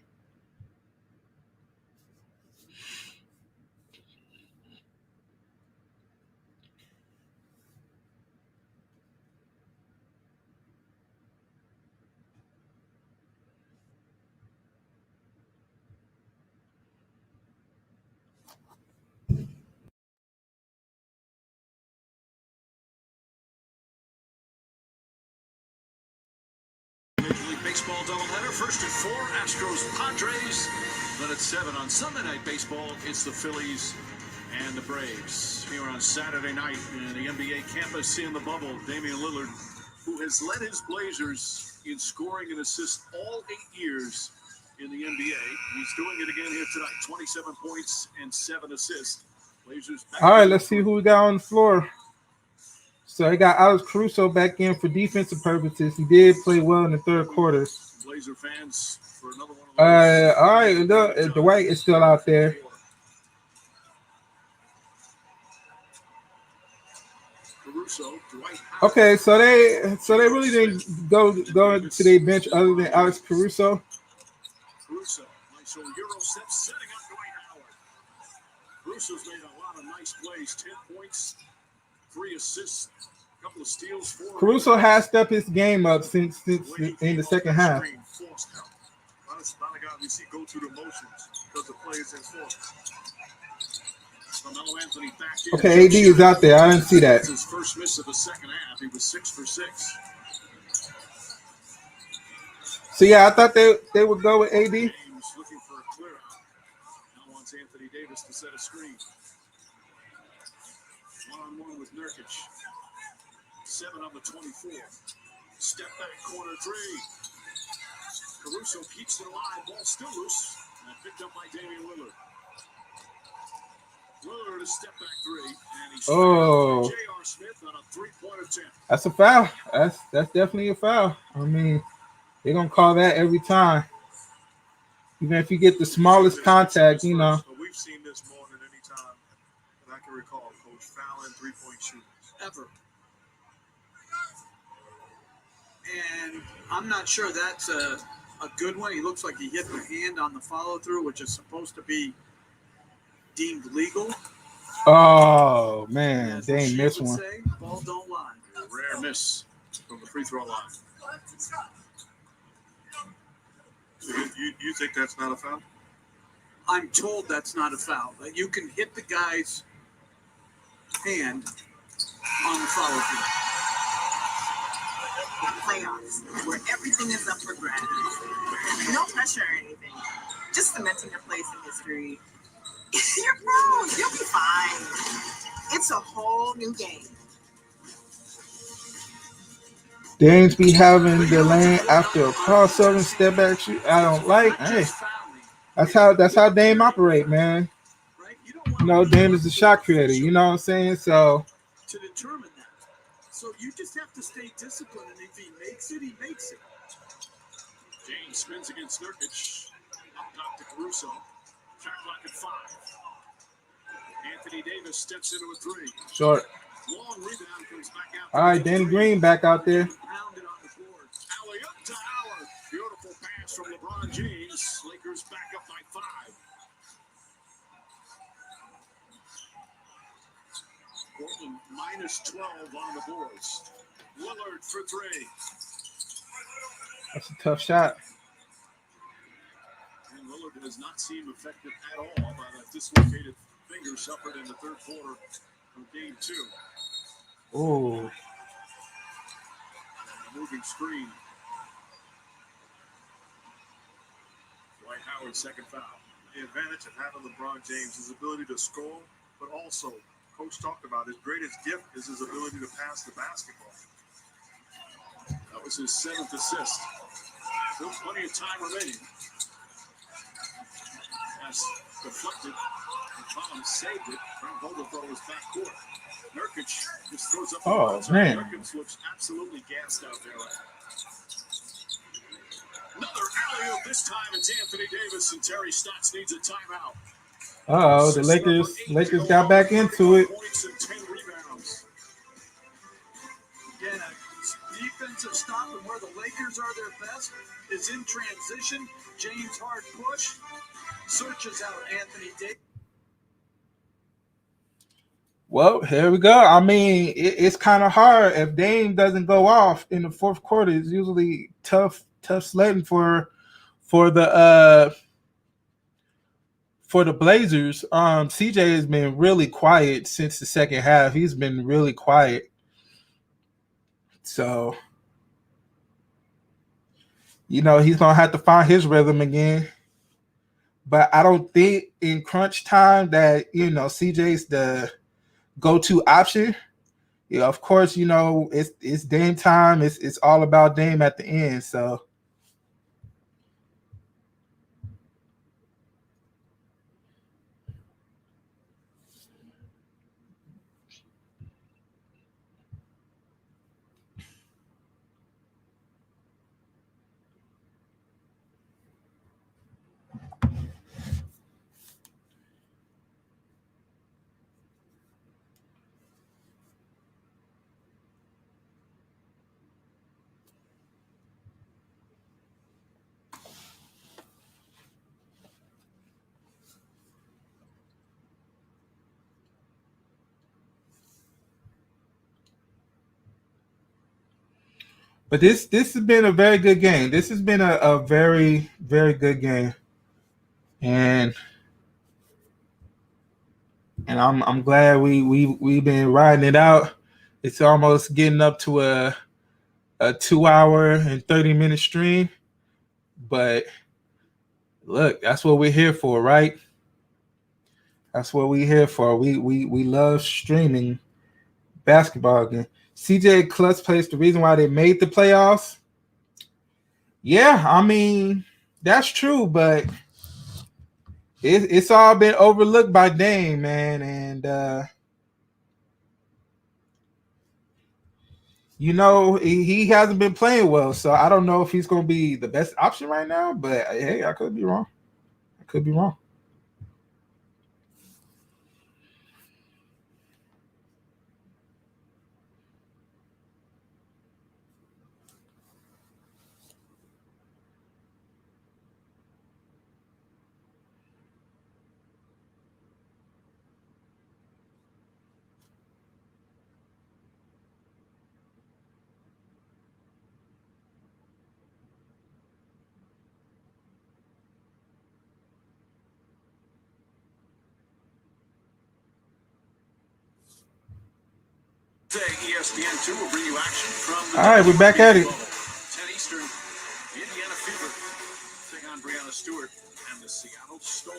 Major League Baseball doubleheader. First at 4, Astros Padres. Then at 7 on Sunday Night Baseball, it's the Phillies and the Braves. Here on Saturday night in the NBA campus in the bubble, Damian Lillard, who has led his Blazers in scoring and assists all 8 years in the NBA. He's doing it again here tonight. 27 points and 7 assists. Blazers back. All right, let's see who we got on the floor. So I got Alex Caruso back in for defensive purposes. He did play well in the third quarter. Blazer fans for another one. All right, Dwight is still out there. Okay, so they really didn't go to their bench other than Alex Caruso. Caruso, nice old Euro step, setting up Dwight Howard. Caruso's made a lot of nice plays. 10 points, 3 assists, a couple of steals. 4. Caruso has stepped his game up since in the second half. Not a guy we see go through the motions because the play is in force. Okay, AD is out there. I didn't see that. His first miss of the second half. He was 6 for 6. So yeah, I thought they would go with AD. James looking for a clear out. Now wants Anthony Davis to set a screen. 1-on-1 with Nurkic. 7 on the 24. Step back corner 3. Caruso keeps it alive. Ball still loose. And picked up by Damian Lillard. Lillard a step back 3. And he's J.R. Smith on a 3-point attempt. That's a foul. That's definitely a foul. I mean, they're gonna call that every time. Even if you get the smallest contact, We've seen this more than any time that I can recall, Coach, fouling 3-point shooters. Ever. And I'm not sure that's a good one. He looks like he hit the hand on the follow-through, which is supposed to be deemed legal. Oh, man. Dang, missed one. Ball don't lie. A rare miss from the free throw line. You think that's not a foul? I'm told that's not a foul. That you can hit the guy's hand on the follow-through. Playoffs, where everything is up for grabs. No pressure or anything. Just cementing your place in history. You're pros. You'll be fine. It's a whole new game. Dames be having the lane after a crossover step back shoot. I don't like. Hey, that's how Dame operate, man. Dame is the shot creator. You know what I'm saying? So to determine that. So you just have to stay disciplined, and if he makes it, he makes it. James spins against Nurkic. Up top to Caruso. Shot clock at 5. Anthony Davis steps into a 3. Short. Long rebound comes back out. All right, Danny Green back out there. Pounded on the board. Alley up to Howard. Beautiful pass from LeBron James. Lakers back up by 5. Portland minus 12 on the boards. Lillard for 3. That's a tough shot. And Lillard does not seem effective at all by that dislocated finger suffered in the third quarter of game 2. Oh. Moving screen. Dwight Howard, second foul. The advantage of having LeBron James is his ability to score, but also, Coach talked about his greatest gift is his ability to pass the basketball. That was his 7th assist. Still plenty of time remaining. Has deflected. McCollum saved it. Frank Overthrow was back court. Nurkic just throws up. Oh, man. Nurkic looks absolutely gassed out there. Another alley-oop. This time it's Anthony Davis, and Terry Stotts needs a timeout. Oh, the Lakers got back into it. Points and 10 rebounds. Again, a defensive stop, and where the Lakers are their best is in transition. James hard push searches out Anthony Davis. Well, here we go. I mean, it's kind of hard if Dame doesn't go off in the fourth quarter. It's usually tough sledding for the Blazers. CJ has been really quiet since the second half. He's been really quiet. So, he's gonna have to find his rhythm again. But I don't think in crunch time that CJ's the go-to option. Yeah, of course, it's Dame time. It's all about Dame at the end. So But this has been a very good game. This has been a very, very good game. And I'm glad we've been riding it out. It's almost getting up to a 2-hour and 30-minute stream. But look, that's what we're here for, right? That's what we're here for. We love streaming basketball again. CJ Clutch plays the reason why they made the playoffs. Yeah, I mean, that's true, but it's all been overlooked by Dame, man. And, he hasn't been playing well, so I don't know if he's going to be the best option right now, but, hey, I could be wrong. ESPN2 will bring you action from the All right, we're back at it. 10 Eastern, Indiana Fever taking on Breanna Stewart and the Seattle Storm.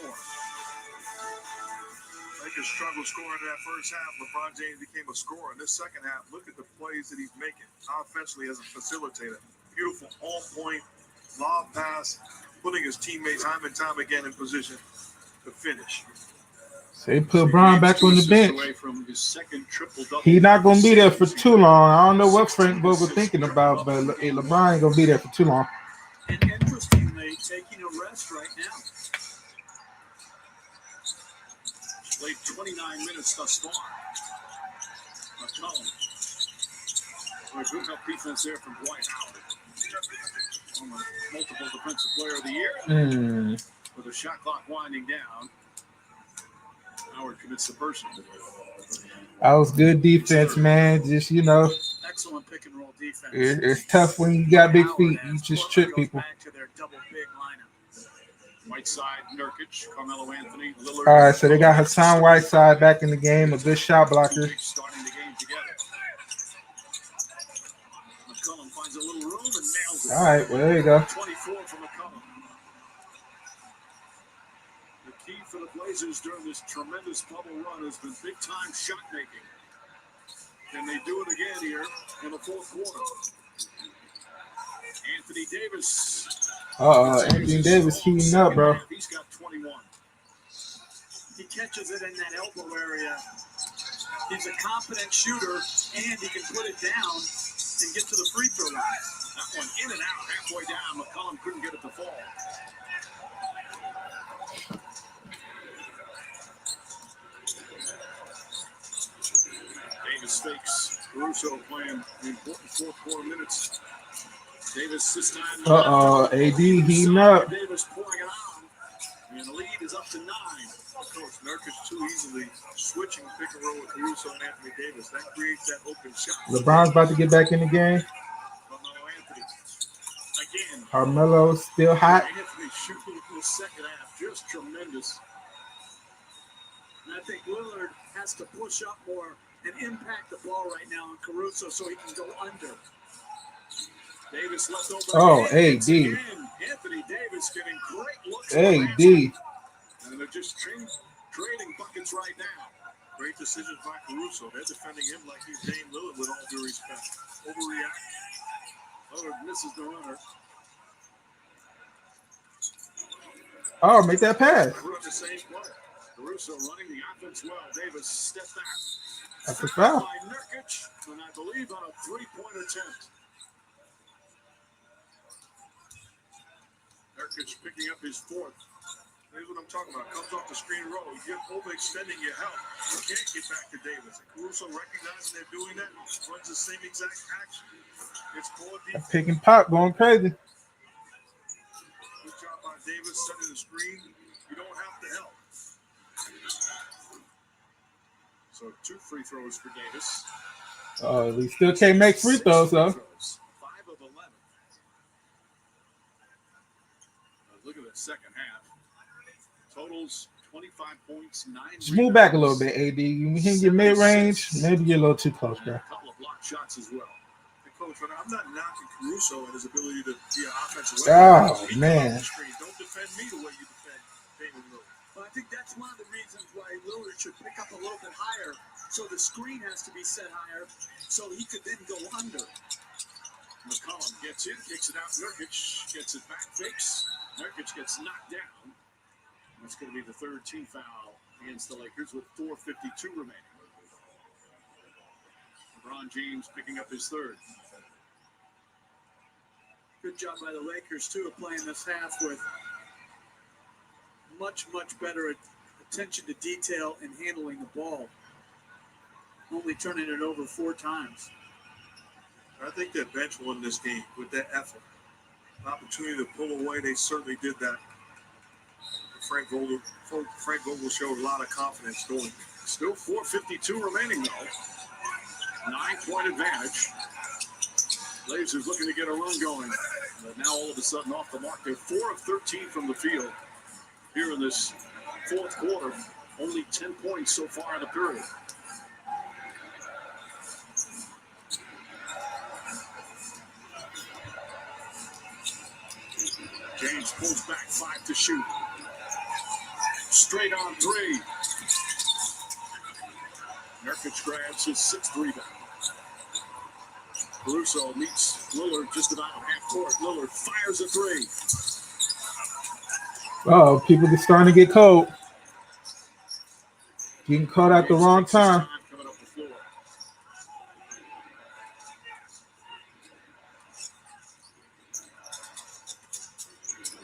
Lakers struggled scoring in that first half. LeBron James became a scorer. In this second half, look at the plays that he's making offensively as a facilitator. Beautiful on-point lob pass, putting his teammates time and time again in position to finish. They put Bron back on the bench. He's not going to be there for too long. I don't know what Frank Vogel thinking about, but LeBron ain't going to be there for too long. And interestingly, taking a rest right now. Played 29 minutes thus far. McCollum. A good help defense there from Dwight Howard. Multiple defensive player of the year. With the shot clock winding down. Howard commits the personal. That was good defense, man. Just, Excellent pick and roll defense. It's tough when you got big feet. You just trip people. Back to their double big lineup. Whiteside, Nurkic, Carmelo Anthony, Lillard. All right, so they got Hassan Whiteside back in the game, a good shot blocker. Starting the game together. McCollum finds a little room and nails it. All right, well, there you go. 24 for McCollum. The key for the Blazers during this tremendous bubble run has been big-time shot making. Can they do it again here in the fourth quarter? Anthony Davis Anthony Davis heating up, bro. He's got 21. He catches it in that elbow area. He's a confident shooter, and he can put it down and get to the free throw line. That one in and out, halfway down. McCollum couldn't get it to fall. Davis fakes. Caruso playing the important fourth quarter minutes. Davis this time. AD heating up. Davis pouring it on. And the lead is up to 9. Coach Nurkic too easily switching pick and roll with Caruso and Anthony Davis. That creates that open shot. LeBron's about to get back in the game. Carmelo Anthony. Again. Carmelo still hot. Anthony shooting in the second half. Just tremendous. And I think Lillard has to push up more and impact the ball right now on Caruso so he can go under. Davis left over. Oh, AD. Again. Anthony Davis getting great looks. AD. And they're just trading buckets right now. Great decision by Caruso. They're defending him like he's Dame Lillard with all due respect. Overreact. Lillard misses the runner. Oh, make that pass. We're on the same play. Caruso running the offense well. Davis step back. That's a foul. By Nurkic, and I believe on a three-point attempt. Nurkic picking up his fourth. Here's what I'm talking about. Comes off the screen roll. You're overextending your help. You can't get back to Davis. And Caruso recognizing they're doing that, runs the same exact action. It's called defense. Pick and pop going crazy. Good job by Davis setting the screen. You don't have to help. So 2 free throws for Davis. We still can't make free throws, though. 5 of 11. Look at the second half. Totals 25 points, 9. Just move back a little bit, AD. You hit your mid-range. Maybe you're a little too close, bro. A couple of block shots as well. And Coach, I'm not knocking Caruso and his ability to be an offensive Oh, weapon. man. Don't defend me the way you defend Damian Lillard. But I think that's one of the reasons why Lillard should pick up a little bit higher, so the screen has to be set higher, so he could then go under. McCollum gets in, kicks it out. Nurkic gets it back, fakes. Nurkic gets knocked down. That's going to be the third team foul against the Lakers with 4:52 remaining. LeBron James picking up his third. Good job by the Lakers, too, of playing this half with much, much better attention to detail and handling the ball. Only turning it over 4 times. I think their bench won this game with their effort. An opportunity to pull away, they certainly did that. Frank Vogel showed a lot of confidence going. Still 4:52 remaining, though. 9-point advantage. Blazers looking to get a run going. But now all of a sudden off the mark. They're 4 of 13 from the field here in this fourth quarter. Only 10 points so far in the period. James pulls back, 5 to shoot. Straight on 3. Nurkic grabs his 6th rebound. Caruso meets Lillard just about at half court. Lillard fires a 3. Oh, people are starting to get cold. Getting caught at the wrong time. Coming up the floor.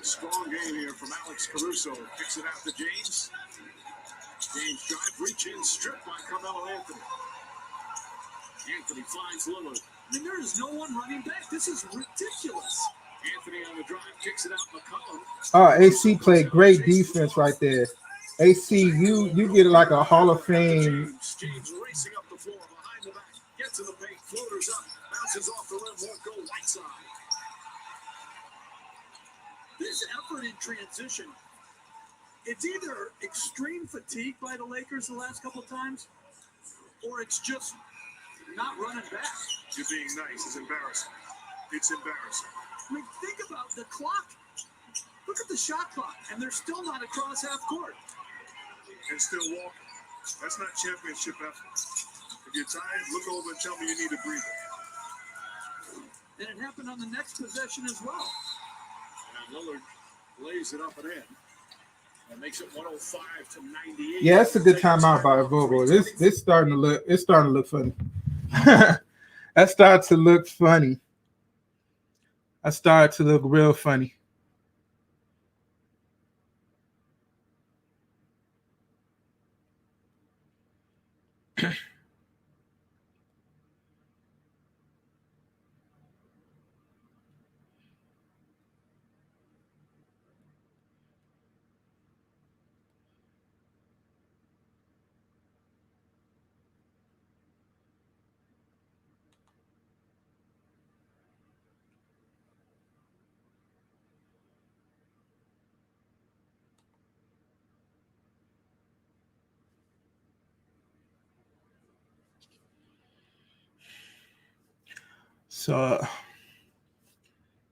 Strong game here from Alex Caruso. Kicks it out to James. James drive, reach in, stripped by Carmelo Anthony. Anthony finds Lillard. I mean, there is no one running back. This is ridiculous. Anthony on the drive, kicks it out McCollum. Oh, AC played great defense right there. AC, you get like a Hall of Fame. James racing up the floor behind the back. Gets in the paint, floaters up, bounces off the rim, won't go right side. This effort in transition, it's either extreme fatigue by the Lakers the last couple of times, or it's just not running back. You're being nice. It's embarrassing. It's embarrassing. I mean, think about the clock. Look at the shot clock, and they're still not across half court. And still walking. That's not championship effort. If you're tired, look over and tell me you need a breather. And it happened on the next possession as well. And Lillard lays it up and in. That makes it 105-98. Yeah, it's a good timeout by Vogel. This starting to look. It's starting to look funny. That started to look funny. I started to look real funny. So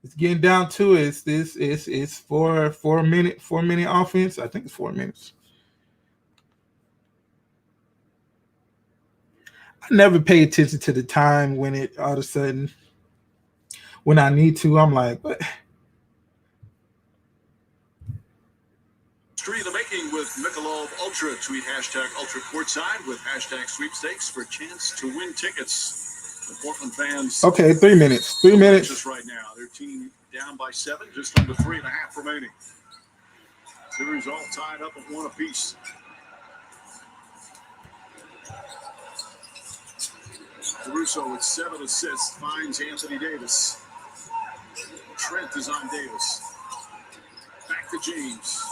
it's getting down to it. It's 4 minute offense. I think it's 4 minutes. I never pay attention to the time when it all of a sudden when I need to. I'm like, what? History of the making with Michelob Ultra. Tweet hashtag Ultra Courtside with hashtag sweepstakes for a chance to win tickets. The Portland fans. Okay, 3 minutes. 3 minutes. Just right now, their team down by 7, just under 3.5 remaining. Series all tied up at 1 apiece. Caruso with 7 assists finds Anthony Davis. Trent is on Davis. Back to James.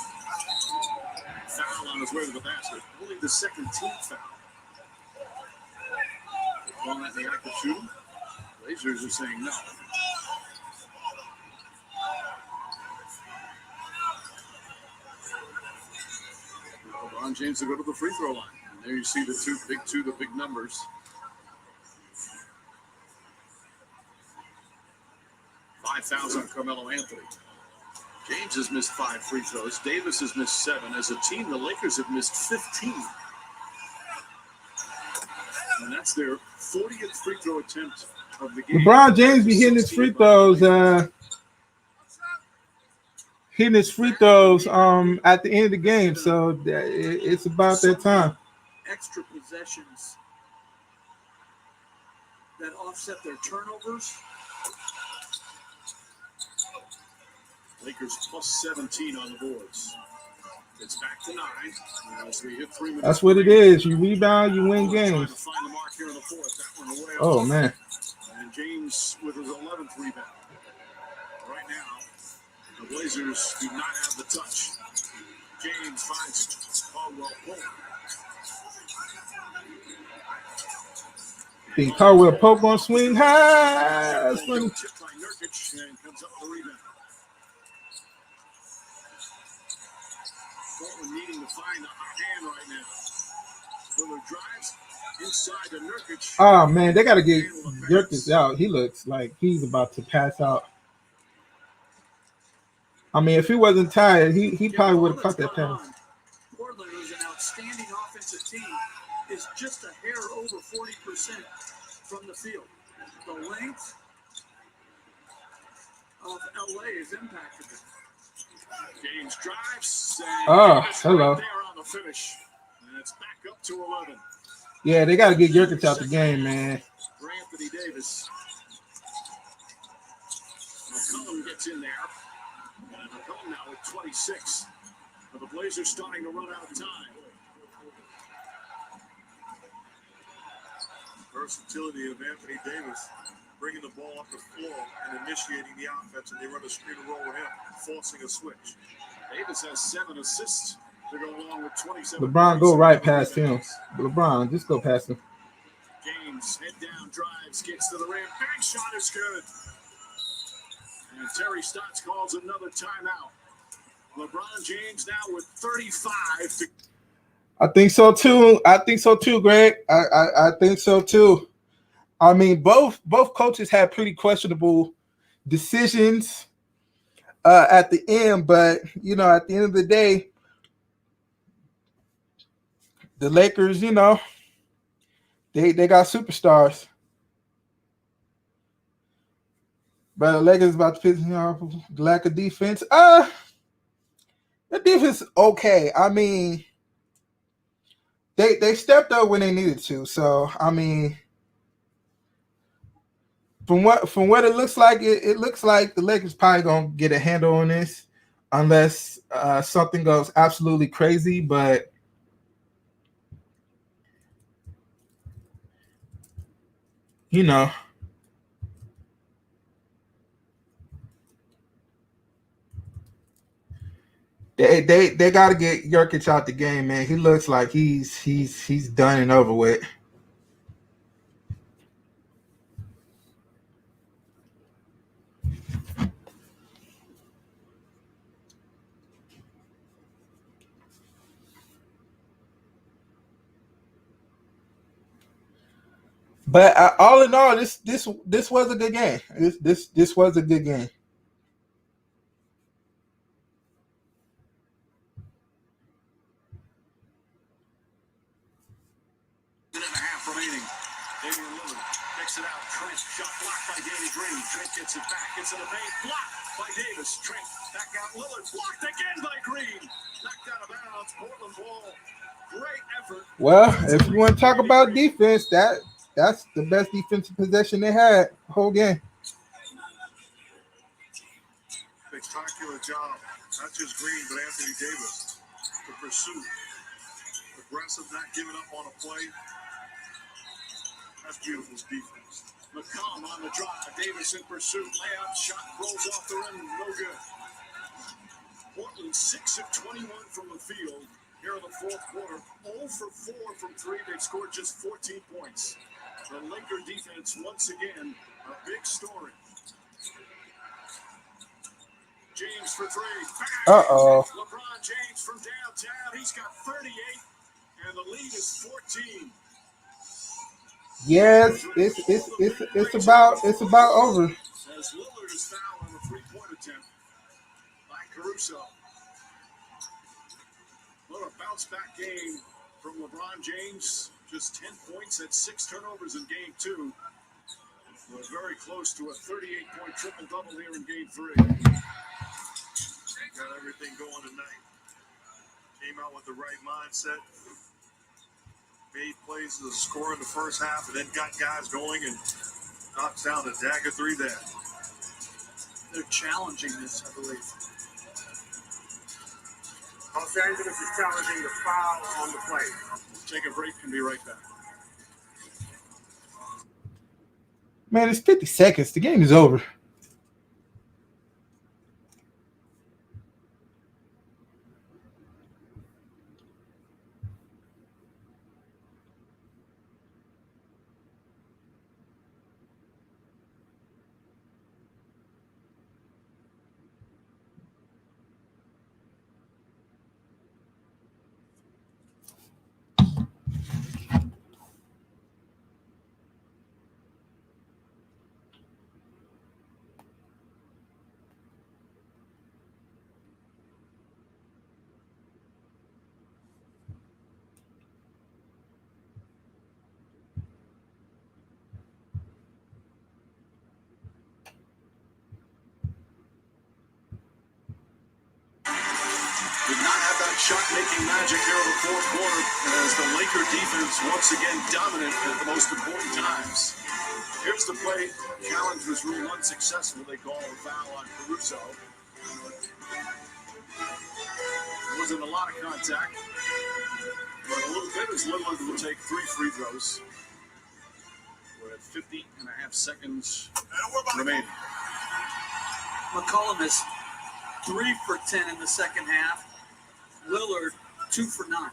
Foul on his way to the basket. Only the second team foul. Calling that the act of shooting. Blazers are saying no. LeBron James to go to the free throw line. And there you see the big numbers. 5,000 Carmelo Anthony. James has missed 5 free throws. Davis has missed 7. As a team, the Lakers have missed 15. And that's their 40th free throw attempt of the game. LeBron James be hitting his free throws. Hitting his free throws at the end of the game. So it's about that time. Extra possessions that offset their turnovers. Lakers plus 17 on the boards. It's back to 9. As we hit 3 minutes. That's what it is. You rebound, you win Trying games. to find the mark here in the 4th. That one away. Oh, man. And James with his 11th rebound. Right now, the Blazers do not have the touch. James finds Caldwell Pope. Think Caldwell Pope gonna swing high. That's funny. Tipped by Nurkic and comes up with the rebound. Portland needing to find a hot hand right now. Lillard drives inside to Nurkic. Oh man, they gotta get Nurkic out. He looks like he's about to pass out. I mean, if he wasn't tired, he probably would have caught that pass. Portland, who's an outstanding offensive team, is just a hair over 40% from the field. The length of LA is impacted them. James drives. Oh, Davis hello. right there on the finish. And it's back up to 11. Yeah, they got to get Nurkic out the game, man. For Anthony Davis. McCollum gets in there. And McCollum now with 26. But the Blazers starting to run out of time. Versatility of Anthony Davis, bringing the ball up the floor and initiating the offense, and they run a screen and roll with him, forcing a switch. Davis has 7 assists to go along with 27. LeBron go right past him. LeBron, just go past him. James head down, drives, gets to the rim. Bank shot is good. And Terry Stotts calls another timeout. LeBron James now with 35 to. I think so too. Greg. I think so too. I mean, both coaches had pretty questionable decisions at the end, but you know, at the end of the day, the Lakers, you know, they got superstars. But the Lakers about to piss me off with the lack of defense. The defense okay. I mean, they stepped up when they needed to. So I mean, from what it looks like, it looks like the Lakers probably gonna get a handle on this, unless something goes absolutely crazy. But you know. They got to get Jokic out the game, man. He looks like he's done and over with. But all in all, this was a good game. This was a good game. Minute and a half remaining. Damian Lillard picks it out. Trent, shot blocked by Danny Green. Trent gets it back. Gets in the paint. Blocked by Davis. Trent back out. Lillard blocked again by Green. Knocked out of bounds. Portland ball. Great effort. Well, if you want to talk about defense, that's the best defensive possession they had the whole game. Spectacular job. Not just Green, but Anthony Davis. The pursuit. Aggressive, not giving up on a play. That's beautiful defense. McCollum on the drive. Davis in pursuit. Layup. Shot rolls off the rim. No good. Portland 6 of 21 from the field here in the fourth quarter. 0 for 4 from 3. They've scored just 14 points. The Laker defense, once again, a big story. James for 3. Bang! LeBron James from downtown. He's got 38, and the lead is 14. Yes, it's about over. As Lillard is fouled on the three-point attempt by Caruso. What a bounce-back game from LeBron James. Just 10 points at 6 turnovers in Game 2. We're very close to a 38-point triple-double here in Game 3. Got everything going tonight. Came out with the right mindset. Made plays to score in the first half and then got guys going and knocks down a dagger 3 there. They're challenging this, I believe. Los Angeles is challenging the foul on the play. Take a break and be right back. Man, it's 50 seconds. The game is over. Did not have that shot-making magic here in the fourth quarter as the Laker defense once again dominant at the most important times. Here's the play. Challenge was ruled unsuccessful. They call a foul on Caruso. There wasn't a lot of contact, but a little bit as Lillard will take 3 free throws. We're at 50 and a half seconds remaining. McCollum is 3 for 10 in the second half. Lillard, 2 for 9.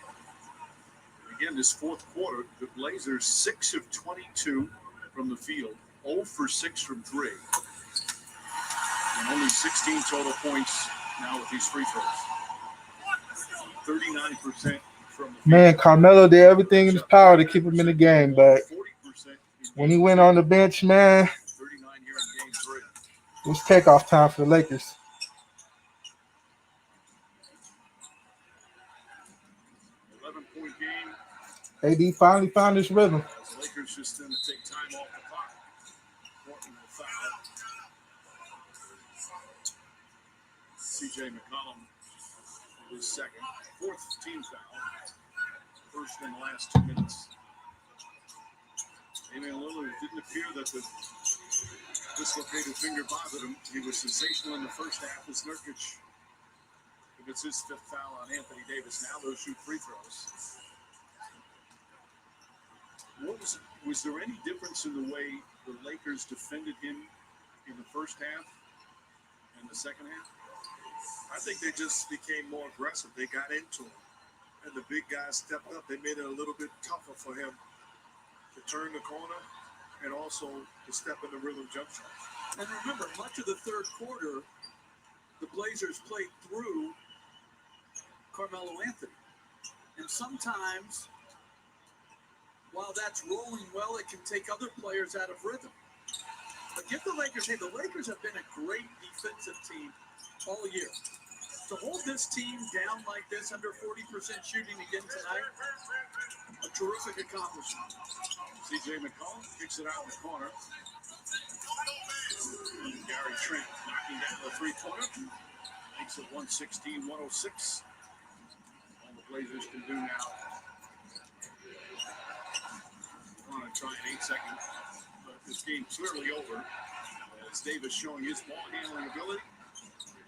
Again, this fourth quarter, the Blazers 6 of 22 from the field, 0 for 6 from 3. And only 16 total points now with these free throws. 39% from the field. Man, Carmelo did everything in his power to keep him in the game, but when he went on the bench, man, 39 here in Game 3. it was takeoff time for the Lakers. 11-point game. AD finally found his rhythm. As the Lakers just going to take time off the clock. Portland will foul. C.J. McCollum, his second, fourth team foul. First in the last 2 minutes. Damian Lillard didn't appear that the dislocated finger bothered him. He was sensational in the first half as Nurkic commits his fifth foul on Anthony Davis. Now they'll shoot free throws. Was there any difference in the way the Lakers defended him in the first half and the second half? I think they just became more aggressive. They got into him. And the big guys stepped up. They made it a little bit tougher for him to turn the corner and also to step in the rhythm jump shot. And remember, much of the third quarter, the Blazers played through Carmelo Anthony. And sometimes, while that's rolling well, it can take other players out of rhythm. But give the Lakers, the Lakers have been a great defensive team all year. To hold this team down like this, under 40% shooting again tonight, a terrific accomplishment. C.J. McCollum kicks it out in the corner. Gary Trent knocking down the three-pointer. Makes it 116-106. All the Blazers can do now. Want to try an 8-second, but this game's clearly over. As Davis showing his ball handling ability.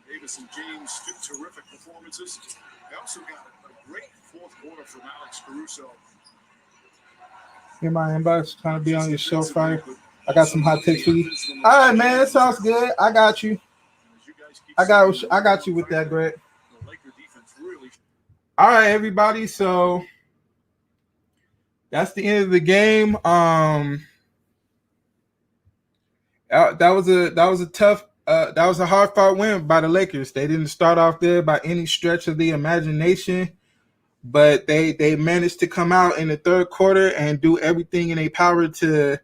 Davis and James, two terrific performances. They also got a great fourth quarter from Alex Caruso. In my inbox, trying to be on your show Friday. I got some hot takes for you. All right, man, that sounds good. I got you. I got you with that, Greg. All right, everybody. So that's the end of the game. That was a tough. That was a hard-fought win by the Lakers. They didn't start off there by any stretch of the imagination, but they managed to come out in the third quarter and do everything in their power to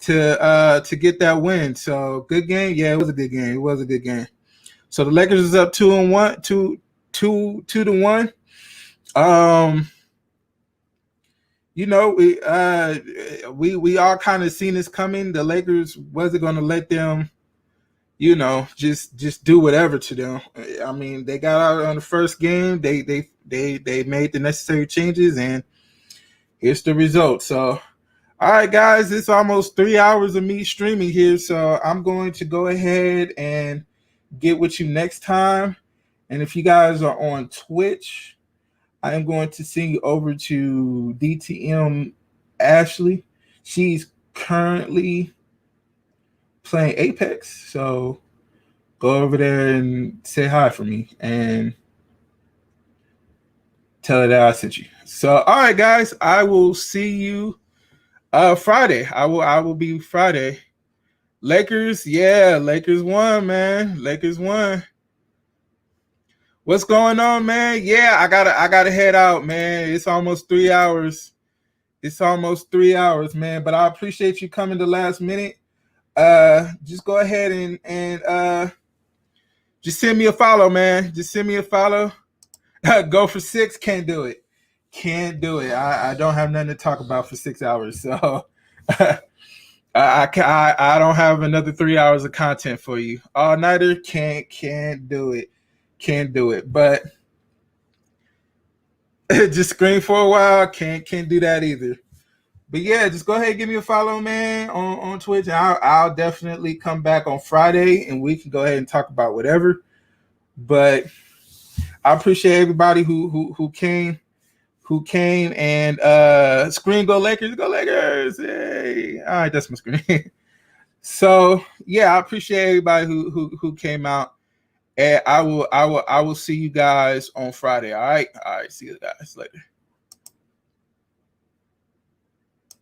get that win. So good game. Yeah, it was a good game. It was a good game. So the Lakers is up 2-1. You know, we all kind of seen this coming. The Lakers wasn't going to let them, you know, just do whatever to them. I mean, they got out on the first game. They made the necessary changes, and here's the result. So, all right, guys, it's almost 3 hours of me streaming here. So I'm going to go ahead and get with you next time. And if you guys are on Twitch, I am going to send you over to DTM Ashley. She's currently playing Apex, so go over there and say hi for me and tell her that I sent you. So, all right, guys, I will see you Friday. I will be Friday. Lakers, yeah, Lakers won, man. Lakers won. What's going on, man? Yeah, I gotta head out, man. It's almost 3 hours. It's almost 3 hours, man. But I appreciate you coming the last minute. Just go ahead and just send me a follow, man. Just send me a follow. Go for 6. Can't do it. Can't do it. I don't have nothing to talk about for 6 hours. So I don't have another 3 hours of content for you. All nighter. Can't do it. Can't do it. But just scream for a while. Can't do that either. But yeah, just go ahead and give me a follow, man, on Twitch. And I'll definitely come back on Friday and we can go ahead and talk about whatever. But I appreciate everybody who came and scream go Lakers, go Lakers. Hey. All right, that's my screen. So yeah, I appreciate everybody who came out. And I will see you guys on Friday. All right. See you guys later.